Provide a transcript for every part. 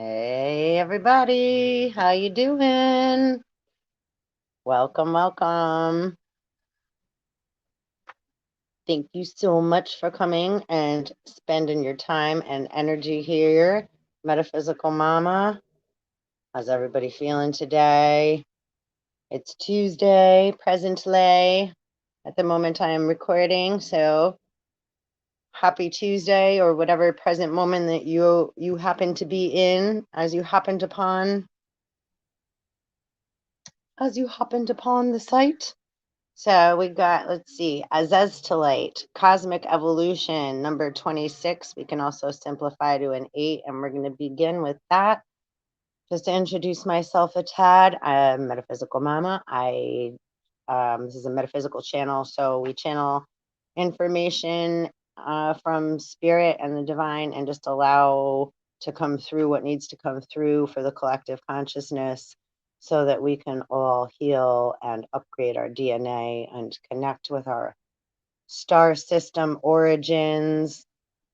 Hey everybody, how you doing? Welcome, welcome. Thank you so much for coming and spending your time and energy here. Metaphysical Mama, how's everybody feeling today? It's Tuesday, presently. At the moment I am recording, so happy Tuesday or whatever present moment that you happen to be in as you happened upon the site. So we got, let's see, azeztulite, cosmic evolution, number 26. We can also simplify to an 8, and we're going to begin with that. Just to introduce myself a tad, I'm Metaphysical Mama. This is a metaphysical channel, so we channel information from spirit and the divine and just allow to come through what needs to come through for the collective consciousness so that we can all heal and upgrade our DNA and connect with our star system origins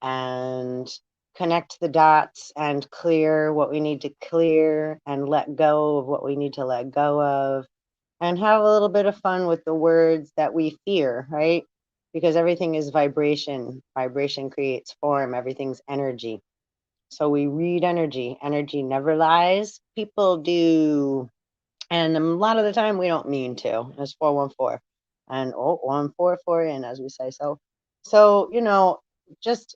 and connect the dots and clear what we need to clear and let go of what we need to let go of and have a little bit of fun with the words that we fear, right? Because everything is vibration. Vibration creates form. Everything's energy. So we read energy. Energy never lies. People do. And a lot of the time we don't mean to. It's 414. And 144 in, as we say. So, just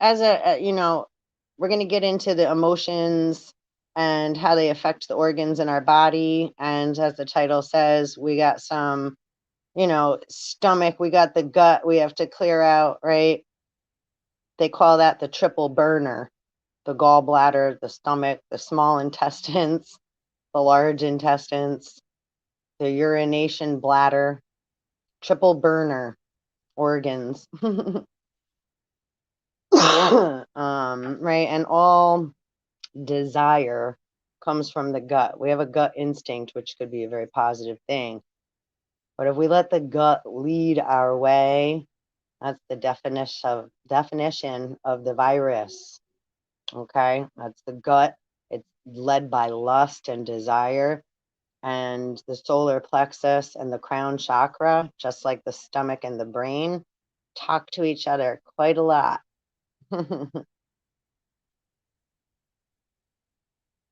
as we're going to get into the emotions and how they affect the organs in our body. And as the title says, we got some, stomach, we got the gut we have to clear out, right? They call that the triple burner: the gallbladder, the stomach, the small intestines, the large intestines, the urination bladder, triple burner organs. Right. And all desire comes from the gut. We have a gut instinct, which could be a very positive thing. But if we let the gut lead our way, that's the definition of the virus. Okay, that's the gut. It's led by lust and desire, and the solar plexus and the crown chakra, just like the stomach and the brain, talk to each other quite a lot. Well,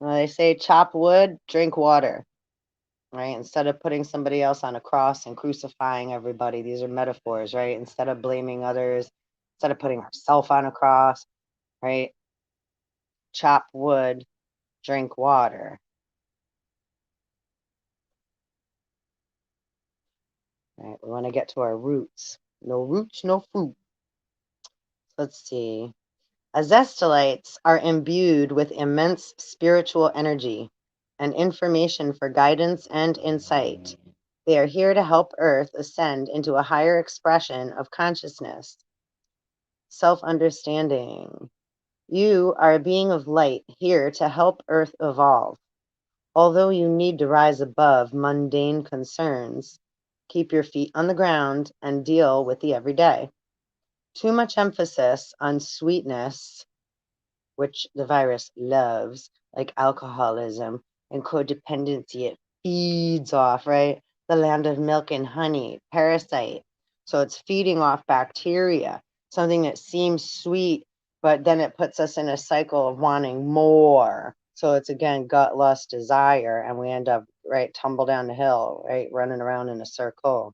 they say chop wood, drink water, right? Instead of putting somebody else on a cross and crucifying everybody, these are metaphors, right? Instead of blaming others, instead of putting ourselves on a cross, right? Chop wood, drink water. Right? We want to get to our roots. No roots, no fruit. Let's see. Azestalites are imbued with immense spiritual energy and information for guidance and insight. They are here to help Earth ascend into a higher expression of consciousness, self-understanding. You are a being of light here to help Earth evolve. Although you need to rise above mundane concerns, keep your feet on the ground and deal with the everyday. Too much emphasis on sweetness, which the virus loves, like alcoholism and codependency, it feeds off, right? The land of milk and honey, parasite. So it's feeding off bacteria, something that seems sweet, but then it puts us in a cycle of wanting more. So it's again gut, lust, desire, and we end up, right, tumble down the hill, right, running around in a circle.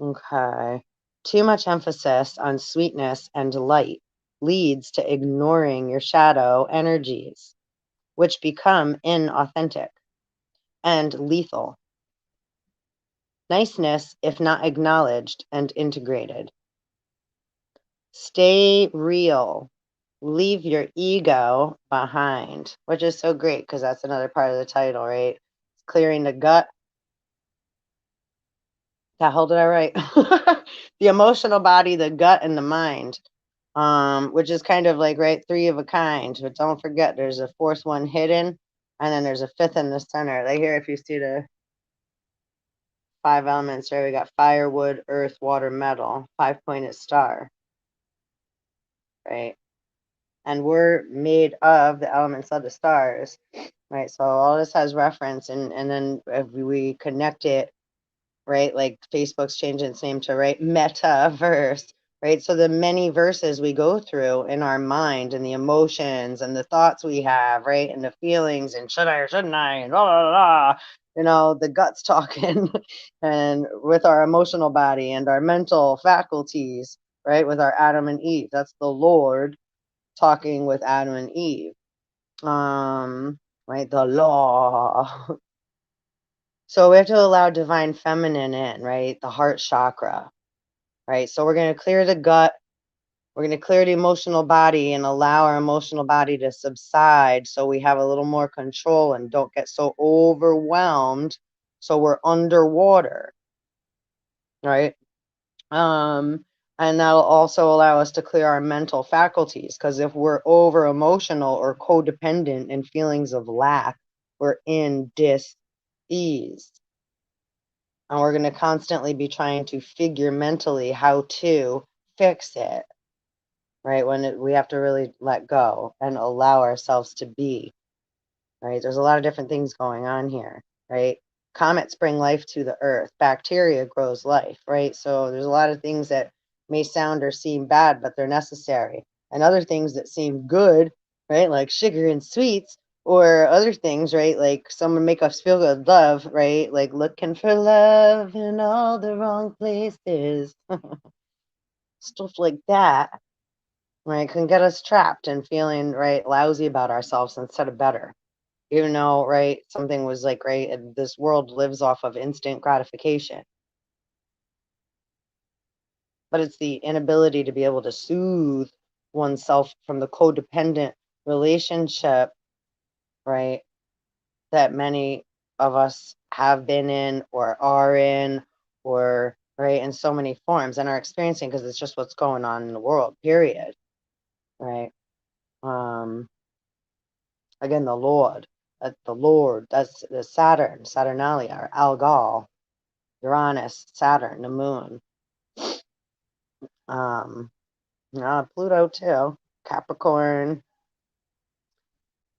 Okay. Too much emphasis on sweetness and light leads to ignoring your shadow energies, which become inauthentic and lethal. Niceness, if not acknowledged and integrated. Stay real. Leave your ego behind, which is so great because that's another part of the title, right? Clearing the gut. The hell did I write? The emotional body, the gut, and the mind. Which is kind of like, right, 3 of a kind. But don't forget, there's a 4th one hidden, and then there's a 5th in the center. Like here, if you see the 5 elements, right, we got fire, wood, earth, water, metal, 5-pointed star, right? and we're made of the elements of the stars, right? So all this has reference, and then if we connect it, right? Like Facebook's changing its name to, right, metaverse, right? So the many verses we go through in our mind, and the emotions and the thoughts we have, right? And the feelings, and should I or shouldn't I, and blah, blah, blah, you know, the guts talking, and with our emotional body and our mental faculties, right? With our Adam and Eve. That's the Lord talking with Adam and Eve. Right? The law. So we have to allow divine feminine in, right? The heart chakra, right? So we're going to clear the gut. We're going to clear the emotional body and allow our emotional body to subside, so we have a little more control and don't get so overwhelmed, so we're underwater, right? And that'll also allow us to clear our mental faculties, because if we're over emotional or codependent in feelings of lack, we're in dis-ease. And we're going to constantly be trying to figure mentally how to fix it, right? We have to really let go and allow ourselves to be, right? There's a lot of different things going on here, right? Comets bring life to the earth. Bacteria grows life, right? So there's a lot of things that may sound or seem bad, but they're necessary. And other things that seem good, right? Like sugar and sweets, or other things, right? Like someone make us feel good, love, right? Like looking for love in all the wrong places. Stuff like that, right? Can get us trapped and feeling, right, lousy about ourselves instead of better. Even though, right, something was like, right, this world lives off of instant gratification. But it's the inability to be able to soothe oneself from the codependent relationship, right, that many of us have been in or are in, or, right, in so many forms and are experiencing, because it's just what's going on in the world, period, right? Again, the Lord, that's the Saturn, Saturnalia, or Algol, Uranus, Saturn, the moon. Pluto too, Capricorn.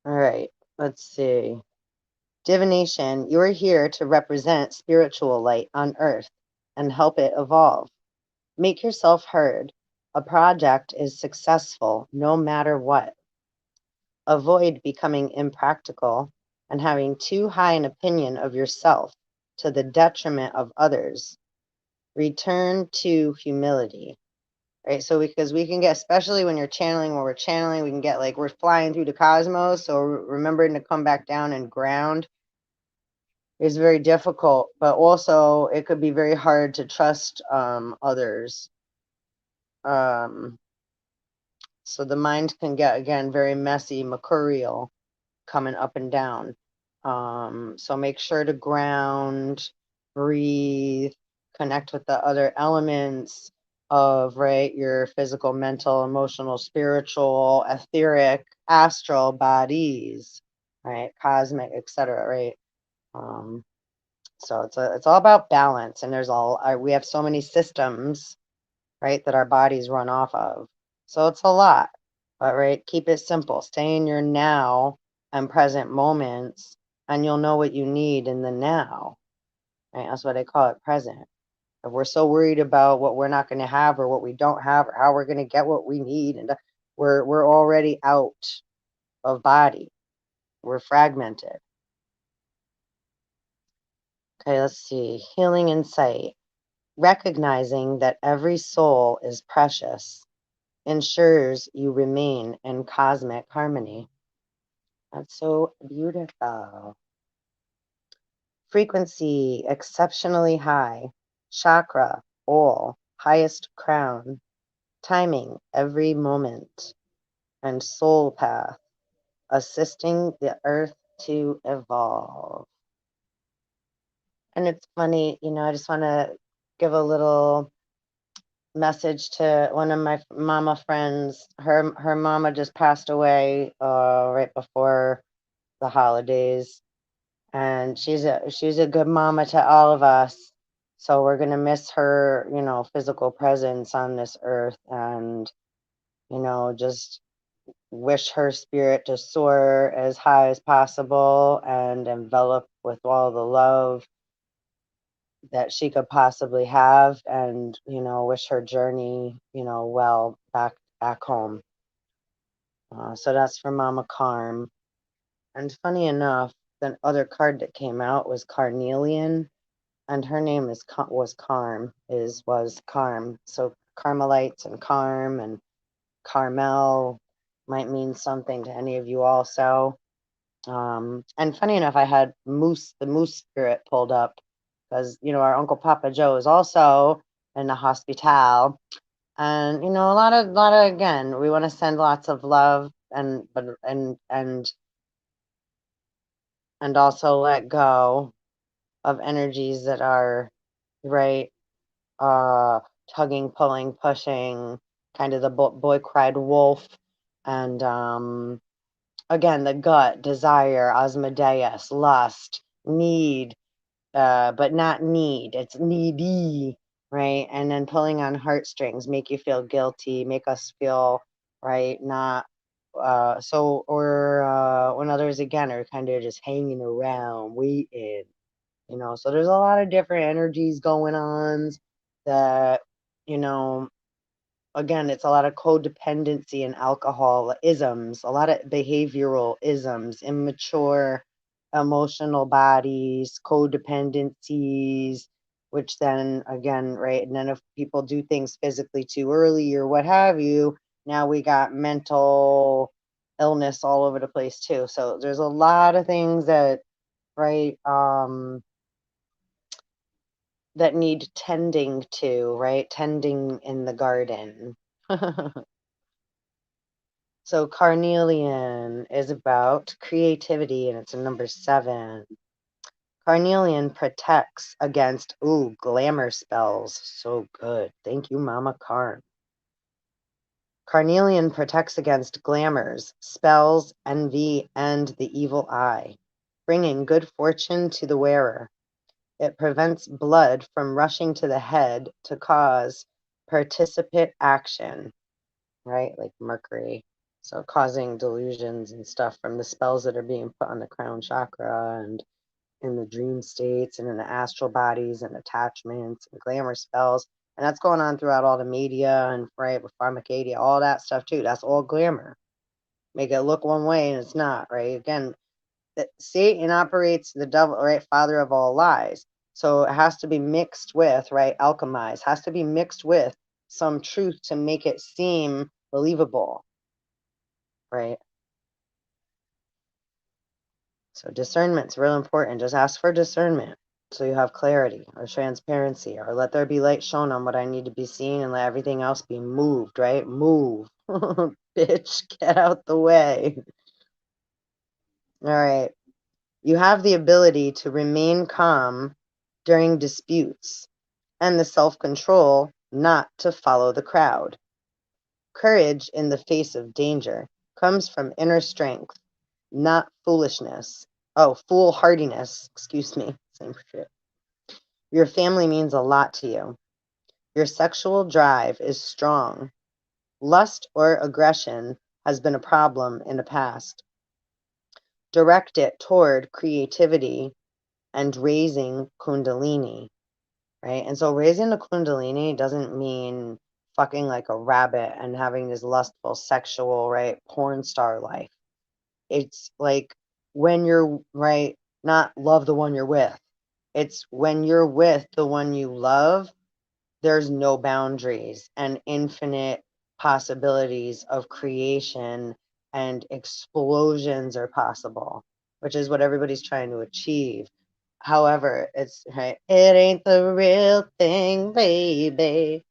All right, let's see. Divination, you are here to represent spiritual light on earth and help it evolve. Make yourself heard. A project is successful no matter what. Avoid becoming impractical and having too high an opinion of yourself to the detriment of others. Return to humility. Right? So because we can get, especially when you're channeling, when we're channeling, we can get like we're flying through the cosmos. So remembering to come back down and ground is very difficult, but also it could be very hard to trust others. So the mind can get, again, very messy, mercurial, coming up and down. So make sure to ground, breathe, connect with the other elements of, right, your physical, mental, emotional, spiritual, etheric, astral bodies, right, cosmic, etc. Right. So it's all about balance, and we have so many systems, right, that our bodies run off of. So it's a lot, but right, keep it simple. Stay in your now and present moments, and you'll know what you need in the now. Right? That's what I call it, present. If we're so worried about what we're not going to have, or what we don't have, or how we're going to get what we need, and we're already out of body. We're fragmented. Okay, let's see. Healing insight. Recognizing that every soul is precious ensures you remain in cosmic harmony. That's so beautiful. Frequency exceptionally high. Chakra, all, highest crown. Timing every moment. And soul path, assisting the earth to evolve. And it's funny, I just want to give a little message to one of my mama friends. Her mama just passed away right before the holidays, and she's a good mama to all of us. So we're gonna miss her, physical presence on this earth, and just wish her spirit to soar as high as possible and envelop with all the love that she could possibly have, and wish her journey well back home. So that's for Mama Carm. And funny enough, the other card that came out was Carnelian, and her name was Carm. Was Carm. So Carmelites and Carm and Carmel might mean something to any of you also. And funny enough, I had the moose spirit pulled up because our Uncle Papa Joe is also in the hospital, and a lot of again, we want to send lots of love and also let go of energies that are right, tugging, pulling, pushing, kind of the boy cried wolf, and again, the gut, desire, Asmodeus, lust, need, but not need. It's needy, right? And then pulling on heartstrings, make you feel guilty, make us feel, right, not, when others, again, are kind of just hanging around, waiting, so there's a lot of different energies going on that, you know, again, it's a lot of codependency and alcohol isms, a lot of behavioral isms, immature emotional bodies, codependencies, which then again, right? And then if people do things physically too early or what have you, now we got mental illness all over the place too. So there's a lot of things that, right, that need tending to, right? Tending in the garden. So Carnelian is about creativity, and it's a number 7. Carnelian protects against, glamour spells. So good. Thank you, Mama Carn. Carnelian protects against glamours, spells, envy, and the evil eye, bringing good fortune to the wearer. It prevents blood from rushing to the head to cause participate action, right? Like Mercury. So causing delusions and stuff from the spells that are being put on the crown chakra and in the dream states and in the astral bodies and attachments and glamour spells. And that's going on throughout all the media and right with pharmacadia, all that stuff too. That's all glamour. Make it look one way and it's not, right? Again, Satan operates the devil, right? Father of all lies. So it has to be mixed with, right? Alchemized, has to be mixed with some truth to make it seem believable, right? So discernment's real important. Just ask for discernment so you have clarity or transparency, or let there be light shown on what I need to be seen and let everything else be moved, right? Move. Bitch, get out the way. All right. You have the ability to remain calm during disputes and the self-control not to follow the crowd. Courage in the face of danger comes from inner strength, not foolishness. Oh, foolhardiness. Excuse me. Same shit. Your family means a lot to you. Your sexual drive is strong. Lust or aggression has been a problem in the past. Direct it toward creativity and raising Kundalini, right? And so raising the Kundalini doesn't mean fucking like a rabbit and having this lustful sexual, right, porn star life. It's like when you're, right, not love the one you're with. It's when you're with the one you love, there's no boundaries and infinite possibilities of creation and explosions are possible, which is what everybody's trying to achieve. However, it's right, it ain't the real thing, baby.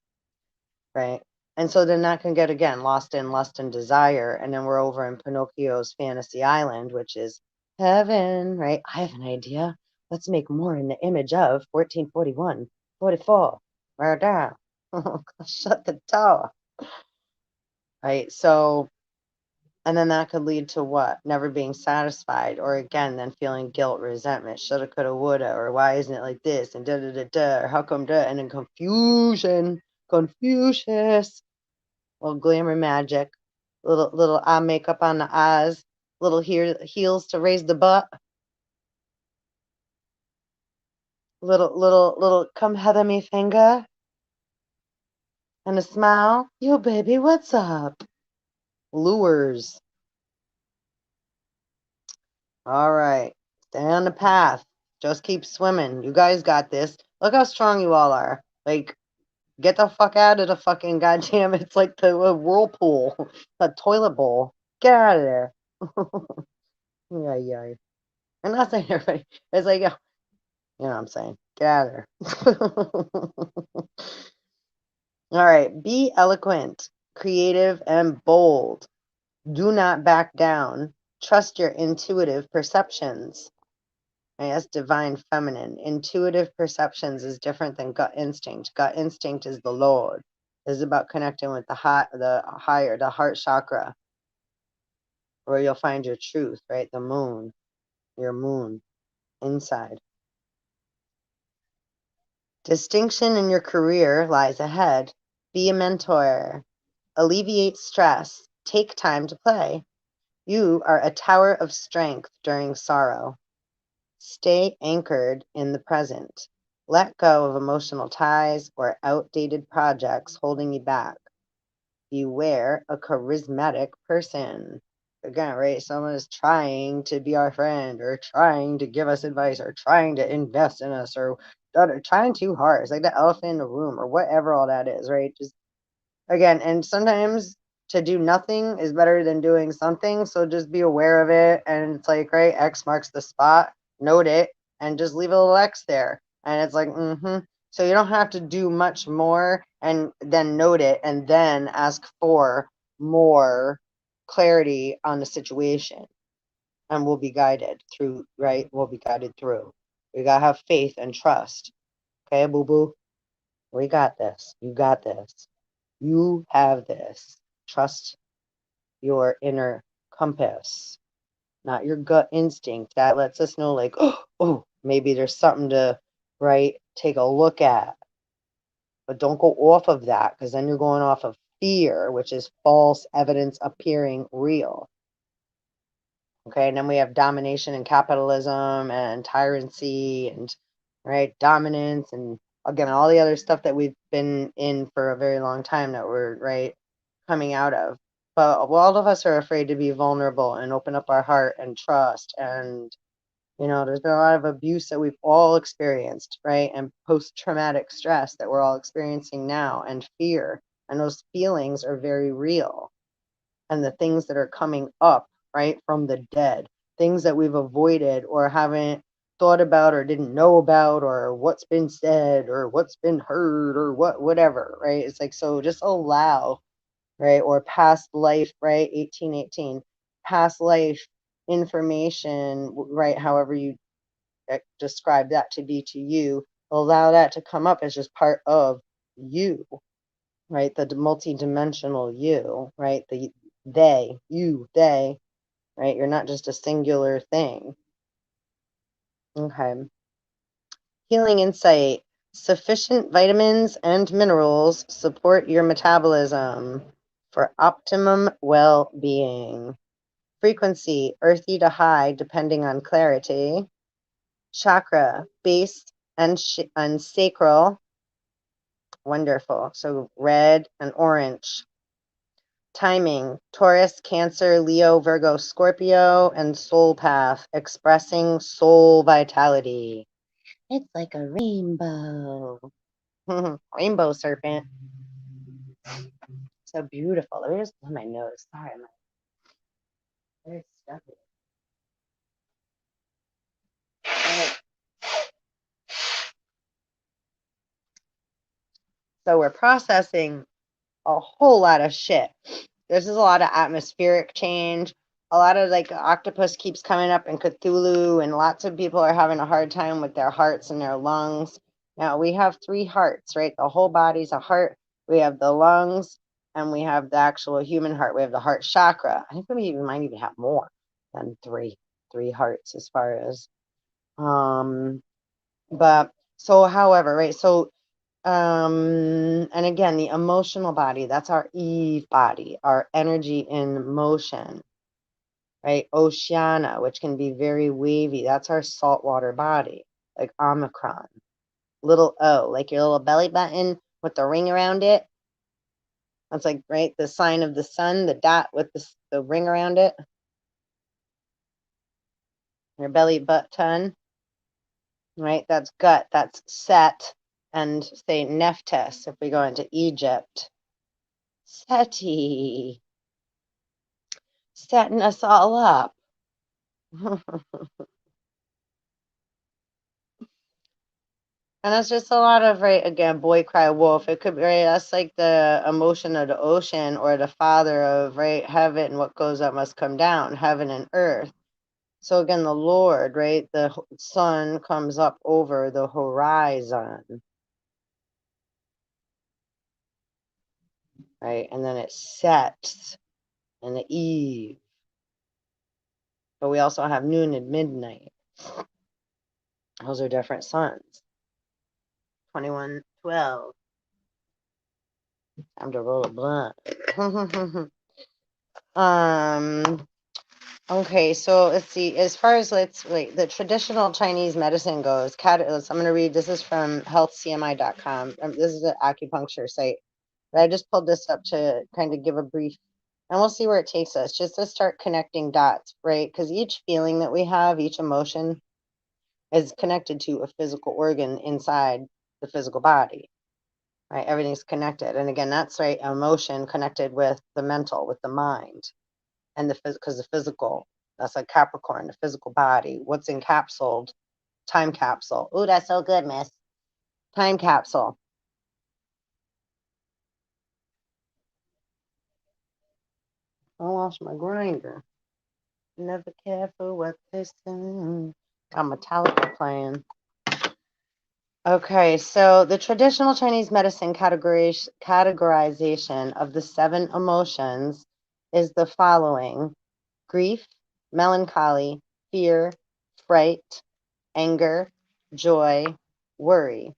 Right. And so then that can get again lost in lust and desire. And then we're over in Pinocchio's fantasy island, which is heaven, right? I have an idea. Let's make more in the image of 1441, 44. Right down. Shut the door. Right. So, and then that could lead to what? Never being satisfied, or again, then feeling guilt, resentment, shoulda, coulda, woulda, or why isn't it like this? And da da da da, or how come da? And then confusion, Confucius. Well, glamour magic, Little eye makeup on the eyes. Little heels to raise the butt. Little come heather me finger. And a smile. Yo, baby, what's up? Lures. All right. Stay on the path. Just keep swimming. You guys got this. Look how strong you all are. Like, get the fuck out of the fucking goddamn. It's like the whirlpool, a toilet bowl. Get out of there. Yeah, yeah. I'm not saying everybody. It's like, you know what I'm saying. Get out of there. All right. Be eloquent, creative, and bold. Do not back down. Trust your intuitive perceptions. Right, that's divine feminine. Intuitive perceptions is different than gut instinct. Gut instinct is the Lord. This is about connecting with the higher, the heart chakra, where you'll find your truth, right? The moon, your moon inside. Distinction in your career lies ahead. Be a mentor. Alleviate stress. Take time to play. You are a tower of strength during sorrow. Stay anchored in the present. Let go of emotional ties or outdated projects holding you back. Beware a charismatic person. Again, right? Someone is trying to be our friend or trying to give us advice or trying to invest in us or trying too hard. It's like the elephant in the room or whatever all that is, right? Just again, and sometimes to do nothing is better than doing something. So just be aware of it. And it's like, right, X marks the spot, note it, and just leave a little X there. And it's like, So you don't have to do much more and then note it and then ask for more clarity on the situation. And we'll be guided through, right? We'll be guided through. We got to have faith and trust. Okay, boo boo? We got this. You got this. You have this. Trust your inner compass, not your gut instinct. That lets us know, like, oh, maybe there's something to, right, take a look at. But don't go off of that because then you're going off of fear, which is false evidence appearing real. Okay, and then we have domination and capitalism and tyranny and, right, dominance and, again, all the other stuff that we've been in for a very long time that we're, right, coming out of. But all of us are afraid to be vulnerable and open up our heart and trust. And, there's been a lot of abuse that we've all experienced, right? And post-traumatic stress that we're all experiencing now and fear. And those feelings are very real. And the things that are coming up, right, from the dead, things that we've avoided or haven't thought about or didn't know about or what's been said or what's been heard or whatever, right? It's like, so just allow, right, or past life, right, 1818, past life information, right, however you describe that to be to you, allow that to come up as just part of you, right, the multi-dimensional you, right, they, right, you're not just a singular thing. Okay. Healing insight. Sufficient vitamins and minerals support your metabolism for optimum well-being. Frequency, earthy to high, depending on clarity. Chakra, base and sacral. Wonderful. So red and orange. Timing, Taurus, Cancer, Leo, Virgo, Scorpio, and soul path, expressing soul vitality. It's like a rainbow. Rainbow serpent. So beautiful. Let me just blow my nose. Sorry, I'm very stuffy. Right. So we're processing a whole lot of shit. This is a lot of atmospheric change. A lot of like octopus keeps coming up in Cthulhu, and lots of people are having a hard time with their hearts and their lungs. Now we have 3 hearts, right? The whole body's a heart. We have the lungs, and we have the actual human heart. We have the heart chakra. I think we might even have more than three hearts as far as but so however, right? So And again, the emotional body, that's our Eve body, our energy in motion, right? Oceana, which can be very wavy, that's our saltwater body, like Omicron. Little O, like your little belly button with the ring around it. That's like, right, the sign of the sun, the dot with the ring around it. Your belly button, right? That's gut, that's Set, and say Nephthys if we go into Egypt. Seti, setting us all up. And it's just a lot of, right, again, boy cry wolf. It could be, right, that's like the emotion of the ocean or the father of, right, heaven, what goes up must come down, heaven and earth. So again, the Lord, right, the sun comes up over the horizon, right, and then it sets in the eve. But we also have noon and midnight. Those are different suns. 21:12. Time to roll a blunt. Okay, so let's see. As far as the traditional Chinese medicine goes, I'm going to read. This is from healthcmi.com. This is an acupuncture site. But I just pulled this up to kind of give a brief, and we'll see where it takes us, just to start connecting dots, right? Because each feeling that we have, each emotion, is connected to a physical organ inside the physical body, right? Everything's connected. And again, that's right, emotion connected with the mental, with the mind, and because the physical, that's like Capricorn, the physical body, what's encapsulated, time capsule. Ooh, that's so good, miss. Time capsule. I lost my grinder. Never careful what they say. I'm Metallica playing. Okay, so the traditional Chinese medicine categorization of the 7 emotions is the following: grief, melancholy, fear, fright, anger, joy, worry.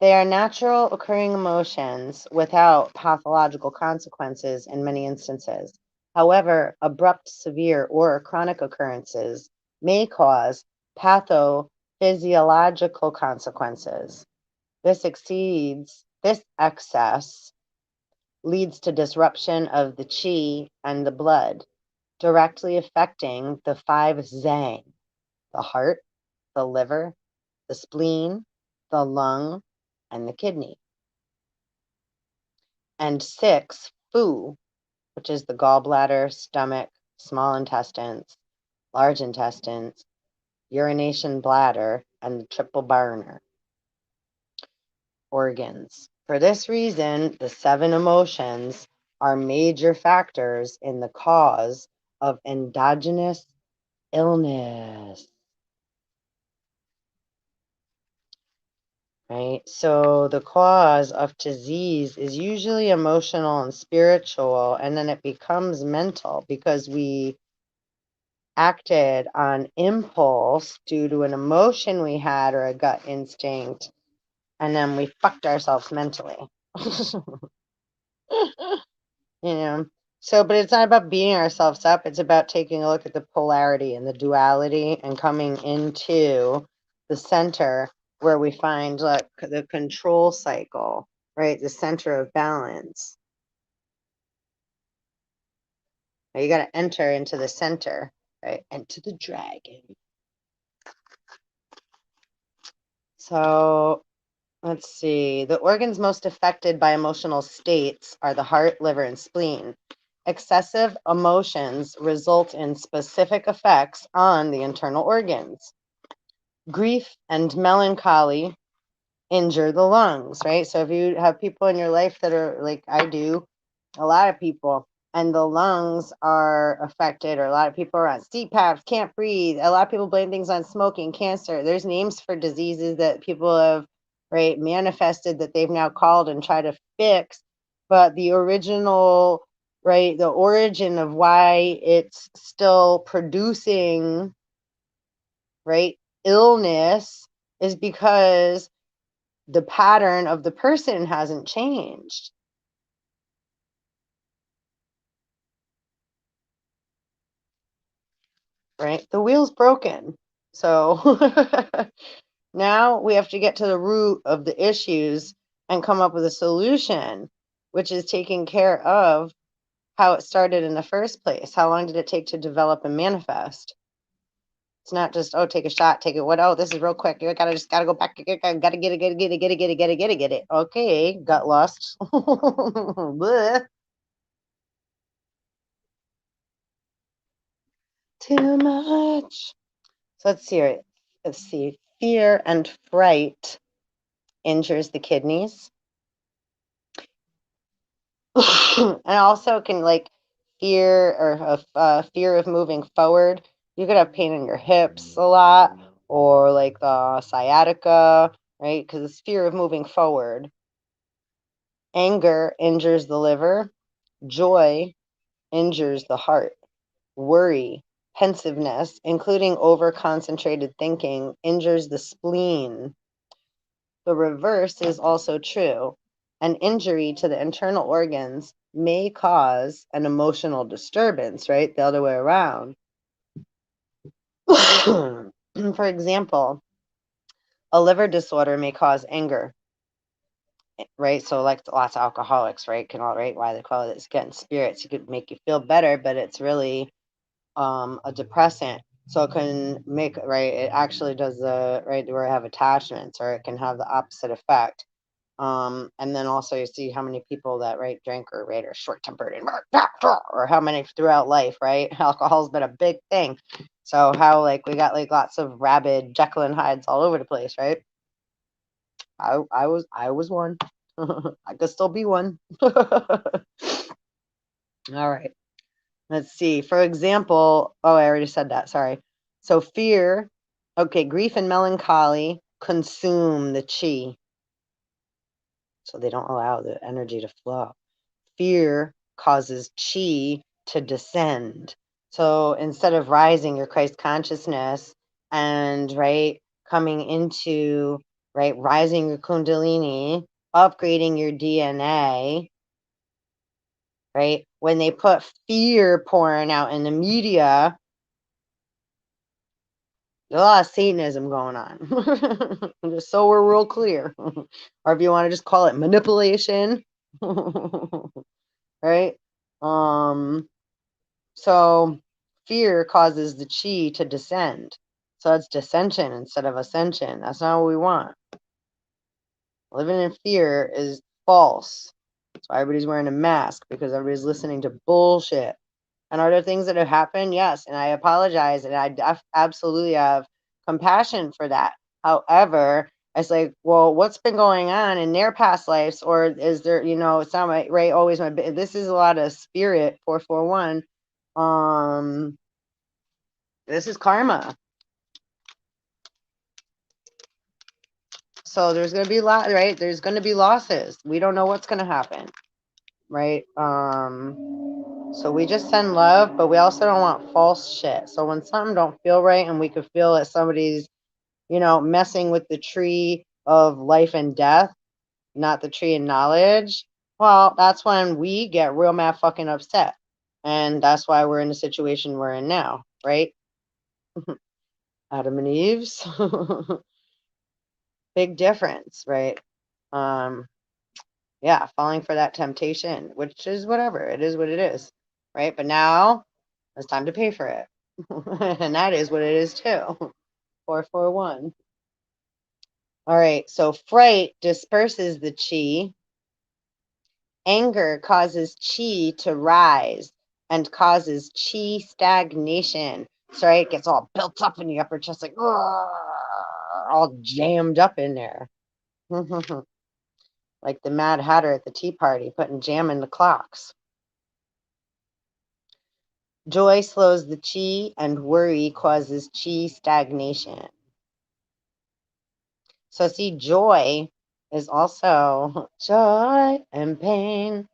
They are natural occurring emotions without pathological consequences in many instances. However, abrupt, severe, or chronic occurrences may cause pathophysiological consequences. This excess leads to disruption of the qi and the blood, directly affecting the 5 zang, the heart, the liver, the spleen, the lung, and the kidney. And 6, fu, which is the gallbladder, stomach, small intestines, large intestines, urination bladder, and the triple burner organs. For this reason, the 7 emotions are major factors in the cause of endogenous illness. Right? So the cause of disease is usually emotional and spiritual, and then it becomes mental because we acted on impulse due to an emotion we had or a gut instinct, and then we fucked ourselves mentally. You know? So, but it's not about beating ourselves up. It's about taking a look at the polarity and the duality and coming into the center where we find like the control cycle, right? The center of balance. You got to enter into the center, right? Into the dragon. So let's see. The organs most affected by emotional states are the heart, liver, and spleen. Excessive emotions result in specific effects on the internal organs. Grief and melancholy injure the lungs, right? So if you have people in your life that are like I do, a lot of people, and the lungs are affected, or a lot of people are on CPAPs, can't breathe. A lot of people blame things on smoking, cancer. There's names for diseases that people have, right, manifested that they've now called and try to fix. But the original, right, the origin of why it's still producing, right, illness is because the pattern of the person hasn't changed. Right? The wheel's broken. So now we have to get to the root of the issues and come up with a solution, which is taking care of how it started in the first place. How long did it take to develop and manifest? It's not just, oh, take a shot, take it. What? Oh, this is real quick. You gotta go back. Gotta get it. Okay, got lost. Too much. So let's see. Let's see. Fear and fright injures the kidneys. And also can like fear or fear of moving forward. You could have pain in your hips a lot, or like the sciatica, right? Because it's fear of moving forward. Anger injures the liver. Joy injures the heart. Worry, pensiveness, including over-concentrated thinking, injures the spleen. The reverse is also true. An injury to the internal organs may cause an emotional disturbance, right? The other way around. For example, a liver disorder may cause anger, right? So like lots of alcoholics, right? Right? Why they call it, it's getting spirits. It could make you feel better, but it's really a depressant. So it can make, right, it actually does the, right, where I have attachments, or it can have the opposite effect. And then also you see how many people that, right, drink or, right, are short-tempered and or how many throughout life, right? Alcohol's been a big thing. So how like we got like lots of rabid Jekyll and Hydes all over the place, right? I was one. I could still be one. All right. Let's see. For example, oh, I already said that. Sorry. So fear, okay, grief and melancholy consume the chi. So they don't allow the energy to flow. Fear causes chi to descend. So instead of rising your Christ consciousness and, right, coming into, right, rising your kundalini, upgrading your DNA, right, when they put fear pouring out in the media, there's a lot of Satanism going on. Just so we're real clear. Or if you want to just call it manipulation. Right? So fear causes the chi to descend. So it's dissension instead of ascension. That's not what we want. Living in fear is false. That's why everybody's wearing a mask, because everybody's listening to bullshit. And are there things that have happened? Yes. And I apologize. And I absolutely have compassion for that. However, it's like, well, what's been going on in their past lives? Or is there, it's not my, right, always my, this is a lot of spirit, 441. This is karma. So there's going to be a lot, right? There's going to be losses. We don't know what's going to happen, right? So we just send love, but we also don't want false shit. So when something don't feel right and we could feel that somebody's, messing with the tree of life and death, not the tree of knowledge, well, that's when we get real mad fucking upset. And that's why we're in the situation we're in now, right? Adam and Eve's. Big difference, right? Yeah, falling for that temptation, which is whatever. It is what it is, right? But now it's time to pay for it. And that is what it is too. 441. All right, so fright disperses the chi. Anger causes chi to rise and causes chi stagnation. So right, it gets all built up in the upper chest, like all jammed up in there. Like the Mad Hatter at the tea party, putting jam in the clocks. Joy slows the chi, and worry causes chi stagnation. So see, joy is also joy and pain,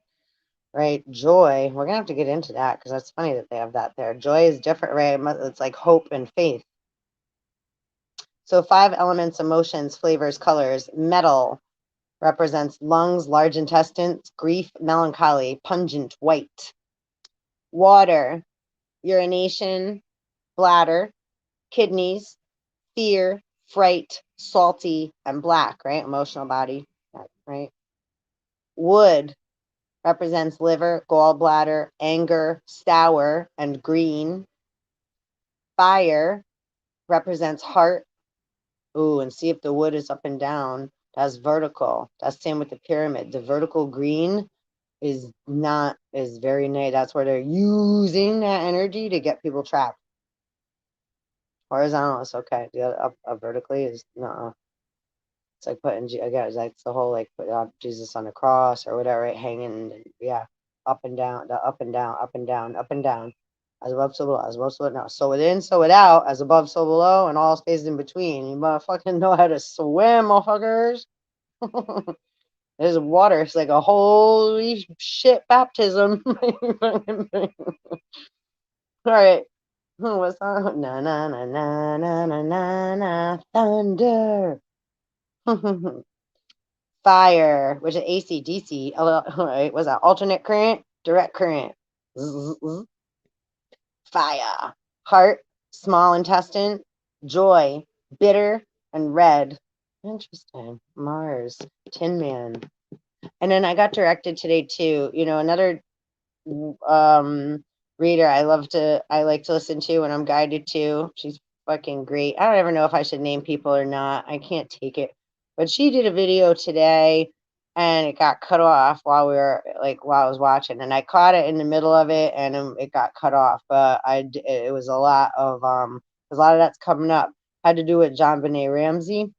right? Joy, we're going to have to get into that because that's funny that they have that there. Joy is different, right? It's like hope and faith. So 5 elements, emotions, flavors, colors. Metal represents lungs, large intestines, grief, melancholy, pungent, white. Water, urination, bladder, kidneys, fear, fright, salty, and black, right? Emotional body, right? Wood represents liver, gallbladder, anger, sour, and green. Fire represents heart. Ooh, and see if the wood is up and down. That's vertical. That's same with the pyramid. The vertical green is very negative. That's where they're using that energy to get people trapped. Horizontal is okay. The other up vertically is no. It's like putting again. It's like the whole like put Jesus on the cross or whatever, right? Hanging, yeah, up and down, the up and down, up and down, up and down, as above, so below, as above, so below. No, so within, so without, as above, so below, and all spaces in between. You motherfucking know how to swim, motherfuckers. There's water. It's like a holy shit baptism. All right. What's that? Na na na na na na na na. Thunder. Fire, which is AC, DC. Right, what's that? Alternate current, direct current. Fire. Heart, small intestine, joy, bitter, and red. Interesting. Mars, Tin Man. And then I got directed today too. Another reader I like to listen to when I'm guided to. She's fucking great. I don't ever know if I should name people or not. I can't take it. But she did a video today and it got cut off while I was watching, and I caught it in the middle of it and it got cut off. But it was a lot of that's coming up. Had to do with John Benet Ramsey.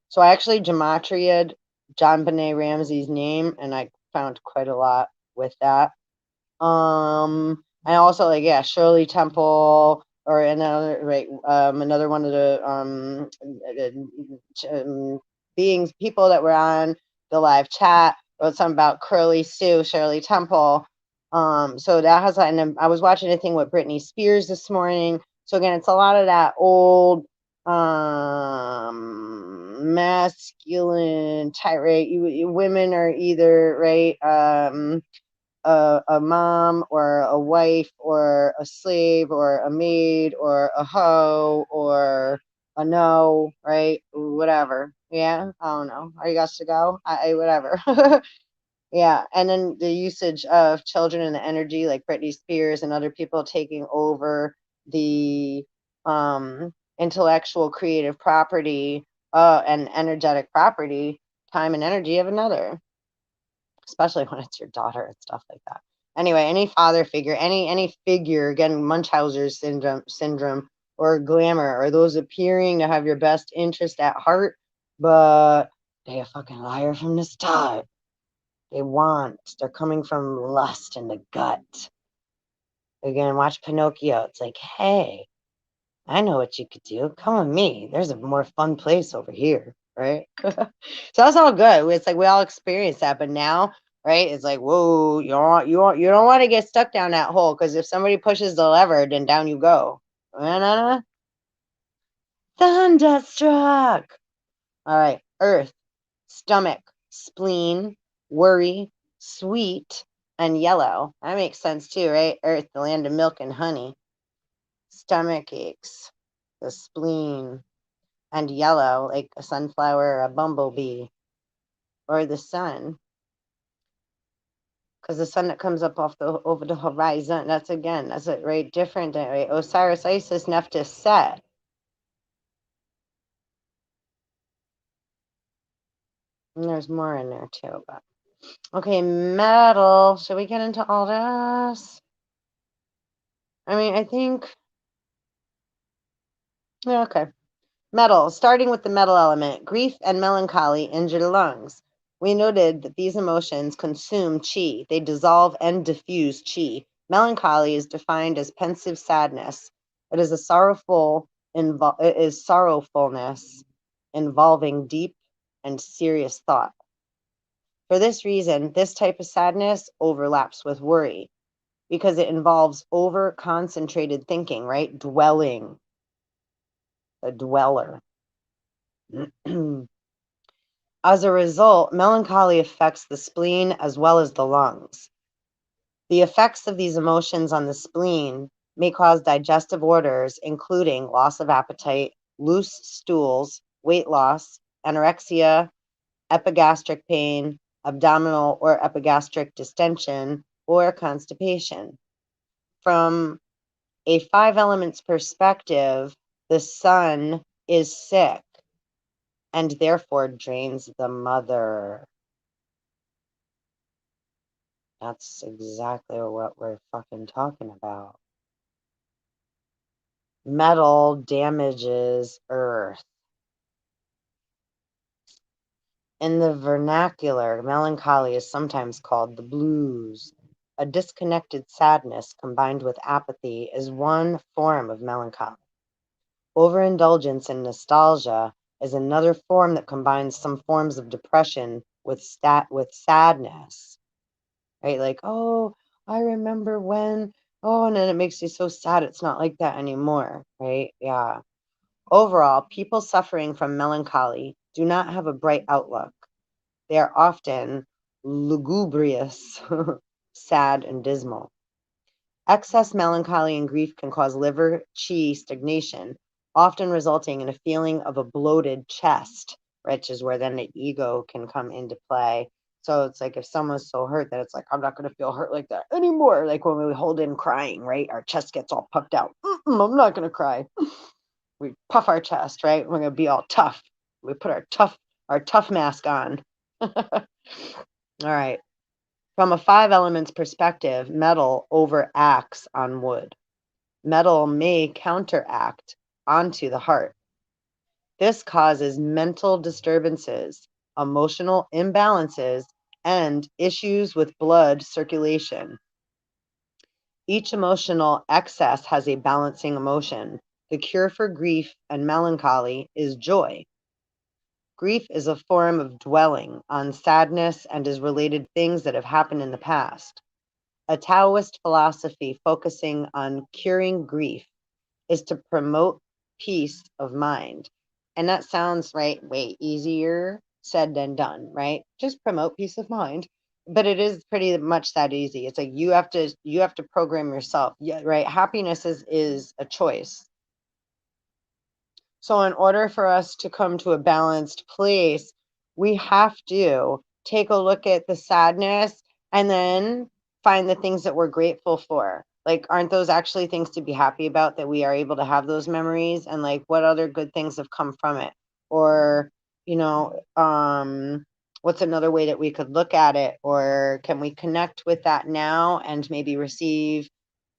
So I actually gematria'd John Benet Ramsey's name, and I found quite a lot with that. And also Shirley Temple, or another another one of the people that were on the live chat wrote something about Curly Sue, Shirley Temple. So that has, and I was watching a thing with Britney Spears this morning. So again, it's a lot of that old masculine tirade. Women are either a mom or a wife or a slave or a maid or a hoe or a no, right? Whatever. Yeah, I don't know. Are you guys to go? Whatever. Yeah, and then the usage of children and the energy, like Britney Spears and other people taking over the intellectual creative property and energetic property, time and energy of another, especially when it's your daughter and stuff like that. Anyway, any father figure, any figure, again, Munchausen's syndrome or glamour, or those appearing to have your best interest at heart, but they a fucking liar from the start. They're coming from lust in the gut. Again, watch Pinocchio. It's like, hey, I know what you could do. Come with me. There's a more fun place over here, right? So that's all good. It's like we all experience that, but now, right? It's like, whoa, you don't want to get stuck down that hole, because if somebody pushes the lever, then down you go. Thunderstruck. All right, Earth, stomach, spleen, worry, sweet, and yellow. That makes sense too, right? Earth, the land of milk and honey. Stomach aches, the spleen, and yellow, like a sunflower or a bumblebee, or the sun. Because the sun that comes up over the horizon, that's it, right? Different, right? Osiris, Isis, Nephthys, Set. And there's more in there too, but okay, metal. Should we get into all this? I mean, I think, yeah, okay. Metal, starting with the metal element, grief and melancholy injure the lungs. We noted that these emotions consume chi. They dissolve and diffuse chi. Melancholy is defined as pensive sadness. It is sorrowfulness involving deep and serious thought. For this reason, this type of sadness overlaps with worry, because it involves over-concentrated thinking, right? Dwelling. a dweller. As a result, melancholy affects the spleen as well as the lungs. The effects of these emotions on the spleen may cause digestive orders, including loss of appetite, loose stools, weight loss, anorexia, epigastric pain, abdominal or epigastric distension, or constipation. From a 5 elements perspective, the sun is sick and therefore drains the mother. That's exactly what we're fucking talking about. Metal damages earth. In the vernacular, melancholy is sometimes called the blues. A disconnected sadness combined with apathy is one form of melancholy. Overindulgence in nostalgia is another form that combines some forms of depression with sadness. Right? Like, oh, I remember when, oh, and then it makes you so sad it's not like that anymore, right? Yeah. Overall, people suffering from melancholy do not have a bright outlook. They are often lugubrious, sad, and dismal. Excess melancholy and grief can cause liver qi stagnation, often resulting in a feeling of a bloated chest, which is where then the ego can come into play. So it's like if someone's so hurt that it's like, I'm not going to feel hurt like that anymore. Like when we hold in crying, right? Our chest gets all puffed out. I'm not going to cry. We puff our chest, right? We're going to be all tough. We put our tough mask on. All right. From a 5 elements perspective, metal overacts on wood. Metal may counteract onto the heart. This causes mental disturbances, emotional imbalances, and issues with blood circulation. Each emotional excess has a balancing emotion. The cure for grief and melancholy is joy. Grief is a form of dwelling on sadness and is related to things that have happened in the past. A Taoist philosophy focusing on curing grief is to promote peace of mind. And that sounds, right, way easier said than done, right? Just promote peace of mind. But it is pretty much that easy. It's like you have to program yourself. Yeah, right. Happiness is a choice. So in order for us to come to a balanced place, we have to take a look at the sadness and then find the things that we're grateful for. Like, aren't those actually things to be happy about, that we are able to have those memories, and like what other good things have come from it? Or, you know, what's another way that we could look at it? Or can we connect with that now and maybe receive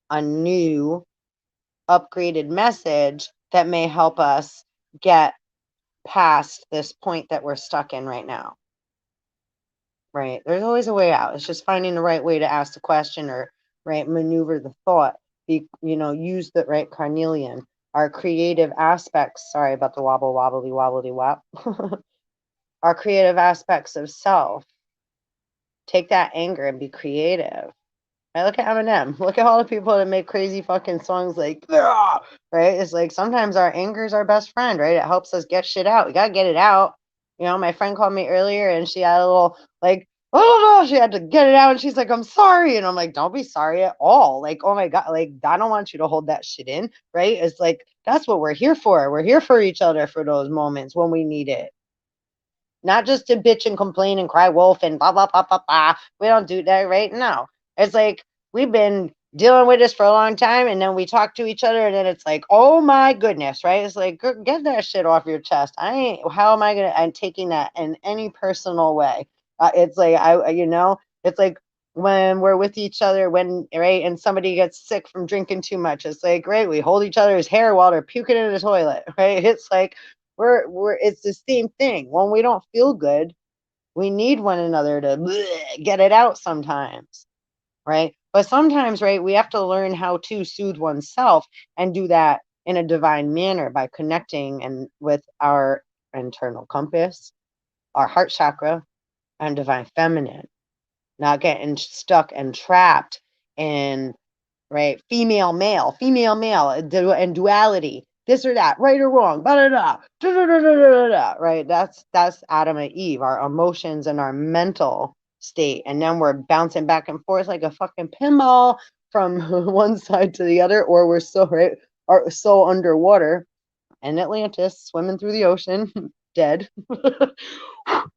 a new upgraded message that may help us get past this point that we're stuck in right now? Right? There's always a way out. It's just finding the right way to ask the question, or right, maneuver the thought. Use the right carnelian. Our creative aspects, sorry about the wobbly wop. Our creative aspects of self. Take that anger and be creative. Right? Look at Eminem. Look at all the people that make crazy fucking songs like, "Ah!" Right? It's like sometimes our anger is our best friend, right? It helps us get shit out. We gotta get it out. My friend called me earlier and she had a little like, oh no, she had to get it out and she's like, I'm sorry. And I'm like, don't be sorry at all. Like, oh my God, like I don't want you to hold that shit in, right? It's like that's what we're here for. We're here for each other for those moments when we need it. Not just to bitch and complain and cry wolf and blah, blah, blah, blah, blah. We don't do that, right? No. It's like we've been dealing with this for a long time, and then we talk to each other, and then it's like, oh my goodness, right? It's like, get that shit off your chest. I'm taking that in any personal way. It's like, it's like when we're with each other, right, and somebody gets sick from drinking too much, it's like, great, we hold each other's hair while they're puking in the toilet, right? It's like, it's the same thing. When we don't feel good, we need one another to get it out sometimes, right? But sometimes, right, we have to learn how to soothe oneself and do that in a divine manner by connecting and with our internal compass, our heart chakra, and divine feminine, not getting stuck and trapped in, right, female male and duality. this or that, right or wrong, right? That's Adam and Eve, our emotions and our mental state. And then we're bouncing back and forth like a fucking pinball from one side to the other, or we're so underwater in Atlantis, swimming through the ocean, dead.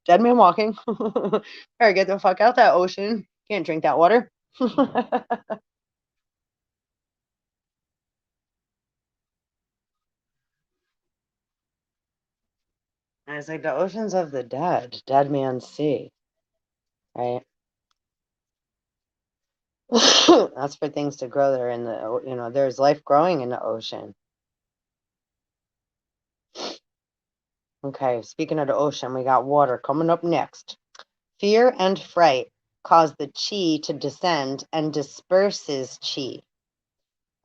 Dead man walking. All right, get the fuck out that ocean. Can't drink that water. And it's like the oceans of the dead, dead man's sea, right? That's for things to grow there in the, there's life growing in the ocean. Okay, speaking of the ocean, we got water coming up next. Fear and fright cause the chi to descend and disperses chi.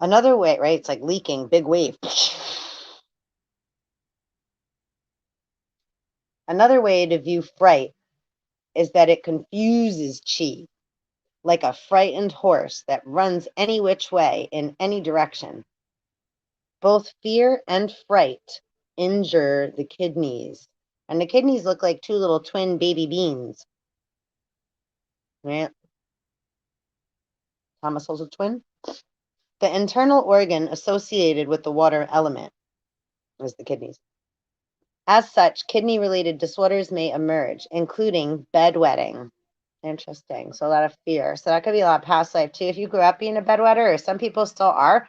Another way, right? It's like leaking, big wave. Another way to view fright is that it confuses chi, like a frightened horse that runs any which way in any direction. Both fear and fright injure the kidneys. And the kidneys look like two little twin baby beans. Right? Thomas holds a twin. The internal organ associated with the water element is the kidneys. As such, kidney-related disorders may emerge, including bedwetting. Interesting. So a lot of fear. So that could be a lot of past life too. If you grew up being a bedwetter, or some people still are,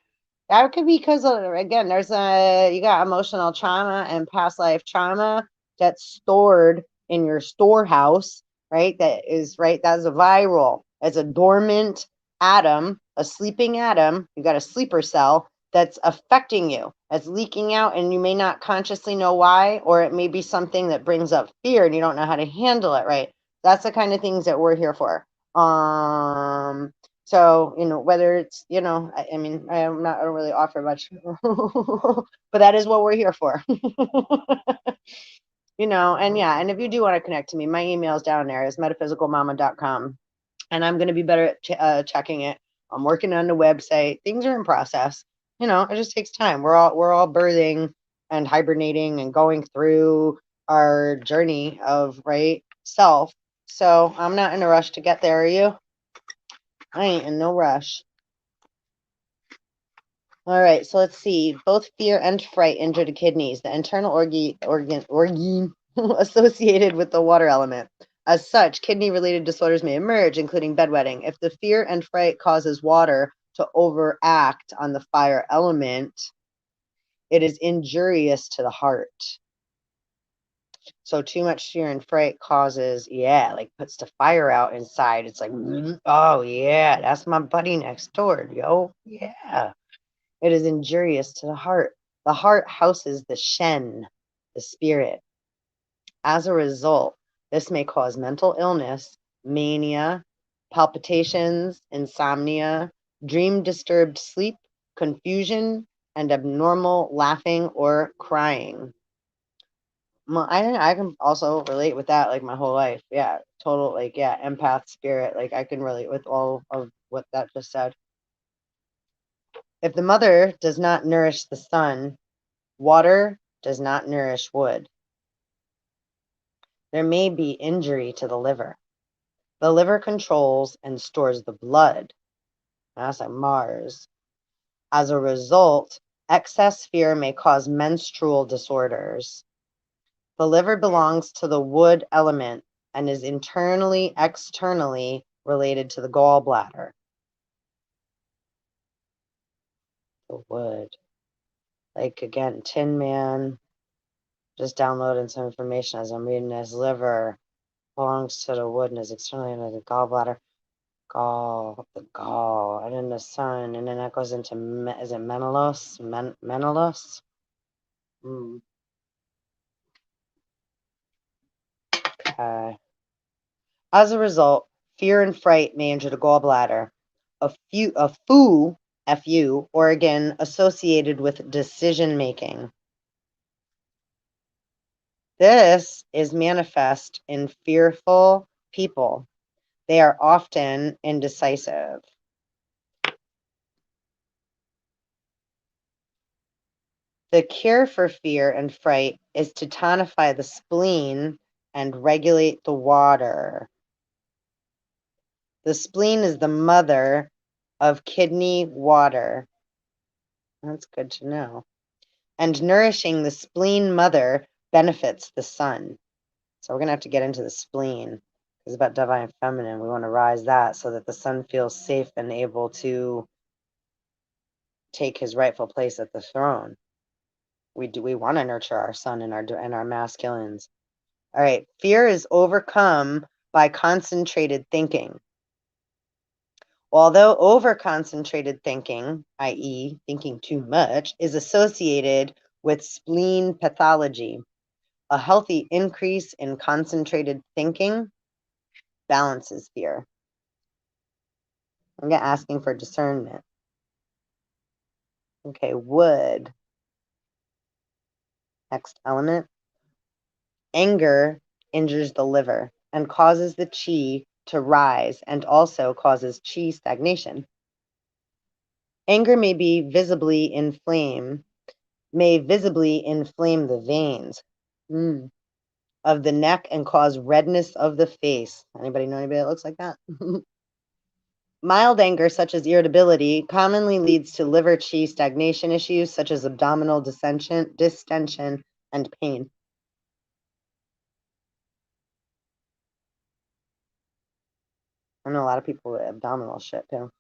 that could be because of, again, you got emotional trauma and past life trauma that's stored in your storehouse, right? That's a viral. It's a dormant atom, a sleeping atom. You got a sleeper cell that's affecting you. That's leaking out, and you may not consciously know why, or it may be something that brings up fear and you don't know how to handle it, right? That's the kind of things that we're here for. So, whether it's, I mean, I don't really offer much, but that is what we're here for. And yeah, and if you do want to connect to me, my email is down there. It's metaphysicalmamma.com. And I'm going to be better at checking it. I'm working on the website. Things are in process. It just takes time. We're all birthing and hibernating and going through our journey of self. So I'm not in a rush to get there. Are you? I ain't in no rush. All right, so let's see. Both fear and fright injure the kidneys, the internal organ associated with the water element. As such, kidney-related disorders may emerge, including bedwetting. If the fear and fright causes water to overact on the fire element, it is injurious to the heart. So too much fear and fright causes, puts the fire out inside. It's like, oh yeah, that's my buddy next door, yo. Yeah. It is injurious to the heart. The heart houses the shen, the spirit. As a result, this may cause mental illness, mania, palpitations, insomnia, dream-disturbed sleep, confusion, and abnormal laughing or crying. Well, I can also relate with that, like my whole life. Yeah, total, empath spirit. Like I can relate with all of what that just said. If the mother does not nourish the son, water does not nourish wood. There may be injury to the liver. The liver controls and stores the blood. That's like Mars. As a result, excess fear may cause menstrual disorders. The liver belongs to the wood element and is externally related to the gallbladder. The wood. Like again, Tin Man, just downloading some information as I'm reading this. Liver belongs to the wood and is externally into the gallbladder. The gall, and then the sun, and then that goes into, is it Menelaus? Menelaus? Okay. As a result, fear and fright may injure the gallbladder. A FU, organ associated with decision making. This is manifest in fearful people. They are often The cure for fear and fright is to tonify the spleen and regulate the water. The spleen is the mother of kidney water. That's good to know. And nourishing the spleen mother benefits the son. So we're going to have to get into the spleen. It's about divine feminine. We want to rise that so that the son feels safe and able to take his rightful place at the throne. We want to nurture our son and our masculines. All right. Fear is overcome by concentrated thinking. Although over-concentrated thinking, i.e. thinking too much, is associated with spleen pathology, a healthy increase in concentrated thinking balances fear. I'm asking for discernment. Okay, wood. Next element. Anger injures the liver and causes the chi to rise and also causes chi stagnation. Anger may visibly inflame the veins of the neck and cause redness of the face. Anybody know anybody that looks like that? Mild anger, such as irritability, commonly leads to liver chi stagnation issues such as abdominal distension, and pain. I know a lot of people with abdominal shit too.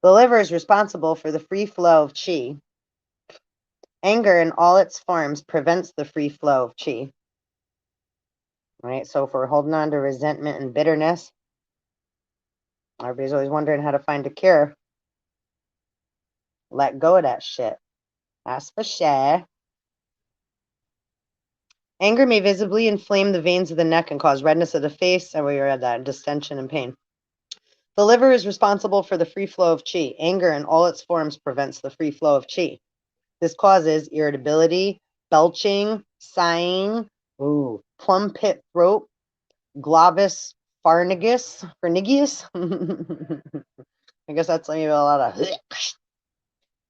The liver is responsible for the free flow of chi. Anger in all its forms prevents the free flow of chi. Right? So if we're holding on to resentment and bitterness, everybody's always wondering how to find a cure. Let go of that shit. That's for sure. Anger may visibly inflame the veins of the neck and cause redness of the face, and we read that, distension and pain. The liver is responsible for the free flow of chi. Anger in all its forms prevents the free flow of chi. This causes irritability, belching, sighing, plum pit throat, globus pharyngeus. I guess that's maybe a lot of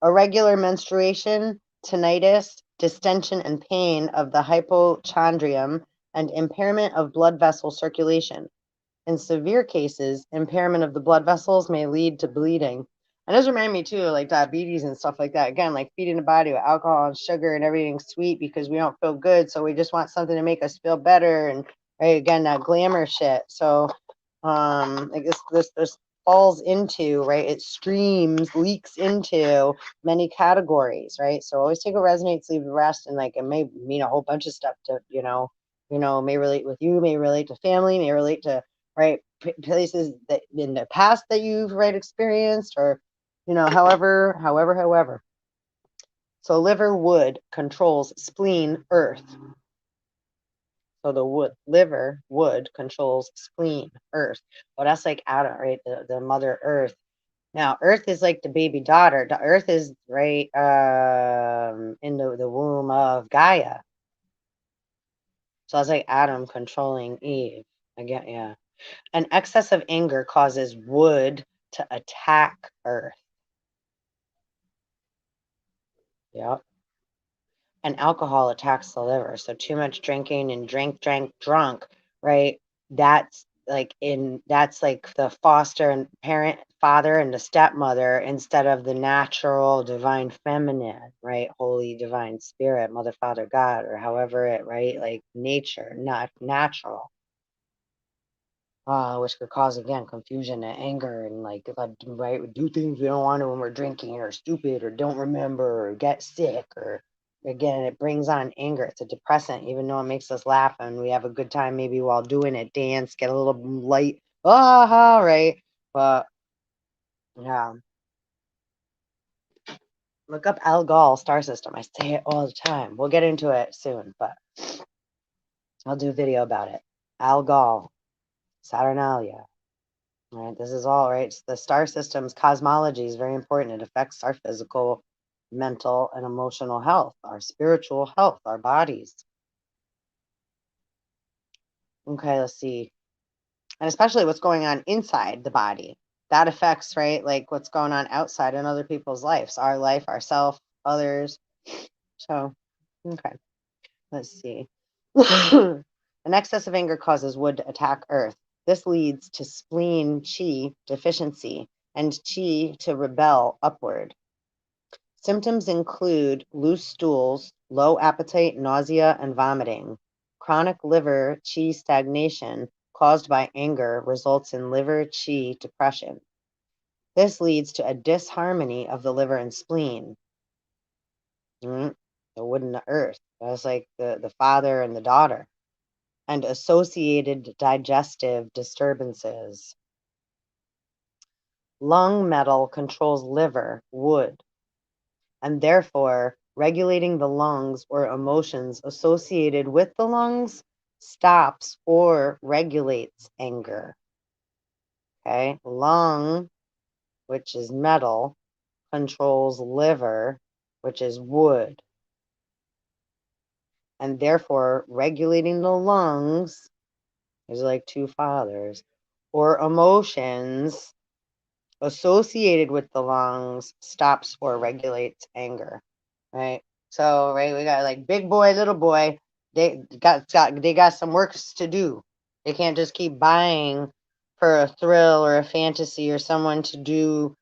irregular menstruation, tinnitus, distension and pain of the hypochondrium, and impairment of blood vessel circulation. In severe cases, impairment of the blood vessels may lead to bleeding. And this reminds me too, like diabetes and stuff like that. Again, like feeding the body with alcohol and sugar and everything sweet because we don't feel good, so we just want something to make us feel better. And right, again, that glamour shit. So, I guess this falls into, right? It leaks into many categories, right? So always take what resonates, leave the rest, and like it may mean a whole bunch of stuff to may relate with you, may relate to family, may relate to right places that in the past that you've experienced, or however. So liver wood controls spleen earth. So the liver wood controls spleen earth. Well, that's like Adam, right? The mother earth. Now earth is like the baby daughter. The earth is right in the womb of Gaia. So that's like Adam controlling Eve. Again, yeah. An excess of anger causes wood to attack earth. Yep. And alcohol attacks the liver. So too much drinking and drunk, right? That's like the foster and father and the stepmother instead of the natural divine feminine, right? Holy divine spirit, mother, father, God, or however it, right? Like nature, not natural. Which could cause again confusion and anger, and like if I do things we don't want to when we're drinking, or stupid, or don't remember, or get sick, or again it brings on anger. It's a depressant, even though it makes us laugh and we have a good time maybe while doing it, dance, get a little light, right? But yeah, look up Algol star system. I say it all the time. We'll get into it soon, but I'll do a video about it. Algol, Saturnalia. Right, this is all right. The star system's cosmology is very important. It affects our physical, mental, and emotional health, our spiritual health, our bodies. Okay, let's see. And especially what's going on inside the body. That affects, right, like what's going on outside in other people's lives, our life, ourself, others. So, okay, let's see. An excess of anger causes wood to attack earth. This leads to spleen chi deficiency and chi to rebel upward. Symptoms include loose stools, low appetite, nausea, and vomiting. Chronic liver qi stagnation caused by anger results in liver qi depression. This leads to a disharmony of the liver and spleen. The wood and the earth. That's like the father and the daughter. And associated digestive disturbances. Lung metal controls liver, wood, and therefore regulating the lungs or emotions associated with the lungs stops or regulates anger. Okay, lung, which is metal, controls liver, which is wood, and therefore regulating the lungs is like two fathers, or emotions associated with the lungs stops or regulates anger. Right. So, right, we got like big boy, little boy. They got some works to do. They can't just keep buying for a thrill or a fantasy or someone to do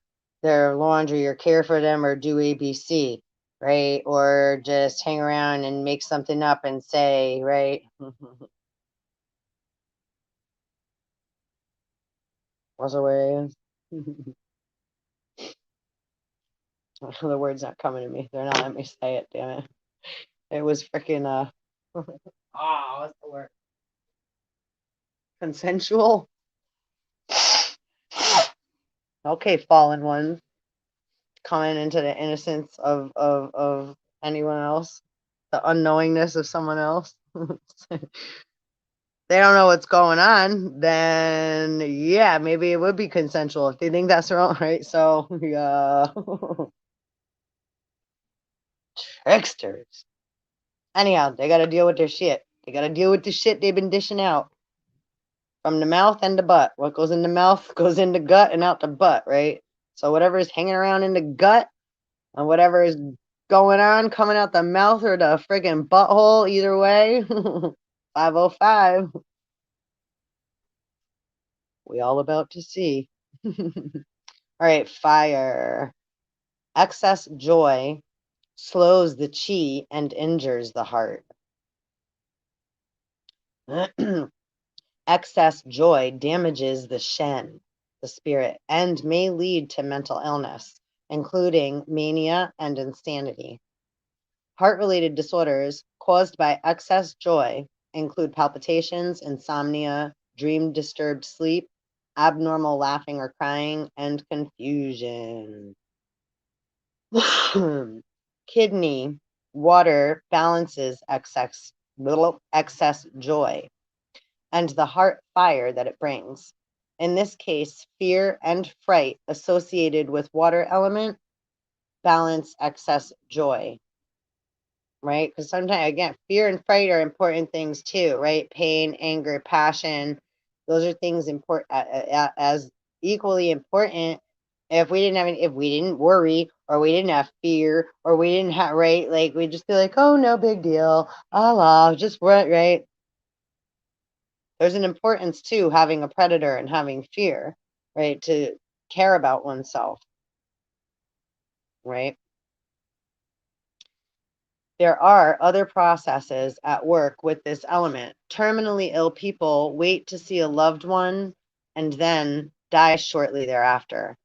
their laundry or care for them or do ABC, right? Or just hang around and make something up and say, right? What's the word? The word's not coming to me. They're not letting me say it, damn it. It was freaking what's the word? Consensual. Okay, fallen ones, coming into the innocence of anyone else, the unknowingness of someone else. They don't know what's going on, then yeah, maybe it would be consensual if they think that's wrong, right? So yeah. Tricksters. Anyhow, they gotta deal with their shit. They gotta deal with the shit they've been dishing out. From the mouth and the butt. What goes in the mouth goes in the gut and out the butt, right? So whatever is hanging around in the gut and whatever is going on coming out the mouth or the friggin' butthole, either way. 505. We all about to see. All right, fire. Excess joy slows the chi and injures the heart. Excess joy damages the shen, the spirit, and may lead to mental illness, including mania and insanity. Heart-related disorders caused by excess joy include palpitations, insomnia, dream-disturbed sleep, abnormal laughing or crying, and confusion. Kidney water balances excess joy and the heart fire that it brings. In this case, fear and fright associated with water element balance excess joy, right? Because sometimes, again, fear and fright are important things too, right? Pain, anger, passion, those are things important as equally important. If we didn't worry, or we didn't have fear, or we didn't have, right, like we'd just be like, oh, no big deal, Allah, just right. There's an importance to having a predator and having fear, right? To care about oneself, right? There are other processes at work with this element. Terminally ill people wait to see a loved one and then die shortly thereafter.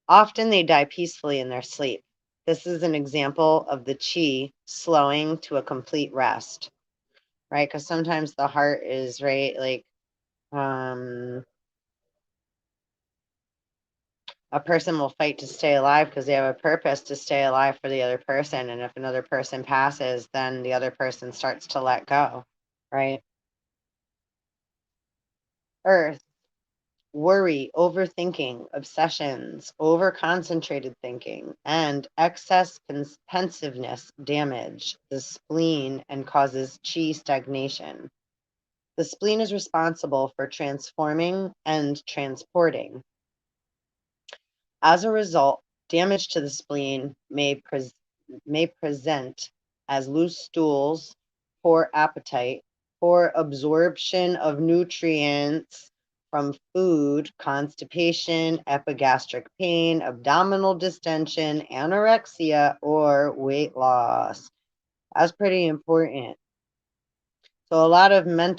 Often they die peacefully in their sleep. This is an example of the chi slowing to a complete rest, right? Because sometimes the heart is, right, like, a person will fight to stay alive because they have a purpose to stay alive for the other person. And if another person passes, then the other person starts to let go, right? Earth, worry, overthinking, obsessions, over-concentrated thinking, and excess pensiveness damage the spleen and causes chi stagnation. The spleen is responsible for transforming and transporting. As a result, Damage to the spleen may present as loose stools, poor appetite, poor absorption of nutrients from food, constipation, epigastric pain, abdominal distension, anorexia, or weight loss. That's pretty important. So a lot of men,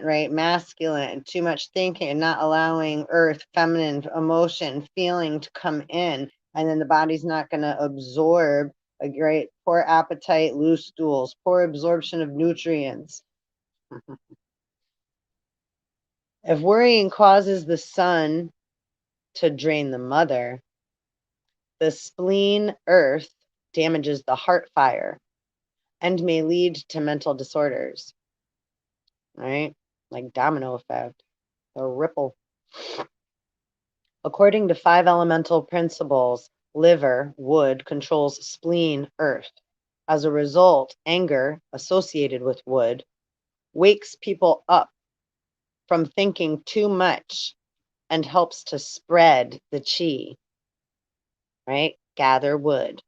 right? Masculine, too much thinking, not allowing earth, feminine, emotion, feeling to come in. And then the body's not going to absorb a great poor appetite, loose stools, poor absorption of nutrients. If worrying causes the sun to drain the mother, the spleen, earth, damages the heart fire and may lead to mental disorders. Right? Like domino effect, a ripple. According to 5 elemental principles, liver, wood, controls spleen, earth. As a result, anger, associated with wood, wakes people up from thinking too much and helps to spread the chi, right? Gather wood,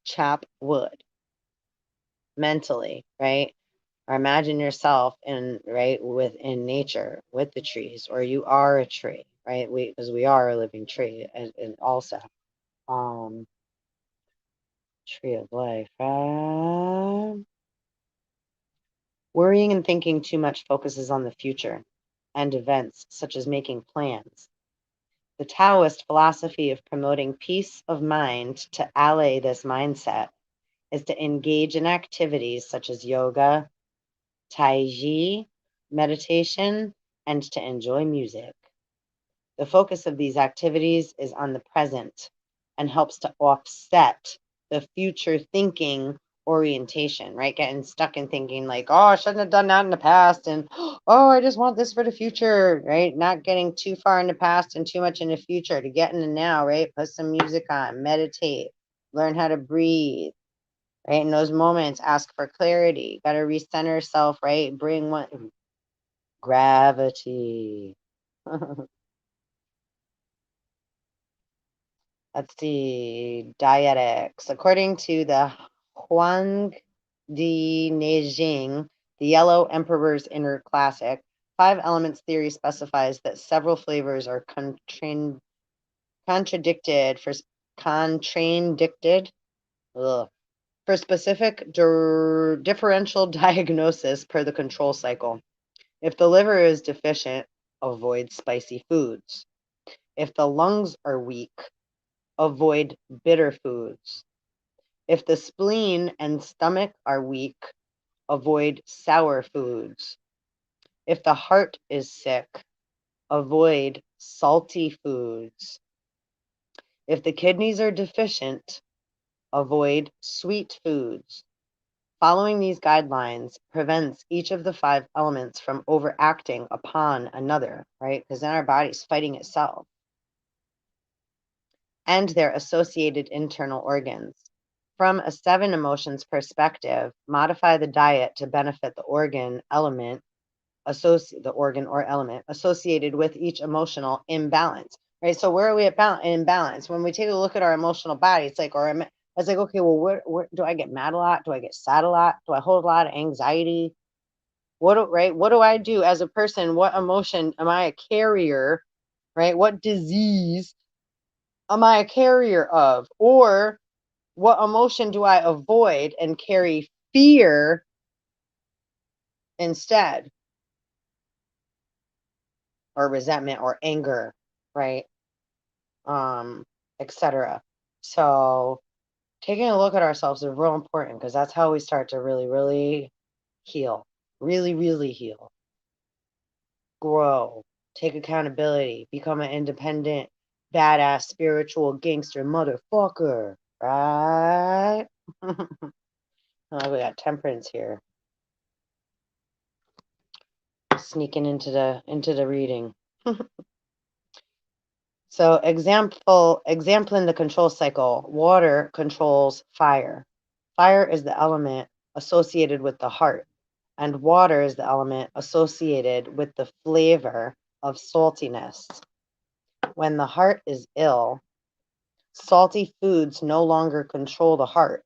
chop wood mentally, right? Or imagine yourself within nature with the trees, or you are a tree, right? Because we are a living tree, and also tree of life. Worrying and thinking too much focuses on the future and events, such as making plans. The Taoist philosophy of promoting peace of mind to allay this mindset is to engage in activities such as yoga, tai chi, meditation, and to enjoy music. The focus of these activities is on the present and helps to offset the future thinking orientation, right? Getting stuck in thinking like, oh, I shouldn't have done that in the past. And, oh, I just want this for the future, right? Not getting too far in the past and too much in the future, to get in the now, right? Put some music on, meditate, learn how to breathe, right? In those moments, ask for clarity. Got to recenter yourself, right? Bring one gravity. Let's see, dietics. According to the Huang Di Neijing, the Yellow Emperor's Inner Classic, 5 elements theory specifies that several flavors are contradicted for specific differential diagnosis per the control cycle. If the liver is deficient, avoid spicy foods. If the lungs are weak, avoid bitter foods. If the spleen and stomach are weak, avoid sour foods. If the heart is sick, avoid salty foods. If the kidneys are deficient, avoid sweet foods. Following these guidelines prevents each of the 5 elements from overacting upon another, right? Because then our body's fighting itself and their associated internal organs. From a 7 emotions perspective, modify the diet to benefit the organ element associated with each emotional imbalance, right? So where are we at imbalance? When we take a look at our emotional body, it's like, okay, well, where do I get mad a lot? Do I get sad a lot? Do I hold a lot of anxiety? What do I do as a person? What emotion am I a carrier, right? What disease am I a carrier of? Or what emotion do I avoid and carry fear instead? Or resentment or anger, right? Etc. So taking a look at ourselves is real important, because that's how we start to really, really heal. Really, really heal. Grow. Take accountability. Become an independent, badass, spiritual gangster motherfucker. Right? Oh, we got temperance here. Sneaking into the reading. So example in the control cycle, water controls fire. Fire is the element associated with the heart, and water is the element associated with the flavor of saltiness. When the heart is ill, salty foods no longer control the heart,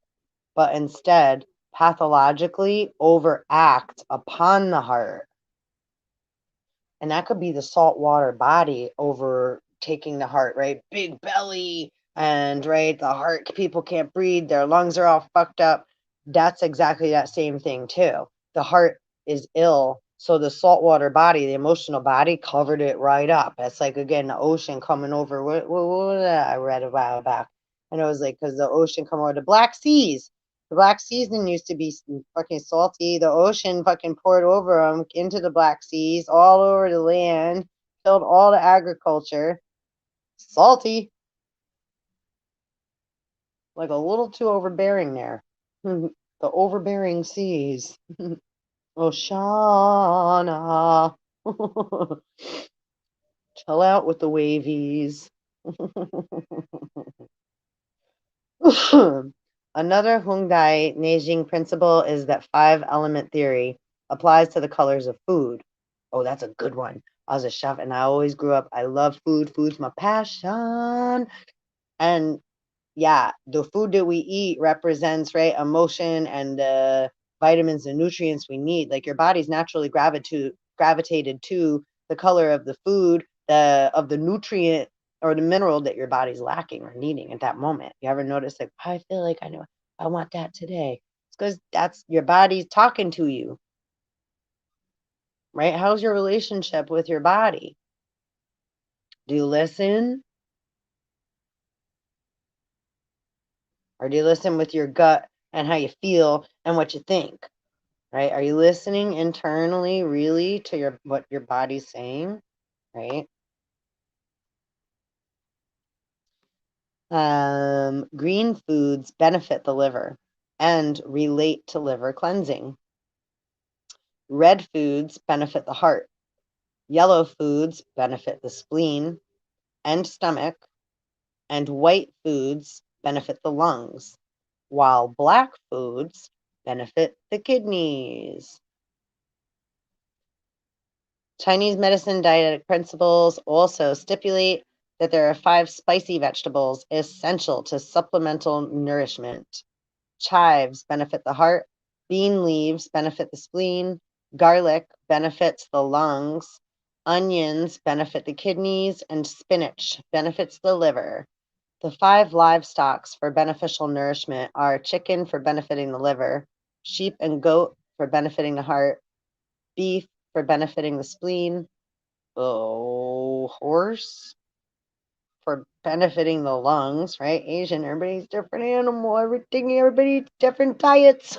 but instead pathologically overact upon the heart. And that could be the saltwater body overtaking the heart, right? Big belly, and right, the heart, people can't breathe, their lungs are all fucked up. That's exactly that same thing, too. The heart is ill, so the saltwater body, the emotional body, covered it right up. It's like, again, the ocean coming over. What I read a while back. And it was like, because the ocean come over the Black Seas. The Black Seas didn't used to be fucking salty. The ocean fucking poured over them into the Black Seas, all over the land, killed all the agriculture. Salty. Like a little too overbearing there. The overbearing seas. Oshana. Chill out with the wavies. Another Hyundai Neijing principle is that 5-element theory applies to the colors of food. Oh, that's a good one. I was a chef and I always grew up. I love food. Food's my passion. And yeah, the food that we eat represents, right, emotion and the vitamins and nutrients we need. Like your body's naturally gravitated to the color of the food, of the nutrient or the mineral that your body's lacking or needing at that moment. You ever notice, like, I feel like I know I want that today? It's because that's your body's talking to you, right? How's your relationship with your body? Do you listen? Or do you listen with your gut and how you feel and what you think? Right? Are you listening internally really to what your body's saying? Right? Green foods benefit the liver and relate to liver cleansing. Red foods benefit the heart. Yellow foods benefit the spleen and stomach. And white foods benefit the lungs, while black foods benefit the kidneys. Chinese medicine dietetic principles also stipulate that there are 5 spicy vegetables essential to supplemental nourishment. Chives benefit the heart, bean leaves benefit the spleen, garlic benefits the lungs, onions benefit the kidneys, and spinach benefits the liver. The 5 livestocks for beneficial nourishment are chicken for benefiting the liver, sheep and goat for benefiting the heart, beef for benefiting the spleen, horse for benefiting the lungs, right? Asian, everybody's different animal, everybody different diets.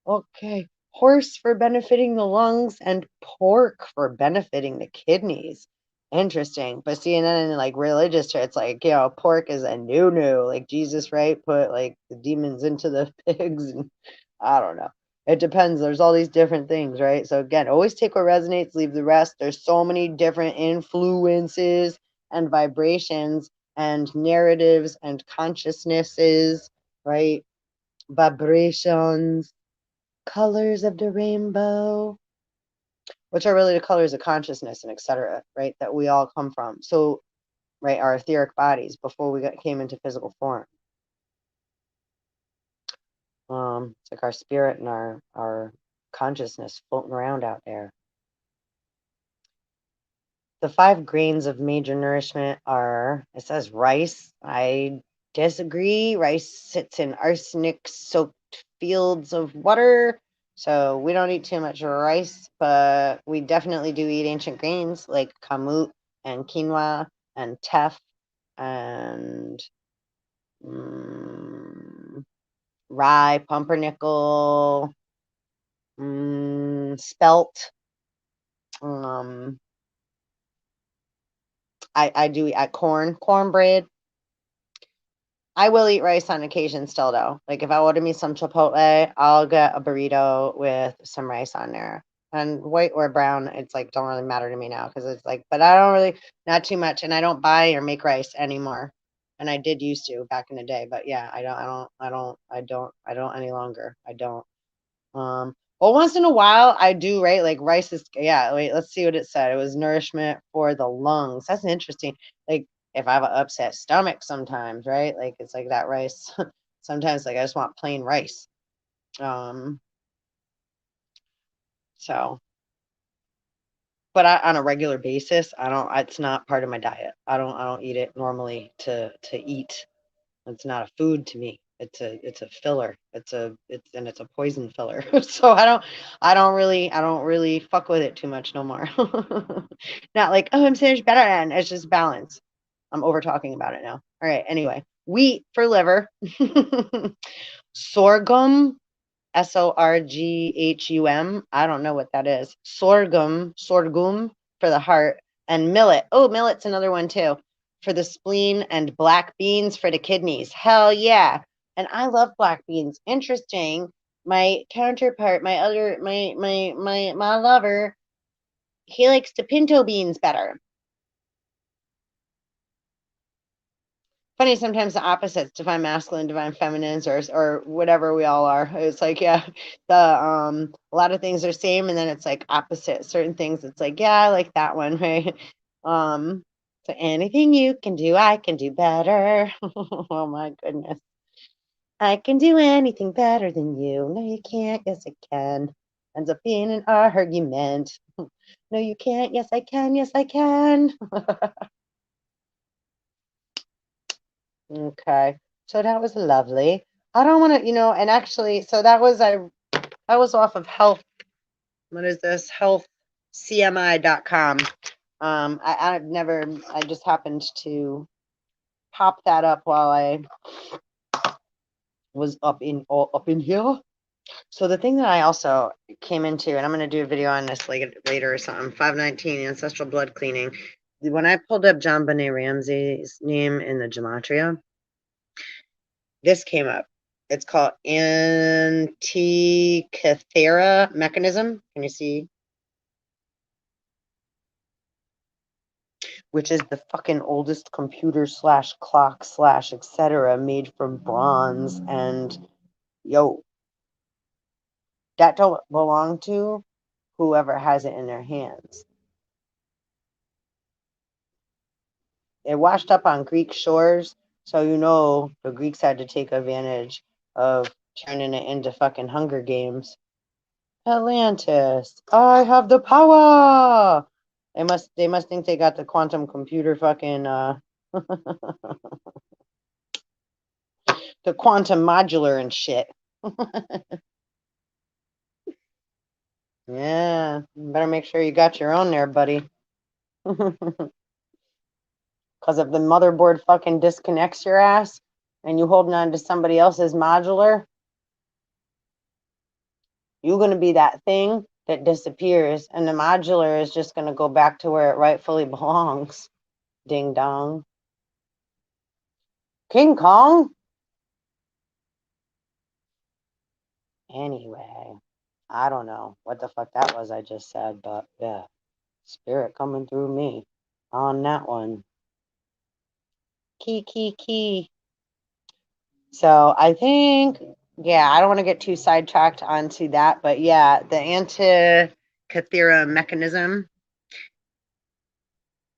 Okay. Horse for benefiting the lungs and pork for benefiting the kidneys. Interesting. But see, and then in like religious, it's like, pork is a no. Like Jesus, right? Put like the demons into the pigs, and I don't know. It depends. There's all these different things, right? So again, always take what resonates, leave the rest. There's so many different influences and vibrations and narratives and consciousnesses, right? Vibrations, colors of the rainbow, which are really the colors of consciousness and etc., right? That we all come from. So, right, our etheric bodies before we came into physical form. It's like our spirit and our consciousness floating around out there. The 5 grains of major nourishment are, it says rice. I disagree. Rice sits in arsenic-soaked fields of water. So we don't eat too much rice, but we definitely do eat ancient grains like kamut and quinoa and teff and rye, pumpernickel, spelt. I do eat cornbread. I will eat rice on occasion still, though. Like if I order me some Chipotle, I'll get a burrito with some rice on there. And white or brown, it's like don't really matter to me now because it's like, but I don't really, not too much, and I don't buy or make rice anymore. And I did used to back in the day, but yeah, I don't any longer. I don't. Well, once in a while I do, right? Like rice is, yeah, wait, let's see what it said. It was nourishment for the lungs. That's interesting. Like if I have an upset stomach sometimes, right? Like it's like that rice. Sometimes like I just want plain rice. Um, so, but on a regular basis, I don't, it's not part of my diet. I don't eat it normally to eat. It's not a food to me. It's a filler. It's a poison filler. So I don't really fuck with it too much no more. Not like, oh, I'm so much better, and it's just balance. I'm over talking about it now. All right, anyway. Wheat for liver. Sorghum, Sorghum. I don't know what that is. Sorghum for the heart, and millet. Oh, millet's another one too, for the spleen, and black beans for the kidneys. Hell yeah. And I love black beans. Interesting. My counterpart, my lover, he likes the pinto beans better. Funny, sometimes the opposites, divine masculine, divine feminines, or whatever we all are. It's like, yeah, a lot of things are same, and then it's like opposite. Certain things, it's like, yeah, I like that one, right? So anything you can do, I can do better. Oh my goodness. I can do anything better than you. No, you can't. Yes, I can. Ends up being an argument. No, you can't. Yes, I can. Yes, I can. Okay. So that was lovely. I don't want to, and actually, so that was off of health. What is this? Healthcmi.com. I just happened to pop that up while I was up in here. So the thing that I also came into, and I'm going to do a video on this later or something, 519 ancestral blood cleaning. When I pulled up John Benet Ramsey's name in the gematria, this came up. It's called Antikythera mechanism. Can you see? Which is the fucking oldest computer / clock / etc. made from bronze. And yo, that don't belong to whoever has it in their hands. It washed up on Greek shores, so the Greeks had to take advantage of turning it into fucking Hunger Games. Atlantis, I have the power. They must think they got the quantum computer fucking the quantum modular and shit. Yeah, you better make sure you got your own there, buddy. Because if the motherboard fucking disconnects your ass and you holding on to somebody else's modular, you're going to be that thing that disappears, and the modular is just going to go back to where it rightfully belongs. Ding dong. King Kong? Anyway, I don't know what the fuck that was I just said, but yeah, spirit coming through me on that one. Key. So I think, yeah, I don't want to get too sidetracked onto that, but yeah, the Antikythera mechanism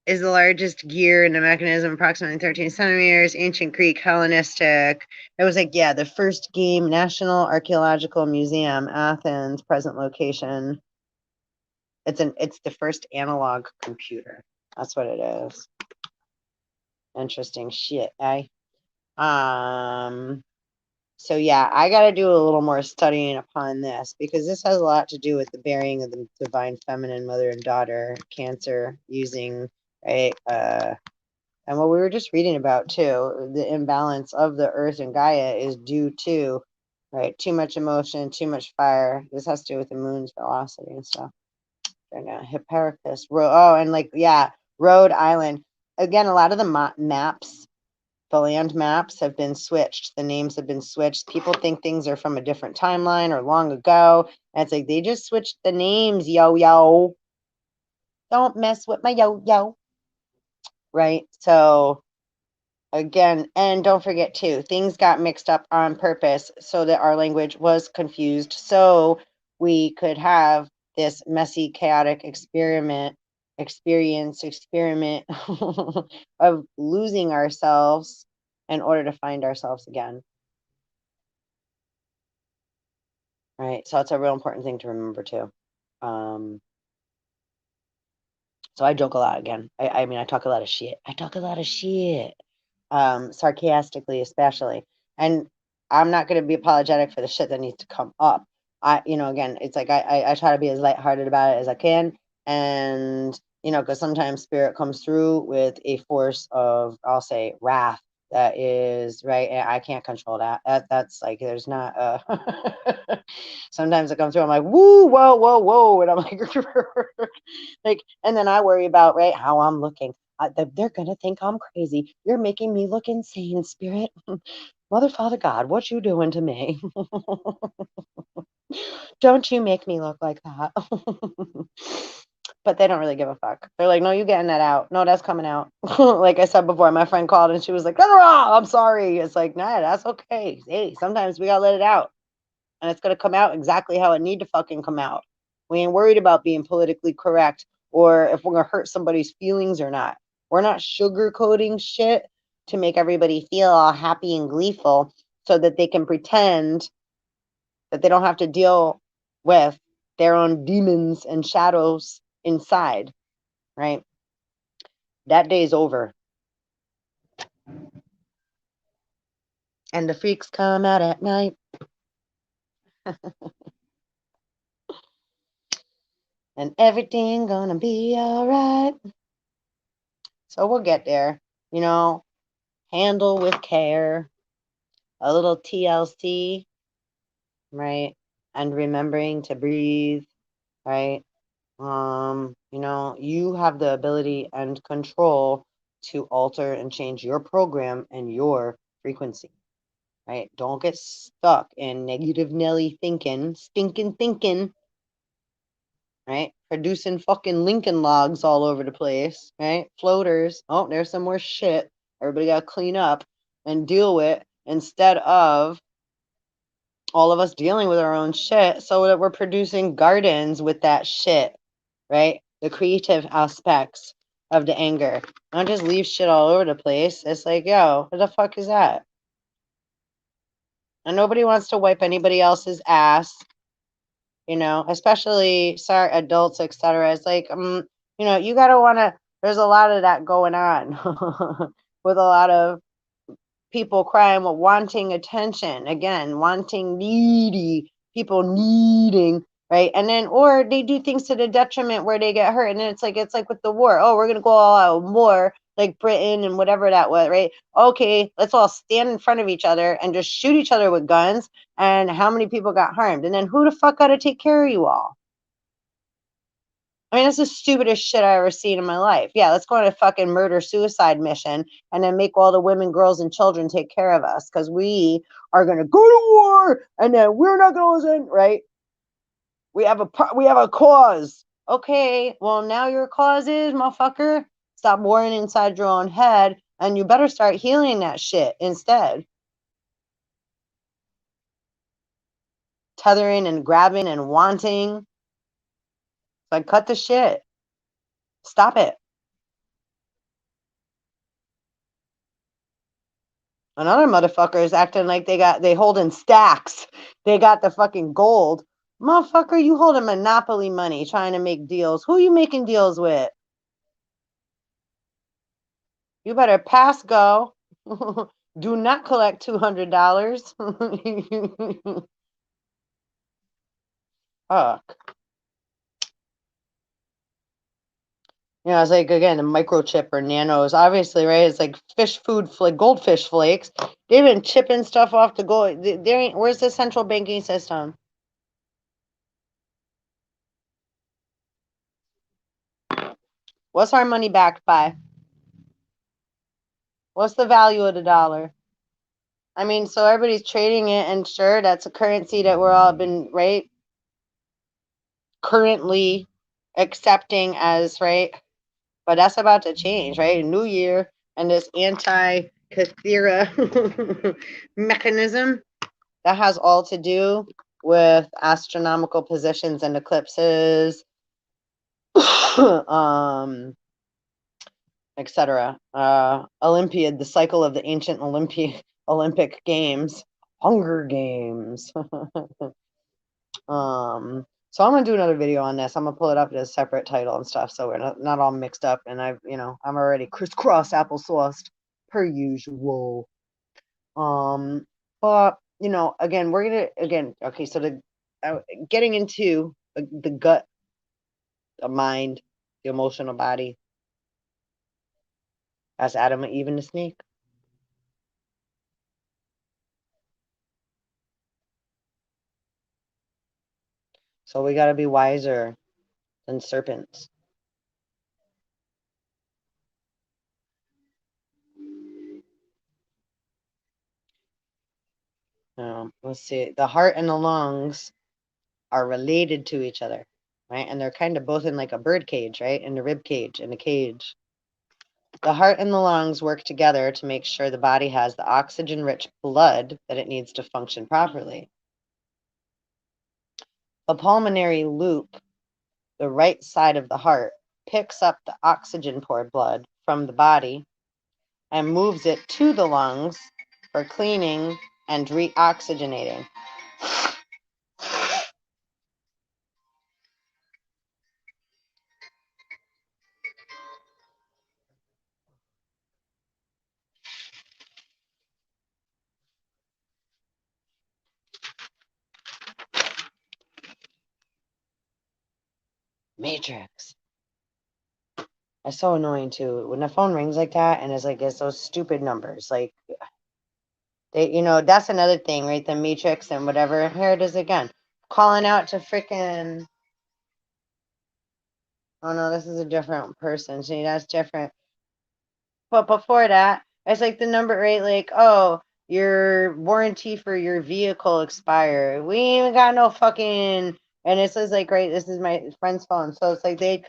is the largest gear in the mechanism, approximately 13 centimeters, ancient Greek, Hellenistic. It was like, yeah, the first game, National Archaeological Museum, Athens, present location. It's the first analog computer. That's what it is. Interesting shit, eh? So yeah, I got to do a little more studying upon this, because this has a lot to do with the bearing of the divine feminine, mother and daughter, Cancer, using, right, and what we were just reading about too, the imbalance of the earth and Gaia is due to, right, too much emotion, too much fire. This has to do with the moon's velocity and stuff. Hipparchus, and like, yeah, Rhode Island. Again, a lot of the maps, the land maps have been switched. The names have been switched. People think things are from a different timeline or long ago. And it's like, they just switched the names, yo. Don't mess with my yo. Right? So, again, and don't forget too, things got mixed up on purpose so that our language was confused. So we could have this messy, chaotic experiment of losing ourselves in order to find ourselves again. Right? So it's a real important thing to remember too. So I joke a lot again. I mean, I talk a lot of shit. Sarcastically especially. And I'm not going to be apologetic for the shit that needs to come up. Again, it's like I try to be as lighthearted about it as I can. And, because sometimes spirit comes through with a force of, I'll say, wrath that is, right, and I can't control that. That's like, there's not, sometimes it comes through, I'm like, woo, whoa, whoa, whoa, and I'm like, like, and then I worry about, right, how I'm looking. They're gonna think I'm crazy. You're making me look insane, spirit. Mother, Father, God, what you doing to me? Don't you make me look like that. But they don't really give a fuck. They're like, no, you getting that out. No, that's coming out. Like I said before, my friend called and she was like, I'm sorry. It's like, nah, that's okay. Hey, sometimes we gotta let it out. And it's gonna come out exactly how it need to fucking come out. We ain't worried about being politically correct or if we're gonna hurt somebody's feelings or not. We're not sugarcoating shit to make everybody feel all happy and gleeful so that they can pretend that they don't have to deal with their own demons and shadows inside, right? That day's over. And the freaks come out at night. And everything gonna be all right. So we'll get there, handle with care, a little TLC, right? And remembering to breathe, right? You have the ability and control to alter and change your program and your frequency, right? Don't get stuck in negative Nelly thinking, stinking thinking, right? Producing fucking Lincoln logs all over the place, right? Floaters. Oh, there's some more shit. Everybody got to clean up and deal with instead of all of us dealing with our own shit so that we're producing gardens with that shit, right? The creative aspects of the anger. Don't just leave shit all over the place. It's like, yo, what the fuck is that? And nobody wants to wipe anybody else's ass, especially sorry adults, etc. It's like, you gotta wanna. There's a lot of that going on with a lot of people crying, wanting attention again, wanting needy people needing. Right. And then, or they do things to the detriment where they get hurt. And then it's like with the war. Oh, we're going to go all out war like Britain and whatever that was. Right. Okay. Let's all stand in front of each other and just shoot each other with guns. And how many people got harmed? And then who the fuck got to take care of you all? I mean, that's the stupidest shit I ever seen in my life. Yeah, let's go on a fucking murder-suicide mission and then make all the women, girls, and children take care of us because we are going to go to war and then we're not going to listen, right? We have a cause. Okay, well, now your cause is, motherfucker, stop warring inside your own head and you better start healing that shit instead. Tethering and grabbing and wanting. Like, cut the shit. Stop it. Another motherfucker is acting like they holding stacks. They got the fucking gold. Motherfucker, you holding monopoly money trying to make deals. Who you making deals with? You better pass go. Do not collect $200. Fuck. It's like, again, the microchip or nanos, obviously, right? It's like fish food, goldfish flakes. They've been chipping stuff off the gold. Where's the central banking system? What's our money backed by? What's the value of the dollar? I mean, so everybody's trading it, and sure, that's a currency that we're all been, right, currently accepting as, right? But that's about to change, right? New year and this anti-Cathera mechanism that has all to do with astronomical positions and eclipses, etc. Olympiad, the cycle of the ancient Olympic Games, Hunger Games. So I'm gonna do another video on this. I'm gonna pull it up as a separate title and stuff, so we're not all mixed up. And I'm already crisscross applesauced per usual. But again, we're gonna okay. So getting into the gut, the mind, the emotional body. As Adam and Eve and the snake. So we gotta be wiser than serpents. Let's see. The heart and the lungs are related to each other, right? And they're kind of both in like a bird cage, right? In the rib cage, in the cage. The heart and the lungs work together to make sure the body has the oxygen-rich blood that it needs to function properly. The pulmonary loop, the right side of the heart, picks up the oxygen-poor blood from the body and moves it to the lungs for cleaning and reoxygenating. Matrix. It's so annoying too when the phone rings like that and it's those stupid numbers. Like they, that's another thing, right? The Matrix and whatever. Here it is again, calling out to freaking. Oh no, this is a different person. See, that's different. But before that, it's like the number, right? Like, oh, your warranty for your vehicle expired. We ain't even got no fucking. And it says like, right, this is my friend's phone. So it's like they're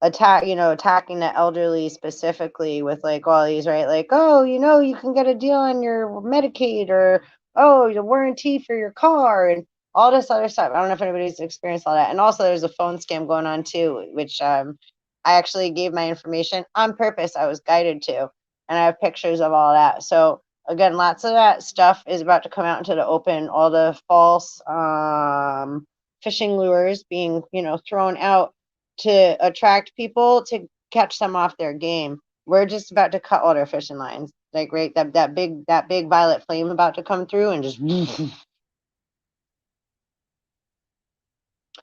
attacking the elderly specifically with like all these, right? Like, oh, you can get a deal on your Medicaid, or oh, the warranty for your car, and all this other stuff. I don't know if anybody's experienced all that. And also there's a phone scam going on too, which I actually gave my information on purpose. I was guided to, and I have pictures of all that. So again, lots of that stuff is about to come out into the open. All the false fishing lures being, thrown out to attract people to catch them off their game. We're just about to cut all their fishing lines. Like, right, that big violet flame about to come through and just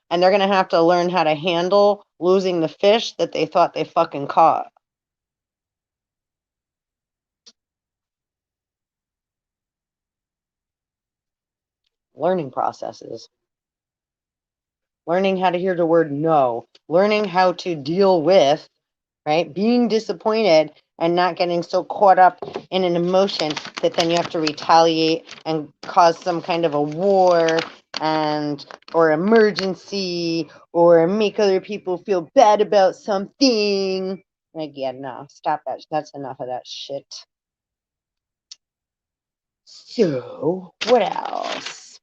and they're gonna have to learn how to handle losing the fish that they thought they fucking caught. Learning processes. Learning how to hear the word no. Learning how to deal with, right, being disappointed and not getting so caught up in an emotion that then you have to retaliate and cause some kind of a war or emergency or make other people feel bad about something. Like, yeah, no, stop that. That's enough of that shit. So, what else?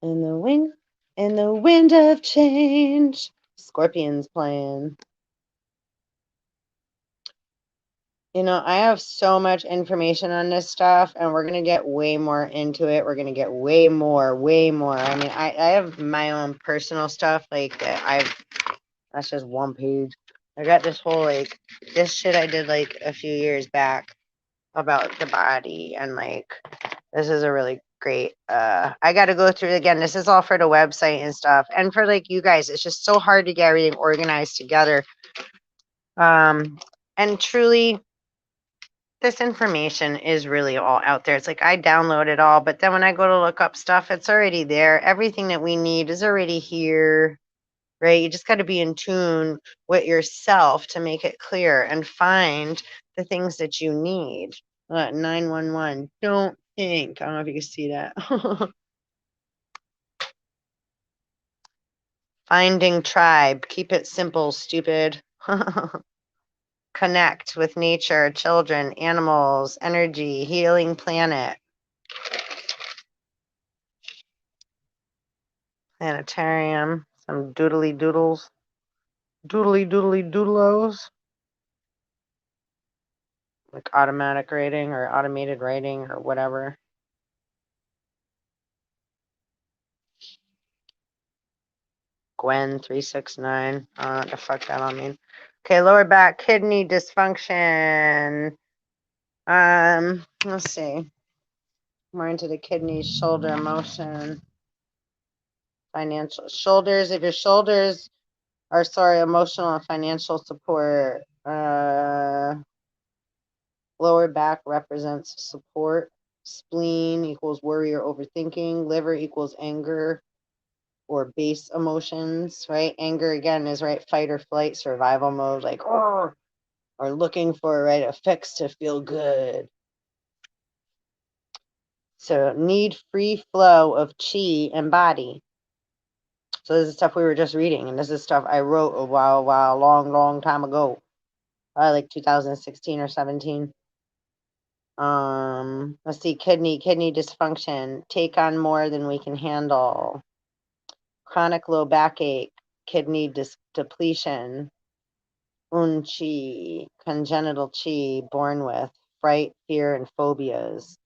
In the wind of change. Scorpion's playing. I have so much information on this stuff, and we're going to get way more into it. We're going to get way more. I mean, I have my own personal stuff. Like, that's just one page. I got this whole, like, this shit I did, like, a few years back about the body, and, like, this is a really great, I got to go through it again. This is all for the website and stuff. And for, like, you guys, it's just so hard to get everything organized together. And truly, this information is really all out there. It's like I download it all, but then when I go to look up stuff, it's already there. Everything that we need is already here, right? You just got to be in tune with yourself to make it clear and find the things that you need. 911, don't think. I don't know if you can see that. Finding tribe. Keep it simple, stupid. connect with nature, children, animals, energy, healing planet, planetarium, some doodly doodles, doodly doodlos, like automatic writing or automated writing or whatever. Gwen 369. I don't know what the fuck that all mean. Okay, lower back kidney dysfunction. Let's see. More into the kidneys, shoulder motion, financial shoulders. If your shoulders are emotional and financial support. Lower back represents support. Spleen equals worry or overthinking. Liver equals anger or base emotions, right? Anger again is right fight or flight, survival mode, like or looking for right a fix to feel good. So need free flow of chi and body. So this is stuff we were just reading, and this is stuff I wrote a long time ago, probably like 2016 or 17. Let's see, kidney dysfunction, take on more than we can handle. Chronic low backache, kidney depletion, chi, congenital chi, born with, fright, fear, and phobias.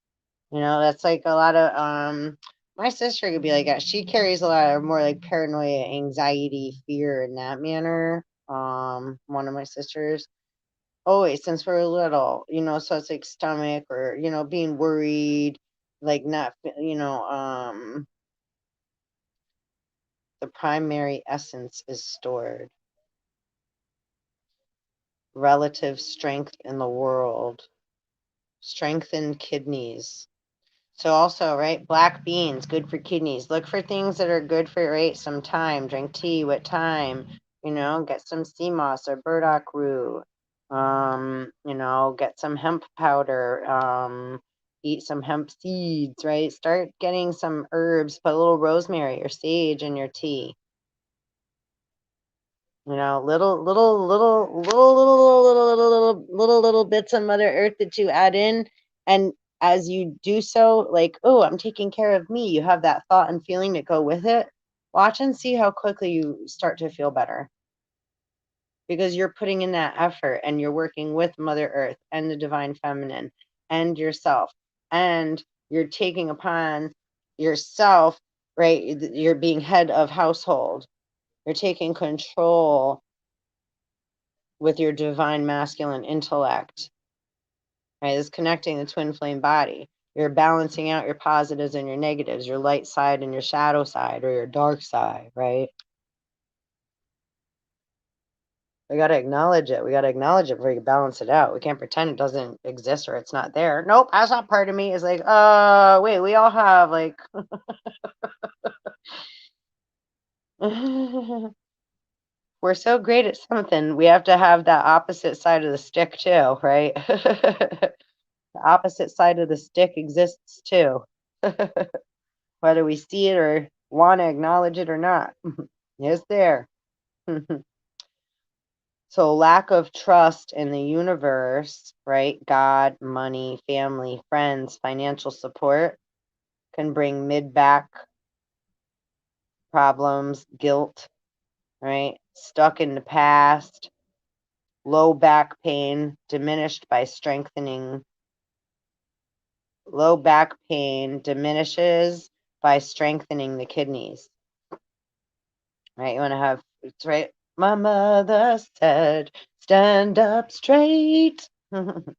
That's like a lot of my sister could be like that. She carries a lot of more like paranoia, anxiety, fear in that manner. One of my sisters. Always since we were little, so it's like stomach or, being worried, like not, the primary essence is stored. Relative strength in the world. Strengthened kidneys. So also, right, black beans, good for kidneys. Look for things that are good for, right, some thyme. Drink tea with thyme. Get some sea moss or burdock root. Get some hemp powder. Eat some hemp seeds, right? Start getting some herbs. Put a little rosemary or sage in your tea. Little bits of Mother Earth that you add in, and as you do so, like, oh, I'm taking care of me. You have that thought and feeling to go with it. Watch and see how quickly you start to feel better, because you're putting in that effort and you're working with Mother Earth and the Divine Feminine and yourself, and you're taking upon yourself, right? You're being head of household. You're taking control with your divine masculine intellect, right? It's connecting the twin flame body. You're balancing out your positives and your negatives, your light side and your shadow side, or your dark side, right? We got to acknowledge it. We got to acknowledge it before we can balance it out. We can't pretend it doesn't exist or it's not there. Nope, that's not part of me. It's like, wait, we all have like we're so great at something. We have to have that opposite side of the stick too, right? The opposite side of the stick exists too. Whether we see it or want to acknowledge it or not. It's there. So lack of trust in the universe, right? God, money, family, friends, financial support can bring mid-back problems, guilt, right? Stuck in the past, low back pain, diminished by strengthening. Low back pain diminishes by strengthening the kidneys, right? You want to have, it's right. My mother said, stand up straight. Got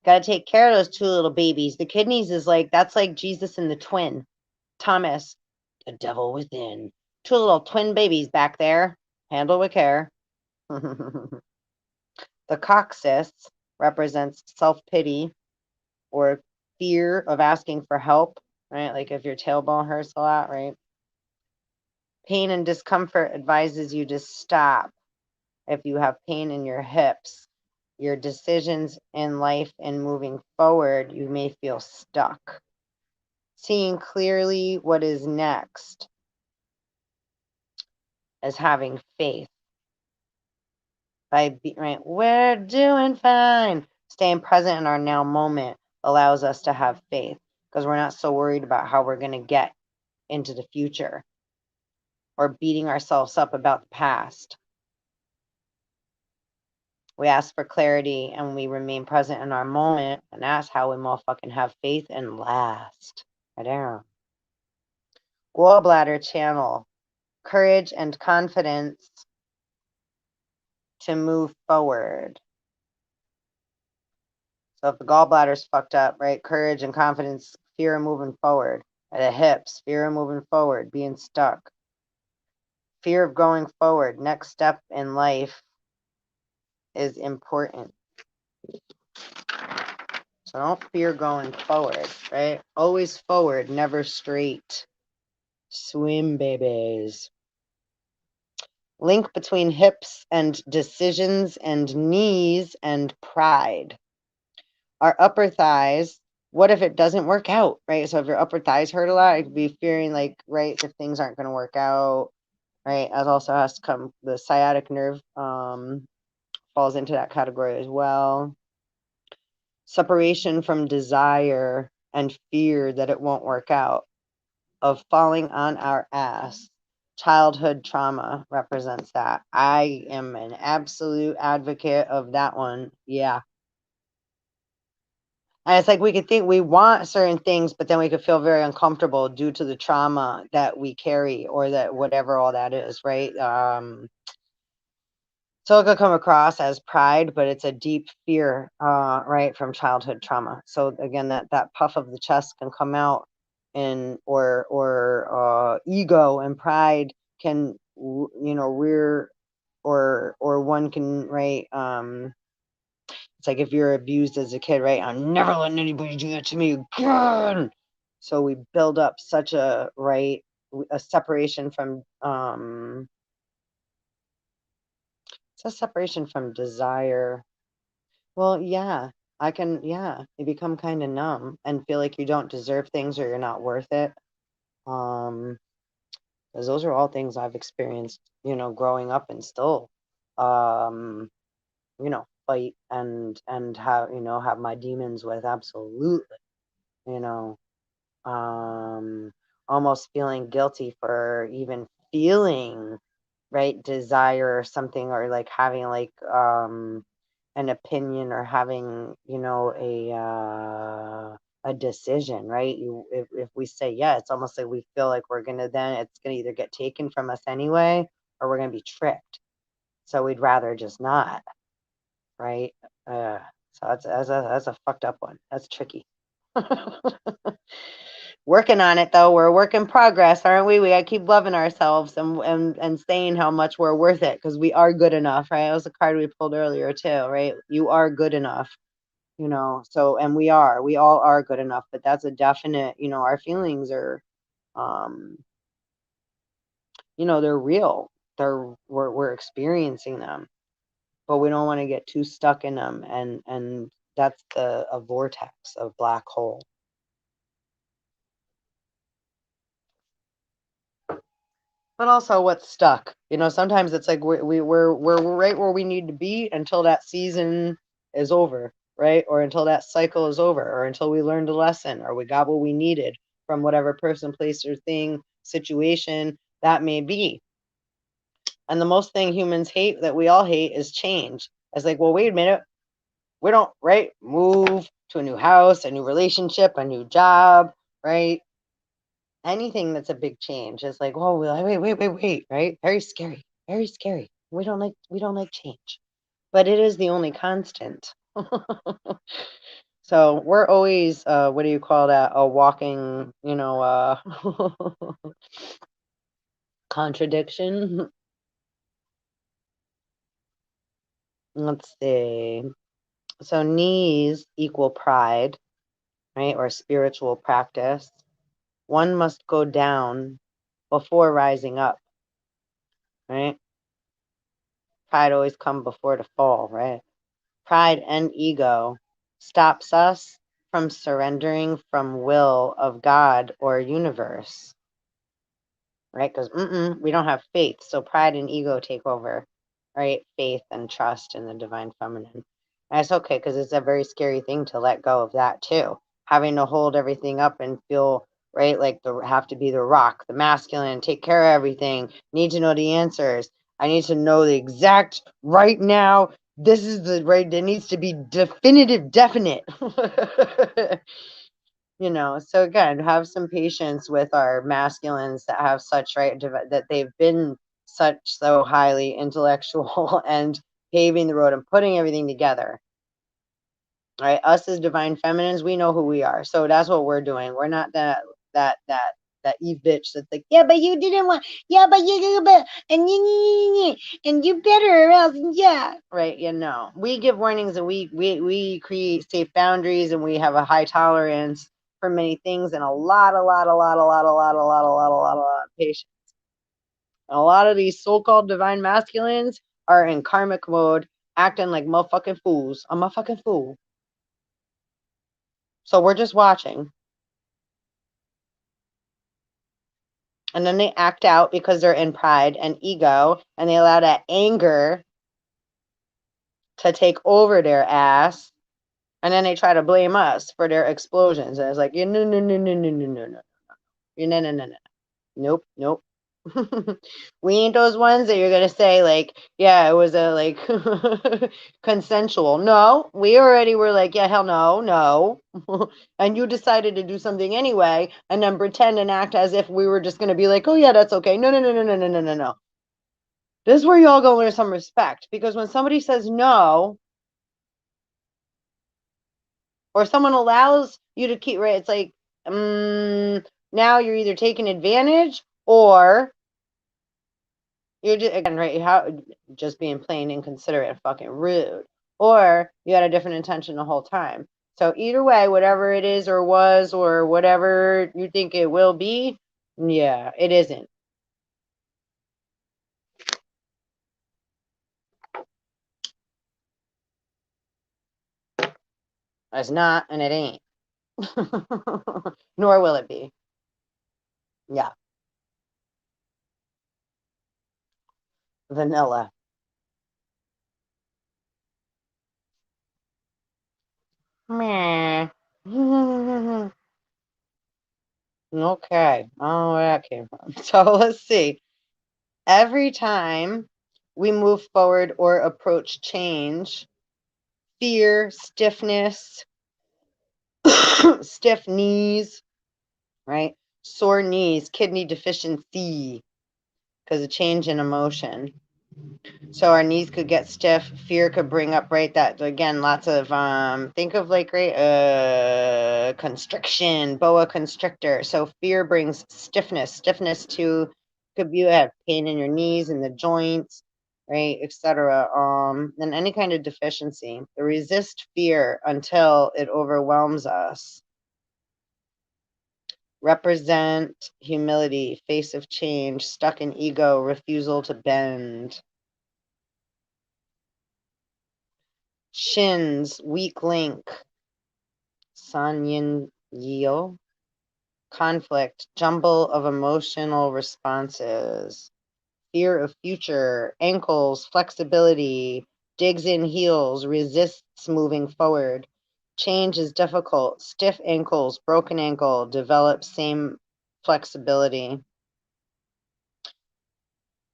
to take care of those two little babies. The kidneys is like, that's like Jesus and the twin. Thomas, the devil within. Two little twin babies back there. Handle with care. The coccyx represents self-pity or fear of asking for help, right? Like if your tailbone hurts a lot, right? Pain and discomfort advises you to stop. If you have pain in your hips, your decisions in life and moving forward, you may feel stuck. Seeing clearly what is next is having faith. Right, we're doing fine. Staying present in our now moment allows us to have faith because we're not so worried about how we're going to get into the future or beating ourselves up about the past. We ask for clarity and we remain present in our moment, and that's how we motherfucking have faith and last. Right there. Gallbladder channel, courage and confidence to move forward. So if the gallbladder's fucked up, right? Courage and confidence, fear of moving forward. At the hips, fear of moving forward, being stuck. Fear of going forward, next step in life is important. So don't fear going forward, right? Always forward, never straight. Swim, babies. Link between hips and decisions and knees and pride. Our upper thighs, what if it doesn't work out, right? So if your upper thighs hurt a lot, it could be fearing like, right, if things aren't going to work out, right? As also has to come, the sciatic nerve falls into that category as well. Separation from desire and fear that it won't work out, of falling on our ass. Childhood trauma represents that. I am an absolute advocate of that one. Yeah. And it's like we could think we want certain things, but then we could feel very uncomfortable due to the trauma that we carry or that whatever all that is, right? So it could come across as pride, but it's a deep fear, right, from childhood trauma. So again, that puff of the chest can come out in or ego and pride can rear or one can, right, it's like if you're abused as a kid, right? I'm never letting anybody do that to me again. So we build up such a separation from it's a separation from desire. Well, yeah, you become kind of numb and feel like you don't deserve things or you're not worth it. Because those are all things I've experienced, growing up and still, fight and have my demons with. Absolutely, you know, almost feeling guilty for even feeling, right, desire or something, or like having like an opinion or having a decision, right? If we say yeah, it's almost like we feel like it's gonna either get taken from us anyway or we're gonna be tricked, so we'd rather just not, right? So that's a fucked up one. That's tricky. Working on it though. We're a work in progress, aren't we? We gotta keep loving ourselves and saying how much we're worth it, because we are good enough, right? That was the card we pulled earlier too, right? You are good enough, so, and we all are good enough, but that's a definite, our feelings are they're real. We're experiencing them, but we don't want to get too stuck in them, and that's a vortex of black hole. But also what's stuck. Sometimes it's like we're right where we need to be until that season is over, right? Or until that cycle is over, or until we learned a lesson, or we got what we needed from whatever person, place, or thing, situation that may be. And the most thing humans hate, that we all hate, is change. It's like, well, wait a minute. We don't, right? Move to a new house, a new relationship, a new job, right? Anything that's a big change is like, oh, wait, right? Very scary, very scary. We don't like change, but it is the only constant. So we're always, what do you call that? A walking, contradiction. Let's see. So knees equal pride, right? Or spiritual practice. One must go down before rising up, right? Pride always come before the fall, right? Pride and ego stops us from surrendering from will of God or universe, right? Because we don't have faith, so pride and ego take over, right? Faith and trust in the divine feminine. And it's okay because it's a very scary thing to let go of that too. Having to hold everything up and feel right like have to be the rock, the masculine, take care of everything, need to know the answers. I need to know the exact right now. This is the right, there needs to be definitive, definite. You know, so again, have some patience with our masculines that have such right that they've been such so highly intellectual and paving the road and putting everything together. Right, us as divine feminines, we know who we are, so that's what we're doing. We're not that Eve bitch that's like, yeah, but you didn't want, yeah, but you, but and you better or else, yeah, right. You know, we give warnings and we create safe boundaries and we have a high tolerance for many things and a lot of patience. And a lot of these so-called divine masculines are in karmic mode, acting like motherfucking fools. I'm a fucking fool. So we're just watching. And then they act out because they're in pride and ego, and they allow that anger to take over their ass. And then they try to blame us for their explosions. And it's like, no. Nope. We ain't those ones that you're gonna say like, yeah, it was a like consensual. No, we already were like, yeah, hell no. And you decided to do something anyway, and then pretend and act as if we were just gonna be like, oh yeah, that's okay. No. This is where y'all go learn some respect, because when somebody says no, or someone allows you to keep right, it's like, now you're either taking advantage or you're just, again, right, how just being plain inconsiderate and fucking rude, or you had a different intention the whole time. So either way, whatever it is or was or whatever you think it will be, yeah, it isn't. It's not, and it ain't. Nor will it be. Yeah. Vanilla. Meh. Okay. I don't know where that came from. So let's see. Every time we move forward or approach change, fear, stiffness, stiff knees, right? Sore knees, kidney deficiency, because of change in emotion. So our knees could get stiff. Fear could bring up, right, that again, lots of think of like, right, constriction, boa constrictor. So fear brings stiffness to, could be, you have pain in your knees and the joints, right, etc. And any kind of deficiency. Resist fear until it overwhelms us. Represent humility, face of change, stuck in ego, refusal to bend. Shins, weak link. San yin yeo. Conflict, jumble of emotional responses. Fear of future, ankles, flexibility, digs in heels, resists moving forward. Change is difficult. Stiff ankles, broken ankle, develop same flexibility.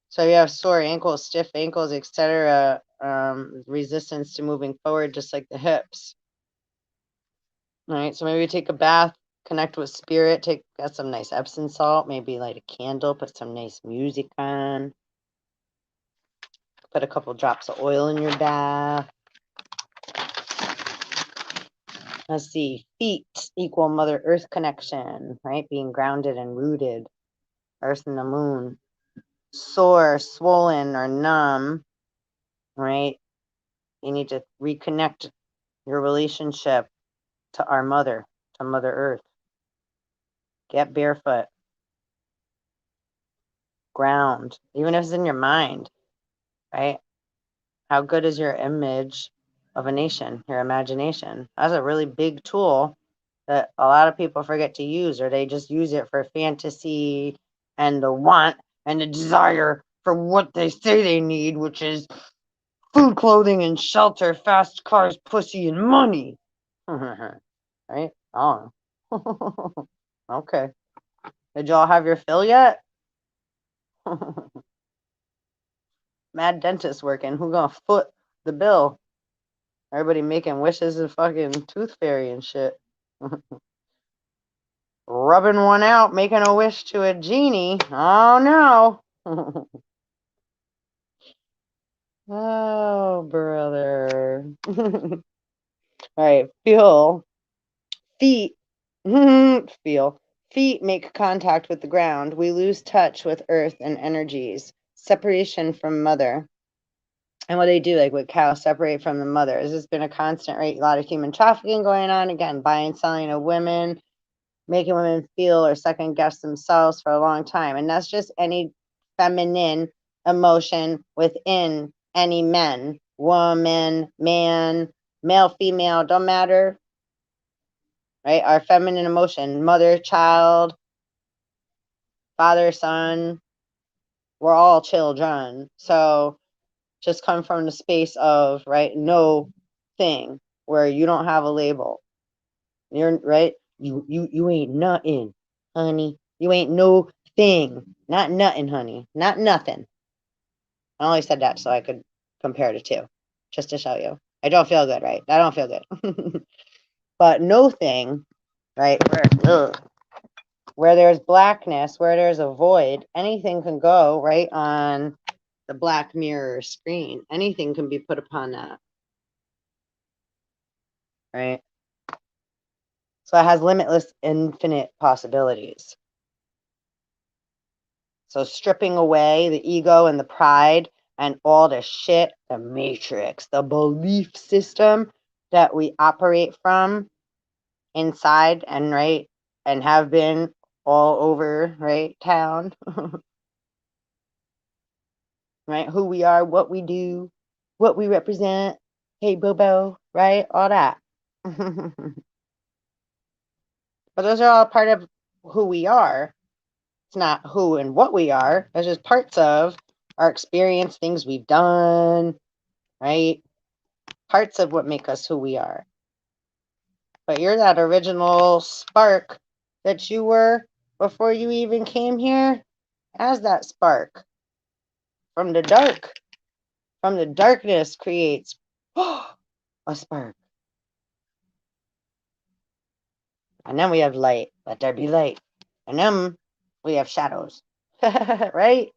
So you have sore ankles, stiff ankles, etc. Resistance to moving forward, just like the hips. All right, so maybe take a bath, connect with spirit, got some nice Epsom salt, maybe light a candle, put some nice music on, put a couple drops of oil in your bath. Let's see, feet equal Mother Earth connection, right? Being grounded and rooted, Earth and the moon. Sore, swollen, or numb, right? You need to reconnect your relationship to our mother, to Mother Earth. Get barefoot. Ground, even if it's in your mind, right? How good is your image of a nation, your imagination? That's a really big tool that a lot of people forget to use, or they just use it for fantasy and the want and the desire for what they say they need, which is food, clothing, and shelter, fast cars, pussy, and money. Right? Oh. Okay. Did y'all have your fill yet? Mad dentist working. Who gonna foot the bill? Everybody making wishes and fucking tooth fairy and shit. Rubbing one out, making a wish to a genie. Oh no. Oh, brother. All right, feel. Feet. Feel. Feet make contact with the ground. We lose touch with earth and energies. Separation from mother. And what they do, like with cows, separate from the mother. This has been a constant, right? A lot of human trafficking going on. Again, buying, selling of women, making women feel or second guess themselves for a long time. And that's just any feminine emotion within any men, woman, man, male, female, don't matter, right? Our feminine emotion, mother, child, father, son, we're all children. So just come from the space of, right, no thing where you don't have a label. You're right. You ain't nothing, honey. You ain't no thing. Not nothing, honey. Not nothing. I only said that so I could compare the two, just to show you. I don't feel good, right? I don't feel good. But no thing, right? Where there's blackness, where there's a void, anything can go right on the black mirror screen. Anything can be put upon that, right? So it has limitless, infinite possibilities. So stripping away the ego and the pride and all the shit, the matrix, the belief system that we operate from inside and right and have been all over, right, town, right? Who we are, what we do, what we represent. Hey, Bobo, right? All that. But those are all part of who we are. It's not who and what we are. It's just parts of our experience, things we've done, right? Parts of what make us who we are. But you're that original spark that you were before you even came here as that spark. From the dark. From the darkness creates a spark. And then we have light. Let there be light. And then we have shadows. Right?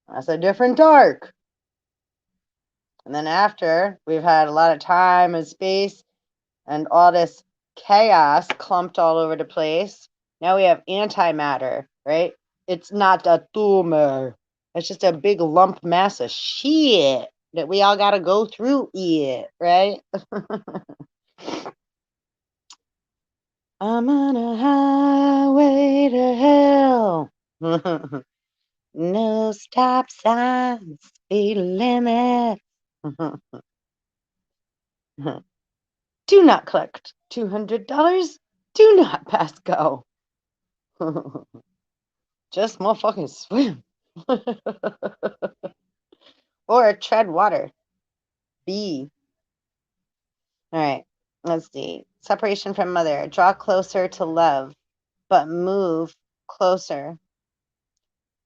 That's a different dark. And then after we've had a lot of time and space and all this chaos clumped all over the place, now we have antimatter, right? It's not a tumor. It's just a big lump mass of shit that we all got to go through it, right? I'm on a highway to hell. No stop signs, speed limit. Do not collect $200. Do not pass go. Just motherfucking swim. Or tread water. B. All right. Let's see. Separation from mother. Draw closer to love, but move closer.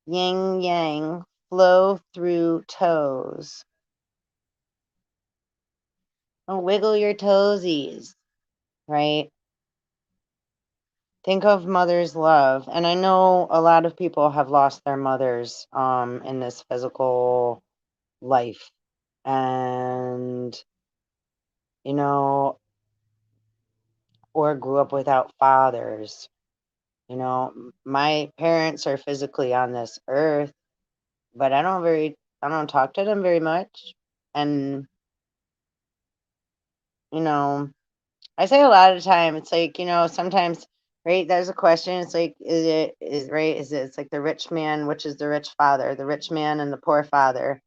Yin yang. Flow through toes. Oh, wiggle your toesies. Right? Think of mother's love. And I know a lot of people have lost their mothers in this physical life. And, you know, or grew up without fathers. You know, my parents are physically on this earth, but I don't talk to them very much. And, you know, I say a lot of the time, it's like, you know, sometimes, right, there's a question, it's like, it's like the rich man, which is the rich father, the rich man and the poor father.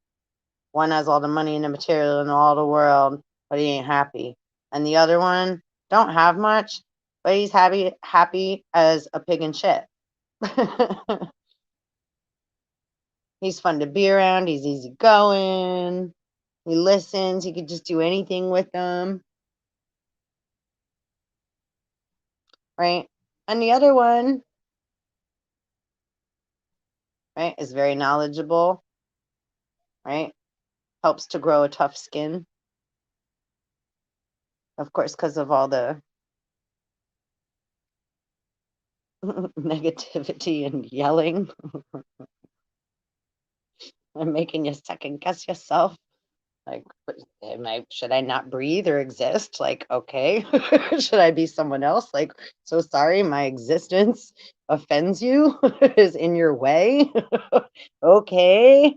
One has all the money and the material in all the world, but he ain't happy. And the other one don't have much, but he's happy as a pig in shit. He's fun to be around. He's easygoing. He listens. You could just do anything with him. Right? And the other one, right, is very knowledgeable, right? Helps to grow a tough skin. Of course, because of all the negativity and yelling and making you second guess yourself. Like, should I not breathe or exist? Like, okay, should I be someone else? Like, so sorry, my existence offends you, is in your way. Okay.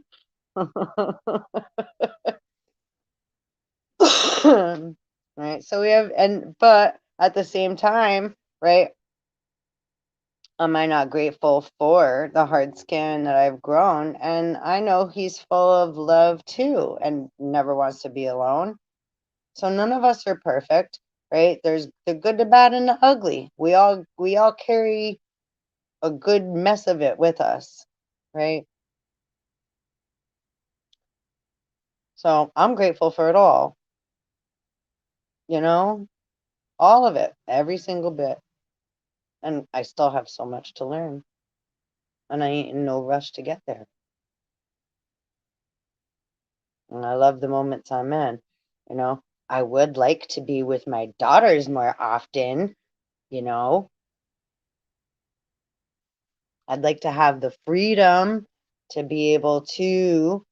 Right. So we have, but at the same time, right, am I not grateful for the hard skin that I've grown? And I know he's full of love too and never wants to be alone. So none of us are perfect, right? There's the good, the bad, and the ugly. We all carry a good mess of it with us, right? So I'm grateful for it all, you know, all of it, every single bit. And I still have so much to learn, and I ain't in no rush to get there. And I love the moments I'm in, you know. I would like to be with my daughters more often, you know. I'd like to have the freedom to be able to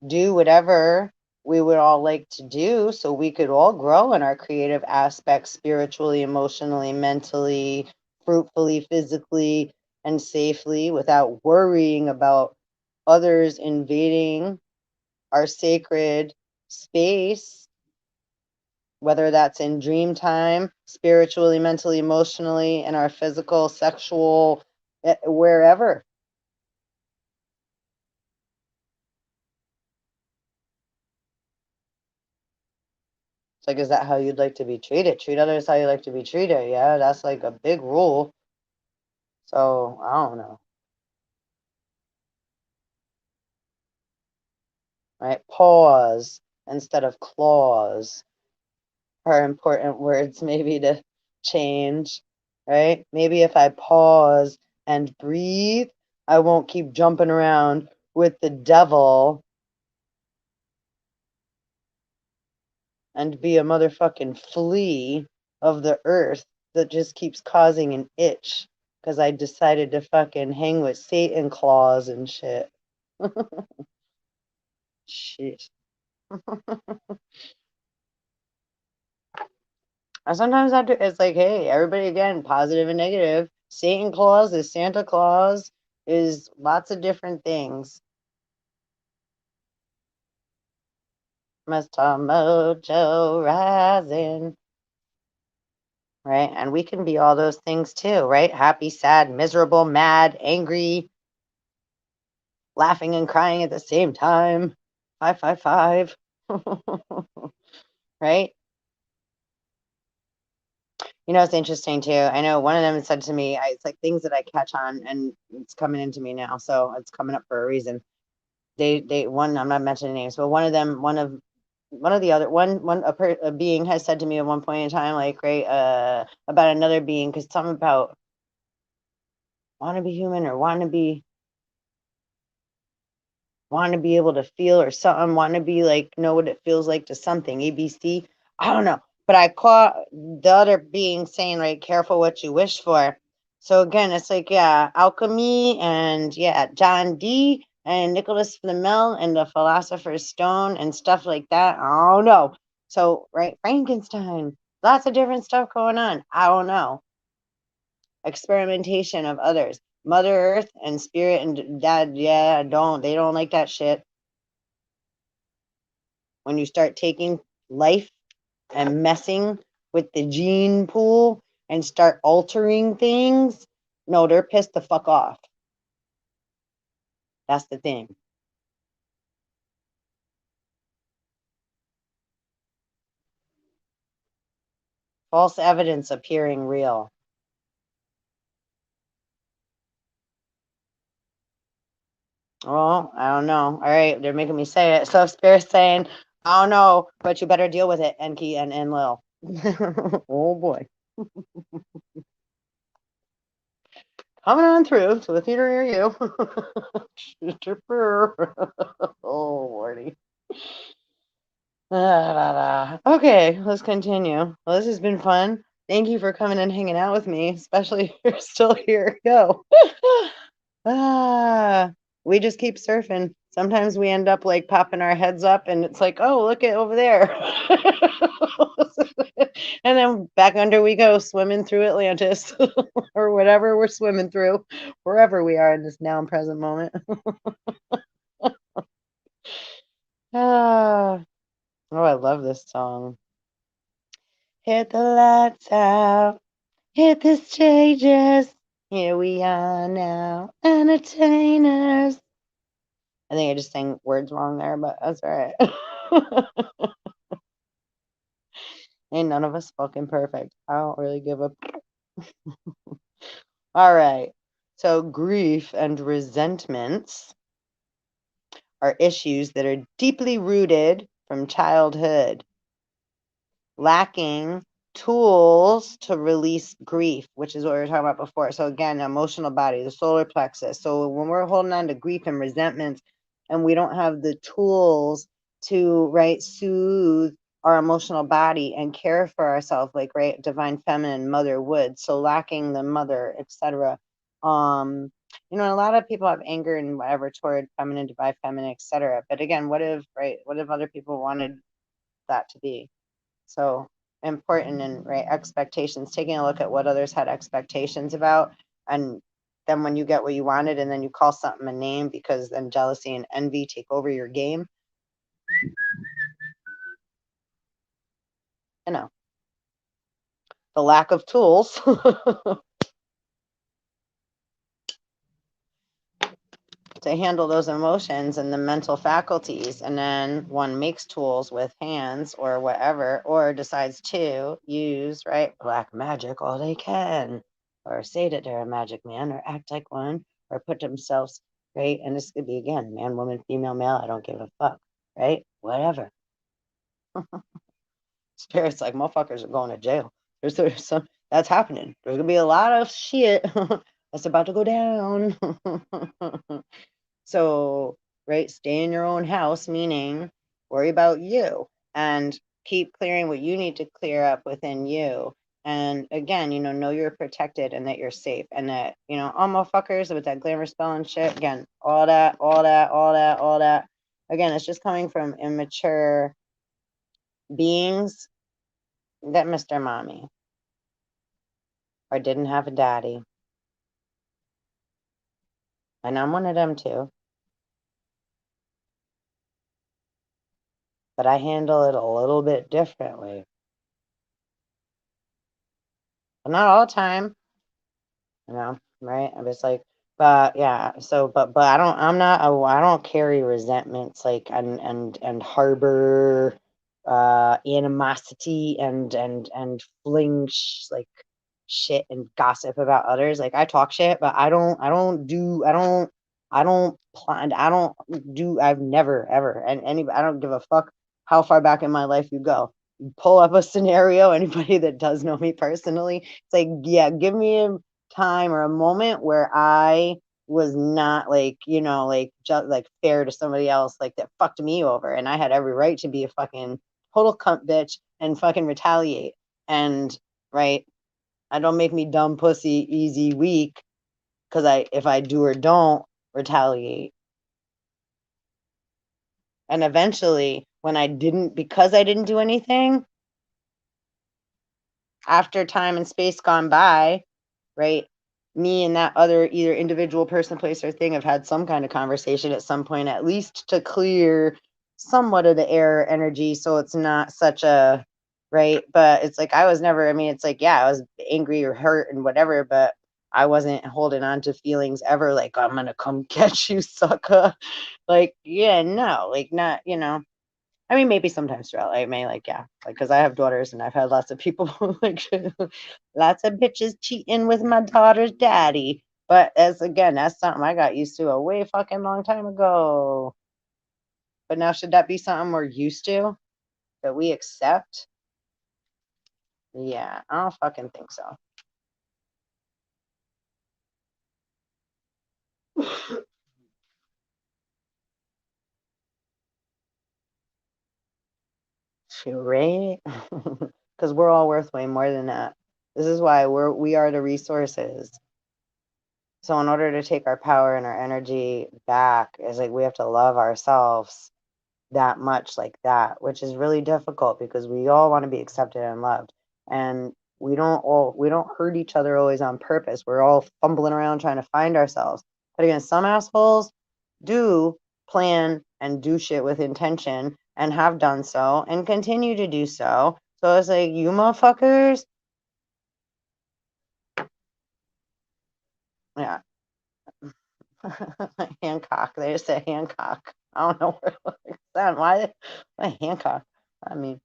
do whatever we would all like to do so we could all grow in our creative aspects spiritually, emotionally, mentally, fruitfully, physically, and safely without worrying about others invading our sacred space, whether that's in dream time, spiritually, mentally, emotionally, in our physical, sexual, wherever. It's like, is that how you'd like to be treated? Treat others how you like to be treated. Yeah, that's like a big rule. So I don't know. Right? Pause instead of clause are important words maybe to change. Right? Maybe if I pause and breathe, I won't keep jumping around with the devil and be a motherfucking flea of the earth that just keeps causing an itch because I decided to fucking hang with Satan claws and shit. Shit. I sometimes have to, it's like, hey, everybody again, positive and negative. Satan Claus is Santa Claus, is lots of different things. Mr. Mojo rising. Right? And we can be all those things too, right? Happy, sad, miserable, mad, angry, laughing and crying at the same time. 555. Right? You know, it's interesting too. I know one of them said to me, it's like things that I catch on and it's coming into me now. So it's coming up for a reason. One, I'm not mentioning names, but one of them, one of the other, a being has said to me at one point in time, like, right, about another being, because something about want to be human or want to be able to feel or something, want to be like, know what it feels like to something, ABC. I don't know. But I caught the other being saying, right, careful what you wish for. So again, it's like, yeah, alchemy and yeah, John Dee and Nicholas Flamel and the Philosopher's Stone and stuff like that. I don't know. So, right, Frankenstein, lots of different stuff going on. I don't know. Experimentation of others. Mother Earth and Spirit and Dad, yeah, they don't like that shit. When you start taking life and messing with the gene pool and start altering things, no, they're pissed the fuck off. That's the thing. False evidence appearing real. Well, I don't know. All right, they're making me say it. So Spirit's saying, I don't know, but you better deal with it, Enki and Enlil. Oh boy. Coming on through to the theater near you. Oh, Lordy. Okay, let's continue. Well, this has been fun. Thank you for coming and hanging out with me, especially if you're still here. Go. We just keep surfing. Sometimes we end up like popping our heads up and it's like, oh, look at over there. And then back under we go, swimming through Atlantis or whatever we're swimming through, wherever we are in this now and present moment. Oh, I love this song. Hit the lights out, hit the stages. Here we are now, entertainers. I think I just sang words wrong there, but that's all right. Ain't none of us fucking perfect. I don't really give a. All right. So grief and resentments are issues that are deeply rooted from childhood, lacking tools to release grief, which is what we were talking about before. So again, emotional body, the solar plexus. So when we're holding on to grief and resentments and we don't have the tools to soothe our emotional body and care for ourselves, like divine feminine mother would, so lacking the mother, etc. A lot of people have anger and whatever toward feminine, divine feminine, etc. But again, what if other people wanted that to be? So important, and expectations, taking a look at what others had expectations about, and then when you get what you wanted and then you call something a name because then jealousy and envy take over your game, the lack of tools to handle those emotions and the mental faculties, and then one makes tools with hands or whatever, or decides to use black magic all they can, or say that they're a magic man, or act like one, or put themselves and this could be again man, woman, female, male, I don't give a fuck, whatever. Spirit's like, motherfuckers are going to jail. There's some that's happening. There's gonna be a lot of shit that's about to go down. So, stay in your own house, meaning worry about you and keep clearing what you need to clear up within you. And again, know you're protected and that you're safe, and that, all motherfuckers with that glamour spell and shit, again, all that. Again, it's just coming from immature beings that missed their mommy or didn't have a daddy. And I'm one of them too. But I handle it a little bit differently. But not all the time, right? I'm just like, but yeah, so but I don't carry resentments and harbor animosity and fling shit and gossip about others. Like, I talk shit, but I don't plan, I've never ever, and I don't give a fuck how far back in my life you go. You pull up a scenario, anybody that does know me personally, it's like, yeah, give me a time or a moment where I was not just fair to somebody else, that fucked me over, and I had every right to be a fucking total cunt bitch and fucking retaliate. And I don't make me dumb, pussy, easy, weak, because if I do or don't retaliate. And eventually, because I didn't do anything, after time and space gone by, me and that other either individual person, place, or thing have had some kind of conversation at some point, at least to clear somewhat of the air energy, so it's not such a but it's like, I was never, it's like, yeah, I was angry or hurt and whatever, but I wasn't holding on to feelings ever like, I'm gonna come get you, sucker. Yeah, no, not, maybe sometimes throughout, because I have daughters and I've had lots of people lots of bitches cheating with my daughter's daddy. But that's something I got used to a way fucking long time ago. But now should that be something we're used to? That we accept? Yeah, I don't fucking think so. Right? Because we're all worth way more than that. This is why we are the resources. So in order to take our power and our energy back, is like we have to love ourselves that much like that, which is really difficult because we all want to be accepted and loved. And we don't hurt each other always on purpose. We're all fumbling around trying to find ourselves. But again, some assholes do plan and do shit with intention and have done so and continue to do so. So it's like, you motherfuckers. Yeah. Hancock. They just say Hancock. I don't know where that. Why Hancock? I mean,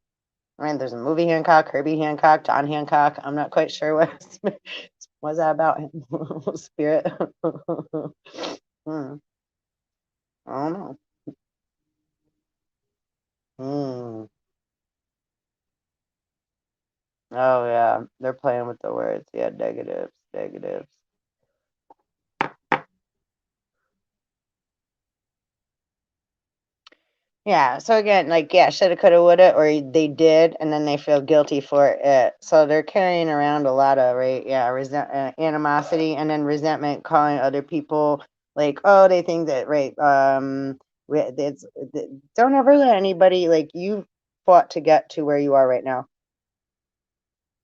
there's a movie Hancock, Herbie Hancock, John Hancock. I'm not quite sure what's that about. Spirit. I don't know. Oh yeah, they're playing with the words. Yeah, negatives. Yeah, so again, like, yeah, shoulda, coulda, woulda, or they did, and then they feel guilty for it. So they're carrying around a lot of, right, yeah, animosity, and then resentment, calling other people, like, oh, they think that, right, don't ever let anybody, like, you fought to get to where you are right now.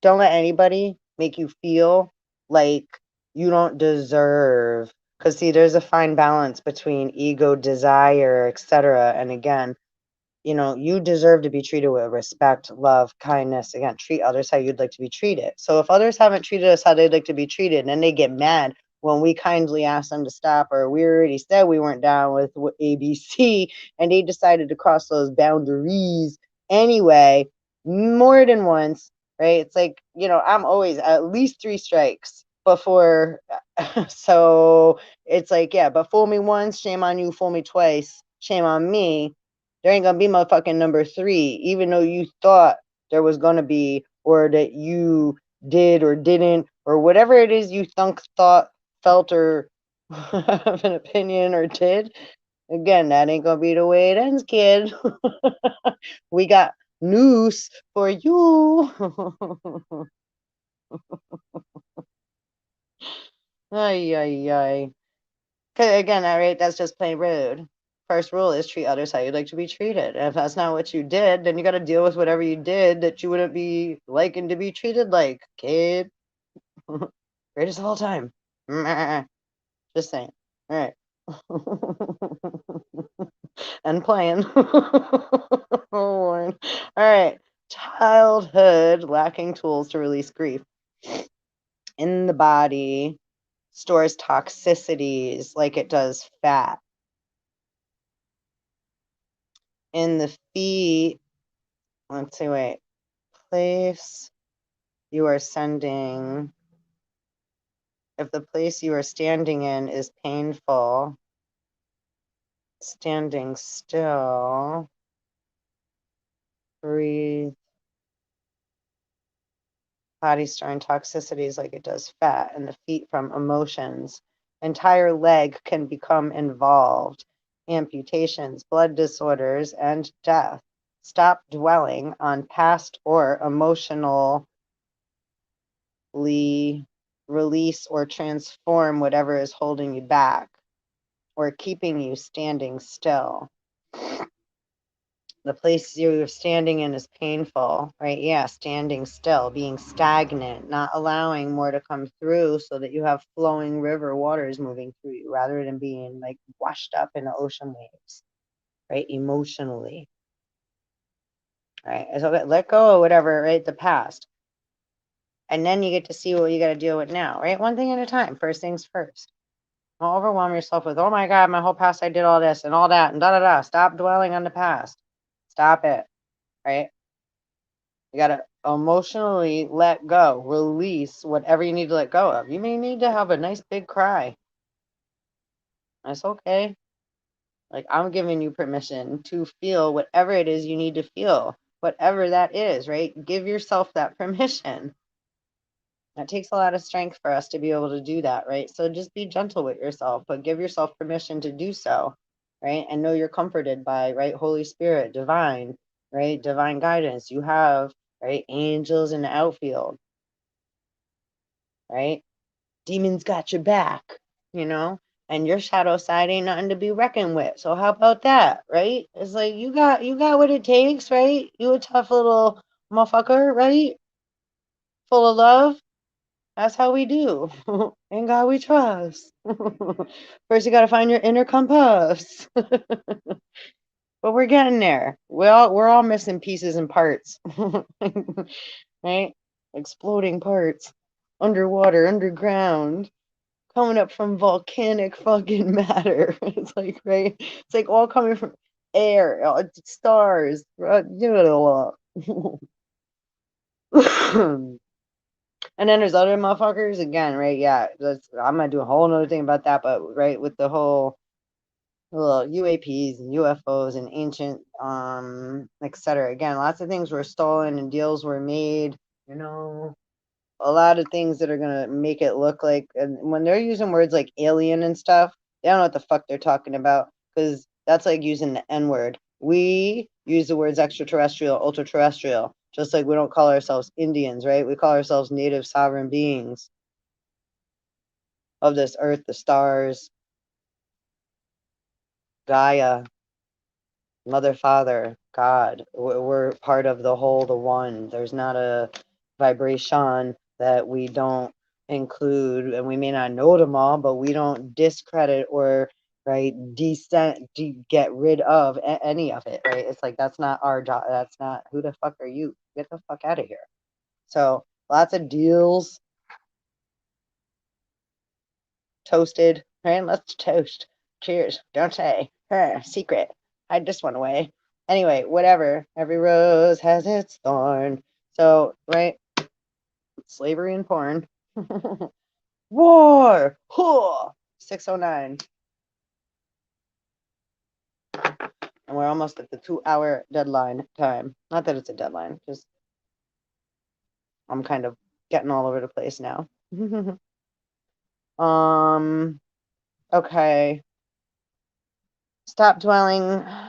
Don't let anybody make you feel like you don't deserve, because see, there's a fine balance between ego, desire, etc. And again, you deserve to be treated with respect, love, kindness. Again, treat others how you'd like to be treated. So if others haven't treated us how they'd like to be treated, and then they get mad when we kindly ask them to stop, or we already said we weren't down with ABC, and they decided to cross those boundaries anyway, more than once, right? It's like, I'm always at least 3 strikes before. So it's like, yeah, but fool me once, shame on you. Fool me twice, shame on me. There ain't gonna be motherfucking number 3, even though you thought there was gonna be, or that you did or didn't, or whatever it is you thought, felt, or have an opinion or did. Again, that ain't gonna be the way it ends, kid. We got news for you. Ay, ay, ay. 'Cause again, all right, that's just plain rude. First rule is treat others how you'd like to be treated. And if that's not what you did, then you got to deal with whatever you did that you wouldn't be liking to be treated like, kid. Greatest of all time. Just saying. All right. And playing. Oh, Lord. All right. Childhood lacking tools to release grief in the body stores toxicities like it does fat. In the feet, let's see, wait, place you are sending, if the place you are standing in is painful, standing still, breathe, body storing toxicities like it does fat, and the feet from emotions. Entire leg can become involved, amputations, blood disorders, and death. Stop dwelling on past or emotionally release or transform whatever is holding you back or keeping you standing still. The place you're standing in is painful, right? Yeah, standing still, being stagnant, not allowing more to come through so that you have flowing river waters moving through you rather than being like washed up in the ocean waves, right? Emotionally, right? So let go of whatever, right? The past. And then you get to see what you got to deal with now, right? One thing at a time. First things first. Don't overwhelm yourself with, oh my God, my whole past, I did all this and all that and da-da-da. Stop dwelling on the past. Stop it, right? You got to emotionally let go, release whatever you need to let go of. You may need to have a nice big cry. That's okay. Like, I'm giving you permission to feel whatever it is you need to feel, whatever that is, right? Give yourself that permission. That takes a lot of strength for us to be able to do that, right? So just be gentle with yourself, but give yourself permission to do so, right? And know you're comforted by, right? Holy Spirit, divine, right? Divine guidance. You have, right? Angels in the outfield, right? Demons got your back, you know? And your shadow side ain't nothing to be reckoned with. So how about that, right? It's like you got what it takes, right? You a tough little motherfucker, right? Full of love. That's how we do. In God we trust. First, you got to find your inner compass. But we're getting there. We're all missing pieces and parts, right? Exploding parts, underwater, underground, coming up from volcanic fucking matter. It's like, right? It's like all coming from air, stars. And then there's other motherfuckers again, right? Yeah, I'm gonna do a whole nother thing about that, but right with the whole UAPs and UFOs and ancient, etc. Again, lots of things were stolen and deals were made. You know, a lot of things that are gonna make it look like, and when they're using words like alien and stuff, they don't know what the fuck they're talking about because that's like using the N word. We use the words extraterrestrial, ultra terrestrial, just like we don't call ourselves Indians, right? We call ourselves native sovereign beings of this earth, the stars, Gaia, Mother, Father, God. We're part of the whole, the one. There's not a vibration that we don't include, and we may not know them all, but we don't discredit or right get rid of any of it, right? It's like that's not our job. That's not, who the fuck are you? Get the fuck out of here. So lots of deals toasted, right? Let's toast. Cheers. Don't say. Secret. Hide this one away. Anyway, whatever. Every rose has its thorn. So, right? Slavery and porn. War. 6:09. And we're almost at the 2-hour deadline time. Not that it's a deadline, just I'm kind of getting all over the place now. Okay. Stop dwelling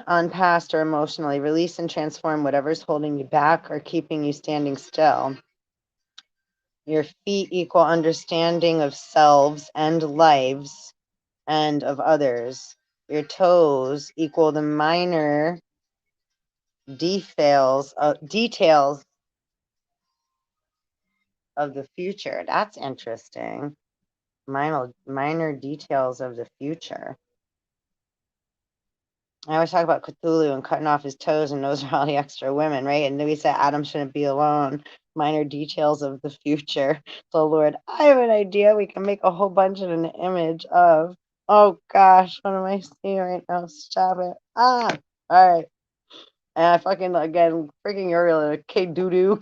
on past or emotionally. Release and transform whatever's holding you back or keeping you standing still. Your feet equal understanding of selves and lives and of others. Your toes equal the minor details of the future. That's interesting. Minor details of the future. I always talk about Cthulhu and cutting off his toes, and those are all the extra women, right? And then we said Adam shouldn't be alone. Minor details of the future. So, Lord, I have an idea. We can make a whole bunch in an image of, oh gosh, what am I seeing right now? Stop it. All right. And I fucking, again, freaking Uriel, K doo-doo,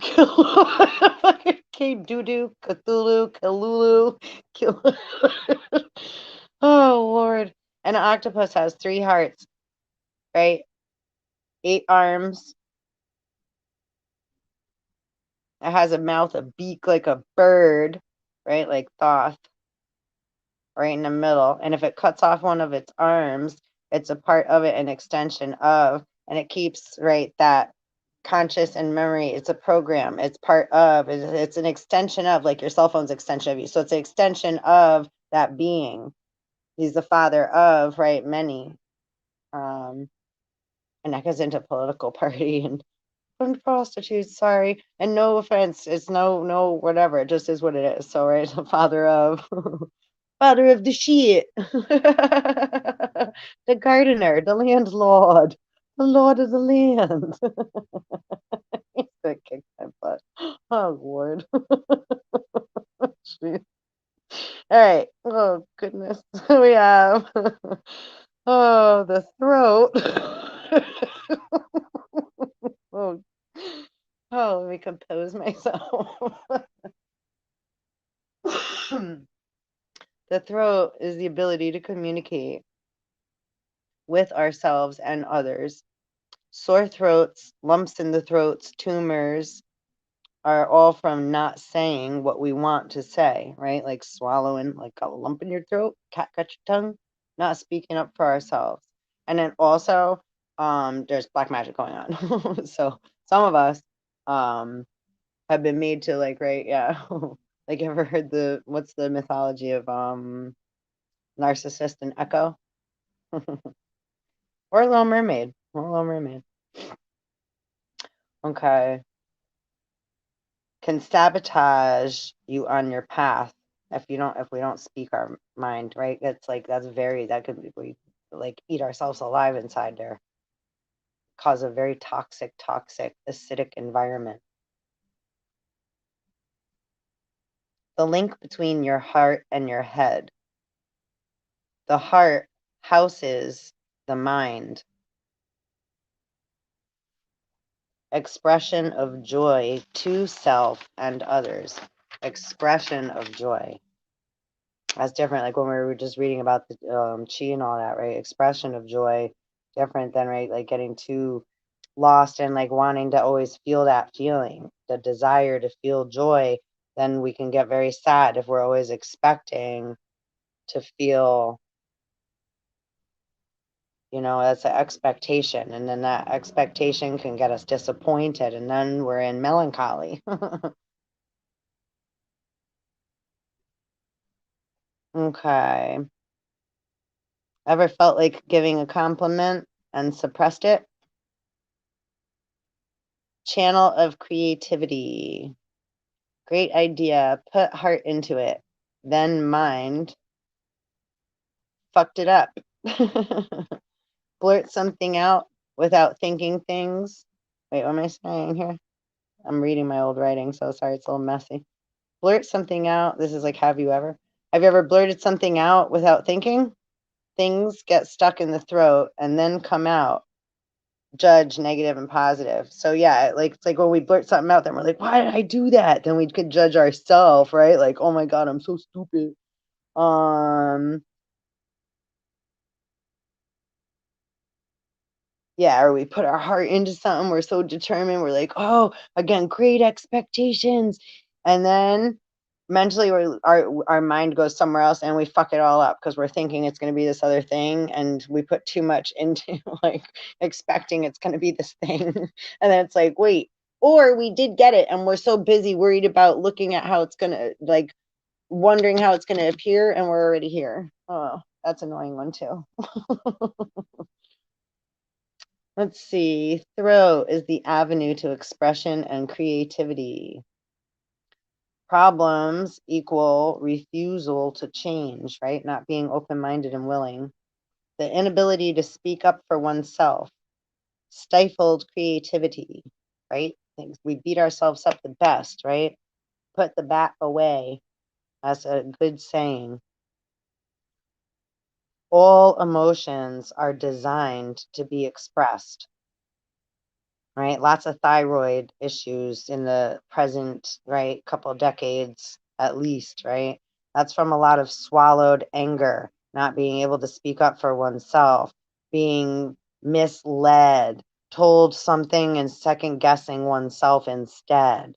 K doo-doo, Cthulhu, Kalulu, Oh, Lord. And an octopus has 3 hearts, right? 8 arms. It has a mouth, a beak like a bird, right? Like Thoth, right in the middle. And if it cuts off one of its arms, it's a part of it, an extension of, and it keeps, right, that conscious and memory. It's a program. It's part of, it's an extension of, like your cell phone's extension of you. So it's an extension of that being. He's the father of, right, many. And that goes into political party and prostitutes, sorry. And no offense, it's no whatever. It just is what it is. So right, the father of the shit. The gardener, the landlord, the lord of the land. He's gonna kick my butt. Oh Lord. All right. Oh goodness. We have the throat. Oh, Oh, let me compose myself. The throat is the ability to communicate with ourselves and others. Sore throats, lumps in the throats, tumors are all from not saying what we want to say, right? Like swallowing, like a lump in your throat, cat got your tongue, not speaking up for ourselves. And then also, there's black magic going on. So some of us have been made to like, right, yeah. Like, you ever heard what's the mythology of Narcissist and Echo? Or Little Mermaid. Or Little Mermaid. Okay. Can sabotage you on your path if we don't speak our mind, right? It's like that could be, we like eat ourselves alive inside there. Cause a very toxic, acidic environment. The link between your heart and your head. The heart houses the mind. Expression of joy to self and others. Expression of joy. That's different. Like when we were just reading about the chi and all that, right? Expression of joy, different than, right, like getting too lost and like wanting to always feel that feeling, the desire to feel joy. Then we can get very sad if we're always expecting to feel, that's an expectation. And then that expectation can get us disappointed. And then we're in melancholy. Okay. Ever felt like giving a compliment and suppressed it? Channel of creativity. Great idea. Put heart into it. Then mind fucked it up. Blurt something out without thinking things. Wait, what am I saying here? I'm reading my old writing, so sorry, it's a little messy. Blurt something out. This is like, have you ever? Have you ever blurted something out without thinking? Things get stuck in the throat and then come out. Judge negative and positive. So yeah, like it's like when we blurt something out, then we're like, why did I do that? Then we could judge ourselves, right? Like, oh my God, I'm so stupid. Yeah, or we put our heart into something, we're so determined, we're like, oh, again, great expectations. And then mentally our mind goes somewhere else and we fuck it all up because we're thinking it's going to be this other thing, and we put too much into like expecting it's going to be this thing. And then it's like, wait, or we did get it and we're so busy worried about looking at how it's going to, like, wondering how it's going to appear, and we're already here. Oh, that's an annoying one too. Let's see. Throat is the avenue to expression and creativity. Problems equal refusal to change, right? Not being open-minded and willing. The inability to speak up for oneself. Stifled creativity, right? We beat ourselves up the best, right? Put the bat away. That's a good saying. All emotions are designed to be expressed. Right? Lots of thyroid issues in the present, right? Couple decades at least, right? That's from a lot of swallowed anger, not being able to speak up for oneself, being misled, told something and second guessing oneself instead.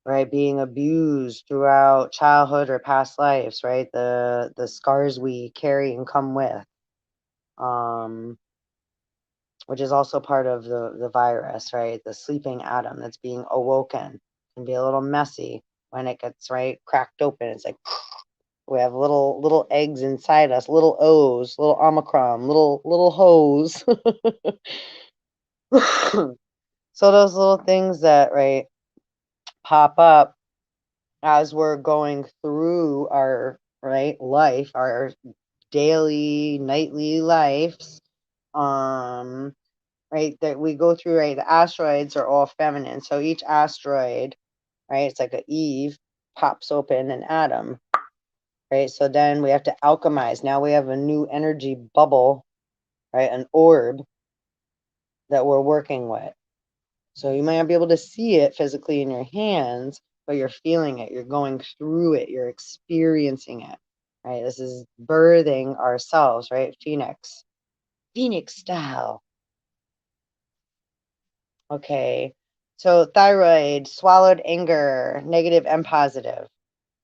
Right? Being abused throughout childhood or past lives, right? The scars we carry and come with. Which is also part of the virus, right? The sleeping atom that's being awoken can be a little messy when it gets, right, cracked open. It's like we have little eggs inside us, little O's, little Omicron, little hoes. So those little things that, right, pop up as we're going through our, right, life, our daily, nightly lives, right, that we go through, right? The asteroids are all feminine. So each asteroid, right, it's like a Eve, pops open an atom, right? So then we have to alchemize. Now we have a new energy bubble, right? An orb that we're working with. So you might not be able to see it physically in your hands, but you're feeling it, you're going through it, you're experiencing it, right? This is birthing ourselves, right? Phoenix style. Okay. So thyroid, swallowed anger, negative and positive.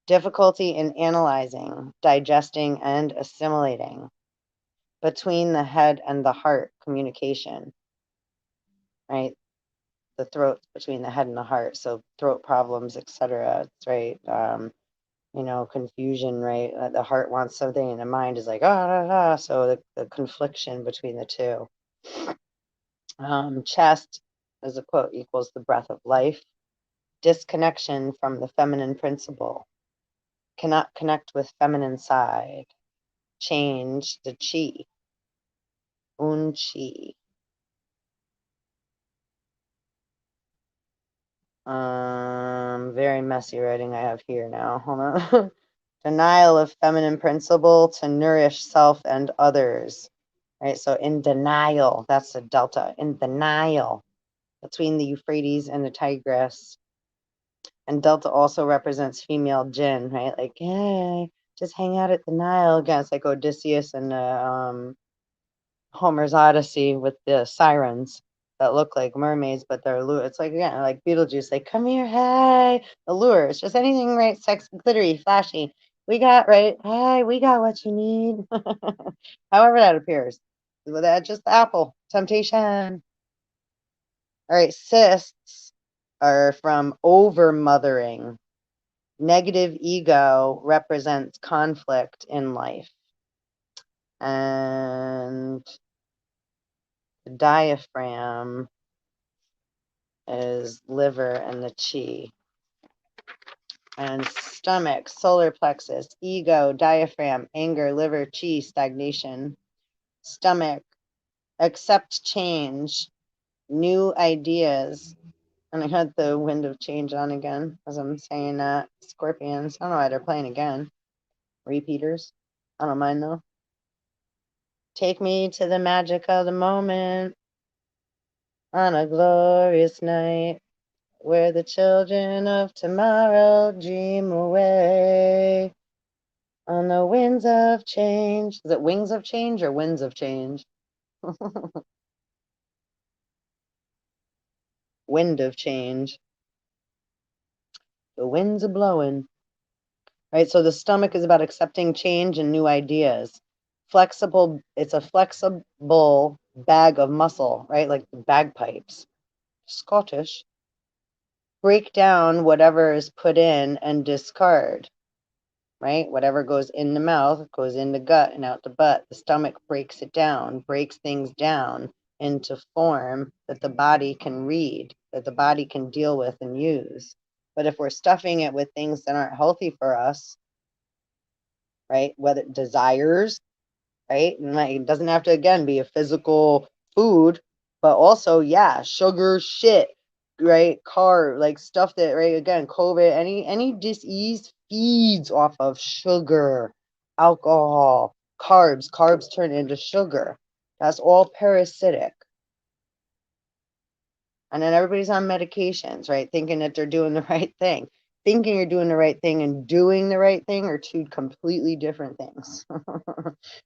Difficulty in analyzing, digesting, and assimilating. Between the head and the heart, communication, right? The throat between the head and the heart. So throat problems, etc. Right. Confusion, right? The heart wants something and the mind is like, so the confliction between the two. Chest, as a quote, equals the breath of life. Disconnection from the feminine principle. Cannot connect with feminine side. Change the chi. Chi. Very messy writing I have here now. Hold on. Denial of feminine principle to nourish self and others. Right? So in denial, that's the delta. In denial between the Euphrates and the Tigris. And delta also represents female jinn, right? Like, hey, just hang out at the Nile. Again, it's like Odysseus and Homer's Odyssey with the sirens that look like mermaids, but they're lure. It's like, again, like Beetlejuice, like, come here, hey, the lure. It's just anything, right? Sex, glittery, flashy. We got, right? Hey, we got what you need. However that appears. With that, just the apple. Temptation. All right, cysts are from over mothering. Negative ego represents conflict in life. And the diaphragm is liver and the chi. And stomach, solar plexus, ego, diaphragm, anger, liver, chi, stagnation. Stomach, accept change, new ideas. And I had the wind of change on again as I'm saying that. Scorpions. I don't know why they're playing again. Repeaters. I don't mind though. Take me to the magic of the moment on a glorious night where the children of tomorrow dream away on the winds of change. Is it wings of change or winds of change? Wind of change. The winds are blowing. Right? So the stomach is about accepting change and new ideas. Flexible, it's a flexible bag of muscle, right? Like bagpipes. Scottish. Break down whatever is put in and discard, right? Whatever goes in the mouth goes in the gut and out the butt. The stomach breaks it down, breaks things down into form that the body can read, that the body can deal with and use. But if we're stuffing it with things that aren't healthy for us, right? Whether desires, right? And like, it doesn't have to, again, be a physical food, but also, yeah, sugar, shit, right? Carb, like stuff that, right? Again, COVID, any disease feeds off of sugar, alcohol, carbs. Carbs turn into sugar. That's all parasitic. And then everybody's on medications, right? Thinking that they're doing the right thing. Thinking you're doing the right thing and doing the right thing are two completely different things,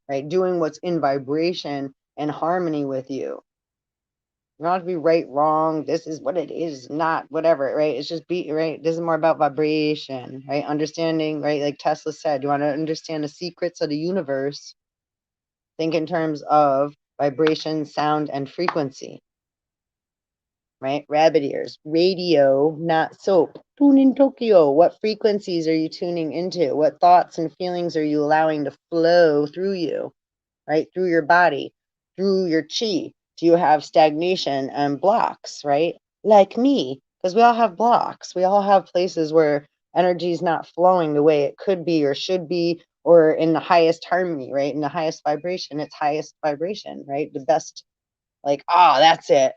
right? Doing what's in vibration and harmony with you. You don't have to be right, wrong. This is what it is, not whatever, right? It's just be right. This is more about vibration, right? Understanding, right? Like Tesla said, you want to understand the secrets of the universe. Think in terms of vibration, sound, and frequency. Right? Rabbit ears, radio, not soap. Tune in Tokyo. What frequencies are you tuning into? What thoughts and feelings are you allowing to flow through you, right? Through your body, through your chi. Do you have stagnation and blocks, right? Like me, because we all have blocks. We all have places where energy is not flowing the way it could be or should be, or in the highest harmony, right? In the highest vibration, it's highest vibration, right? The best, like, that's it.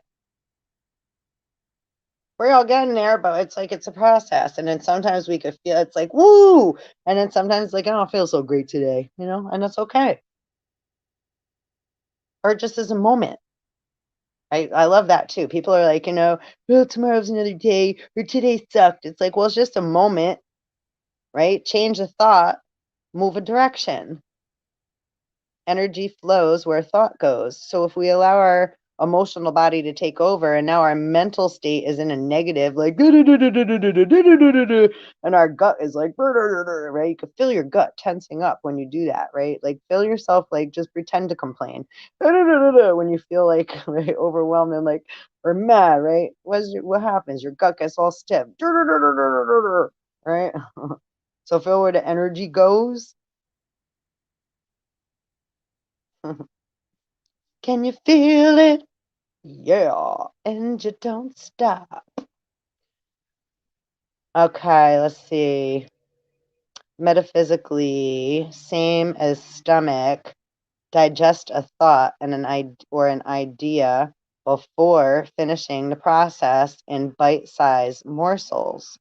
We're all getting there, but it's like it's a process. And then sometimes we could feel it's like, woo! And then sometimes like, I don't feel so great today, and that's okay. Or just as a moment. I love that too. People are like, well, tomorrow's another day or today sucked. It's like, well, it's just a moment, right? Change a thought, move a direction. Energy flows where thought goes. So if we allow our emotional body to take over and now our mental state is in a negative, like, and our gut is like, right? You can feel your gut tensing up when you do that, right? Like, feel yourself, like, just pretend to complain when you feel like, right, overwhelmed and like, or mad, right? What happens? Your gut gets all stiff, right? So feel where the energy goes. Can you feel it? Yeah, and you don't stop. Okay, let's see. Metaphysically, same as stomach. Digest a thought and an idea before finishing the process in bite-sized morsels.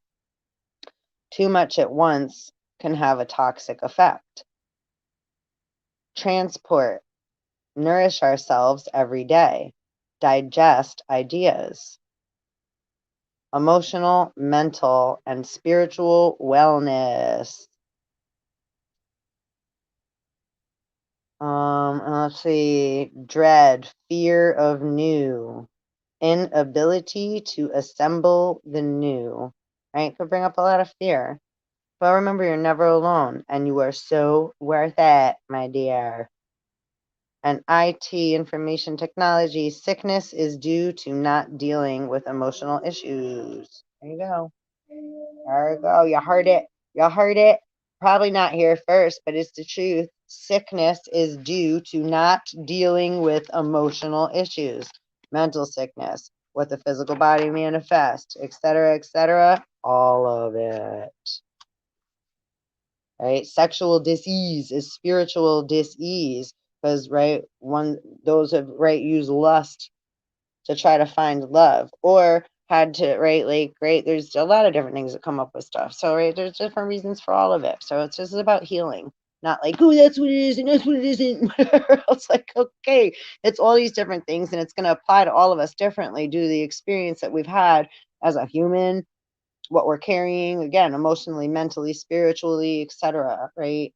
Too much at once can have a toxic effect. Transport. Nourish ourselves every day. Digest ideas. Emotional, mental, and spiritual wellness. And let's see. Dread, fear of new, inability to assemble the new. Right? Could bring up a lot of fear. But remember, you're never alone, and you are so worth it, my dear. And IT, information technology, sickness is due to not dealing with emotional issues. There you go. There you go. You heard it. You heard it. Probably not here first, but it's the truth. Sickness is due to not dealing with emotional issues, mental sickness, what the physical body manifests, etc., all of it. Right? Sexual disease is spiritual disease because, right, those have, right, used lust to try to find love or had to, right, like, right, there's a lot of different things that come up with stuff. So, right, there's different reasons for all of it. So it's just about healing, not like, oh, that's what it is and that's what it isn't. It's like, okay, it's all these different things and it's going to apply to all of us differently due to the experience that we've had as a human, what we're carrying, again, emotionally, mentally, spiritually, etc., right?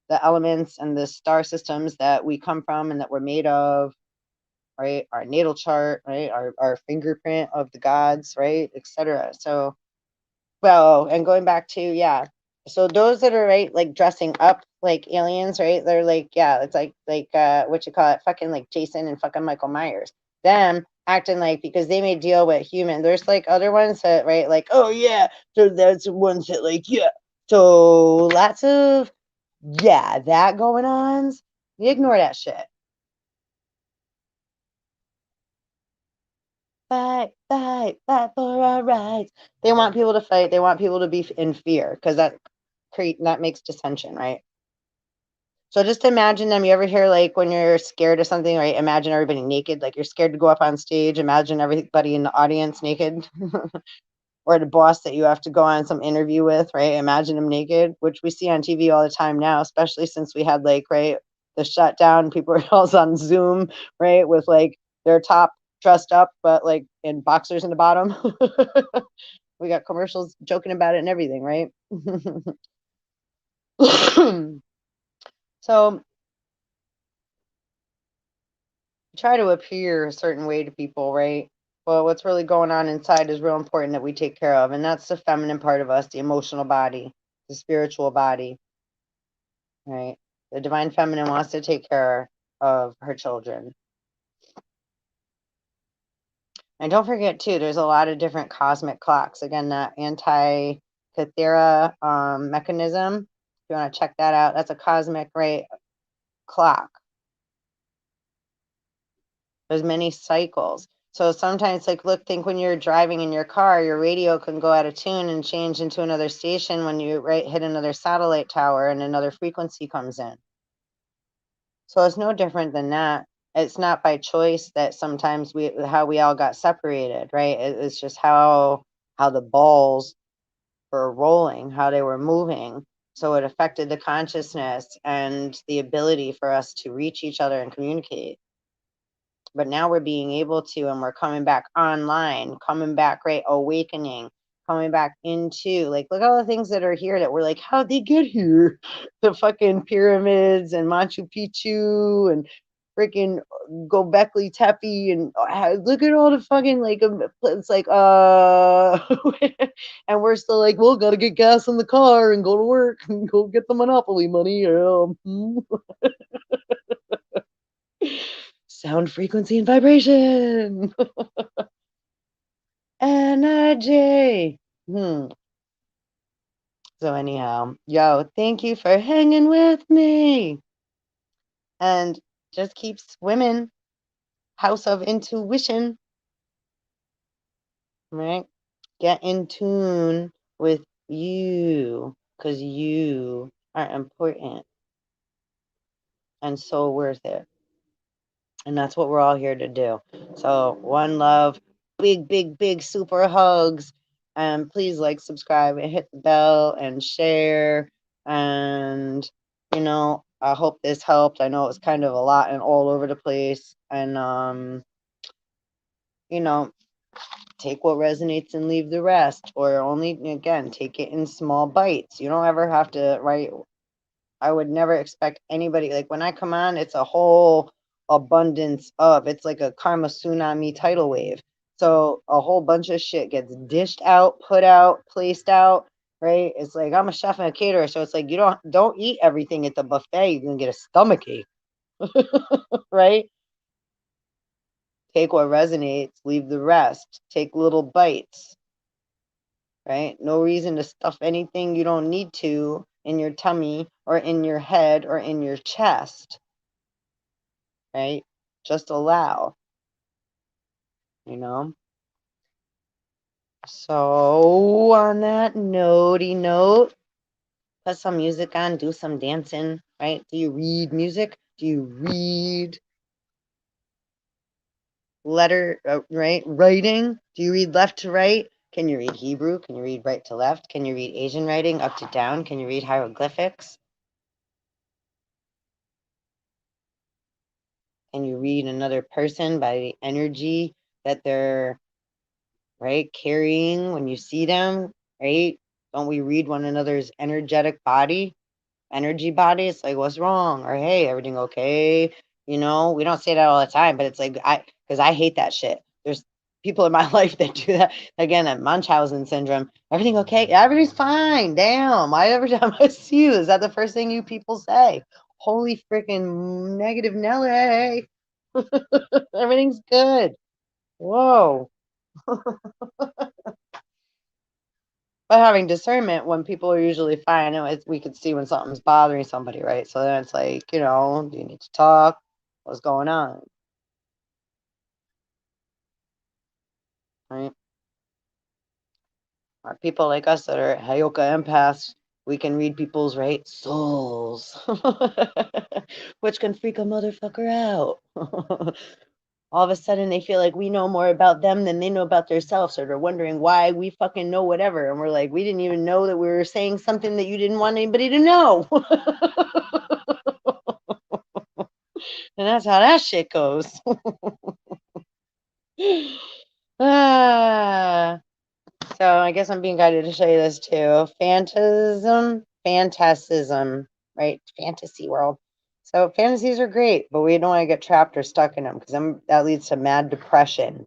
The elements and the star systems that we come from and that we're made of, right? Our natal chart, right? Our fingerprint of the gods, right? Etc. So, well, and going back to, yeah. So those that are, right, like dressing up like aliens, right? They're like, yeah, it's like what you call it, fucking like Jason and fucking Michael Myers. Them acting like, because they may deal with human. There's like other ones that, right, like, oh yeah, so that's the ones that, like, yeah. So lots of, yeah, that going on. You ignore that shit. Fight, fight, fight for our rights. They want people to fight. They want people to be in fear because that makes dissension, right? So just imagine them. You ever hear, like, when you're scared of something, right? Imagine everybody naked. Like, you're scared to go up on stage. Imagine everybody in the audience naked. Or the boss that you have to go on some interview with, right? Imagine them naked, which we see on TV all the time now, especially since we had, like, right, the shutdown. People are all on Zoom, right, with like their top dressed up, but like in boxers in the bottom. We got commercials joking about it and everything, right? So try to appear a certain way to people, right? But what's really going on inside is real important that we take care of. And that's the feminine part of us, the emotional body, the spiritual body, right? The divine feminine wants to take care of her children. And don't forget, too, there's a lot of different cosmic clocks. Again, that anti-Cathera mechanism, if you want to check that out, that's a cosmic, right, clock. There's many cycles. So sometimes, like, look, think when you're driving in your car, your radio can go out of tune and change into another station when you, right, hit another satellite tower and another frequency comes in. So it's no different than that. It's not by choice that sometimes how we all got separated, right? It's just how the balls were rolling, how they were moving. So it affected the consciousness and the ability for us to reach each other and communicate. But now we're being able to, and we're coming back online, coming back, right? Awakening, coming back into, like, look at all the things that are here that we're like, how'd they get here? The fucking pyramids and Machu Picchu and freaking Gobekli Tepe and look at all the fucking, like, it's like, and we're still like, well, gotta get gas in the car and go to work and go get the Monopoly money. Sound, frequency, and vibration. Energy. So anyhow, yo, thank you for hanging with me. And just keep swimming. House of intuition. Right? Get in tune with you. Because you are important. And so worth it. And that's what we're all here to do. So, one love, big, big, big super hugs. And please like, subscribe, and hit the bell and share. And, I hope this helped. I know it was kind of a lot and all over the place. And, take what resonates and leave the rest. Or only, again, take it in small bites. You don't ever have to, right? I would never expect anybody, like when I come on, it's a whole abundance of, it's like a karma tsunami tidal wave. So a whole bunch of shit gets dished out, put out, placed out, right? It's like I'm a chef and a caterer, so it's like you don't eat everything at the buffet, you're gonna get a stomachache, right? Take what resonates, leave the rest. Take little bites, right? No reason to stuff anything you don't need to in your tummy or in your head or in your chest. Right? Just allow, So, on that notey note, put some music on, do some dancing, right? Do you read music? Do you read right? Writing? Do you read left to right? Can you read Hebrew? Can you read right to left? Can you read Asian writing up to down? Can you read hieroglyphics? Can you read another person by the energy that they're, right, carrying when you see them, right? Don't we read one another's energy body? It's like, what's wrong? Or, hey, everything okay? We don't say that all the time, but it's like, because I hate that shit. There's people in my life that do that. Again, that Munchausen syndrome. Everything okay? Yeah, everything's fine. Damn. Every time I see you, is that the first thing you people say? Holy freaking negative Nelly. Everything's good. Whoa. But having discernment, when people are usually fine, we could see when something's bothering somebody, right? So then it's like, do you need to talk? What's going on? Right? Or people like us that are Hayoka empaths, we can read people's, right, souls, which can freak a motherfucker out. All of a sudden they feel like we know more about them than they know about themselves, or they're wondering why we fucking know whatever. And we're like, we didn't even know that we were saying something that you didn't want anybody to know. And that's how that shit goes. So I guess I'm being guided to show you this too. Fantasism, right? Fantasy world. So fantasies are great, but we don't want to get trapped or stuck in them, because that leads to mad depression.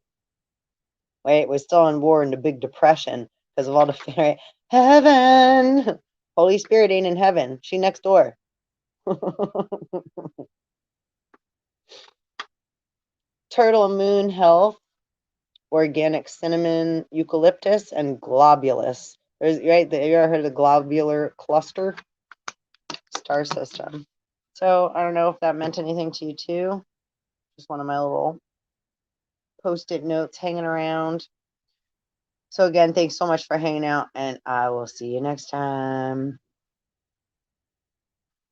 Right? We're still in war in the big depression because of all the right? Heaven. Holy Spirit ain't in heaven. She next door. Turtle moon health, organic cinnamon, eucalyptus, and globulus. There's, right? You ever heard of the globular cluster? Star system. So I don't know if that meant anything to you too. Just one of my little post-it notes hanging around. So again, thanks so much for hanging out, and I will see you next time.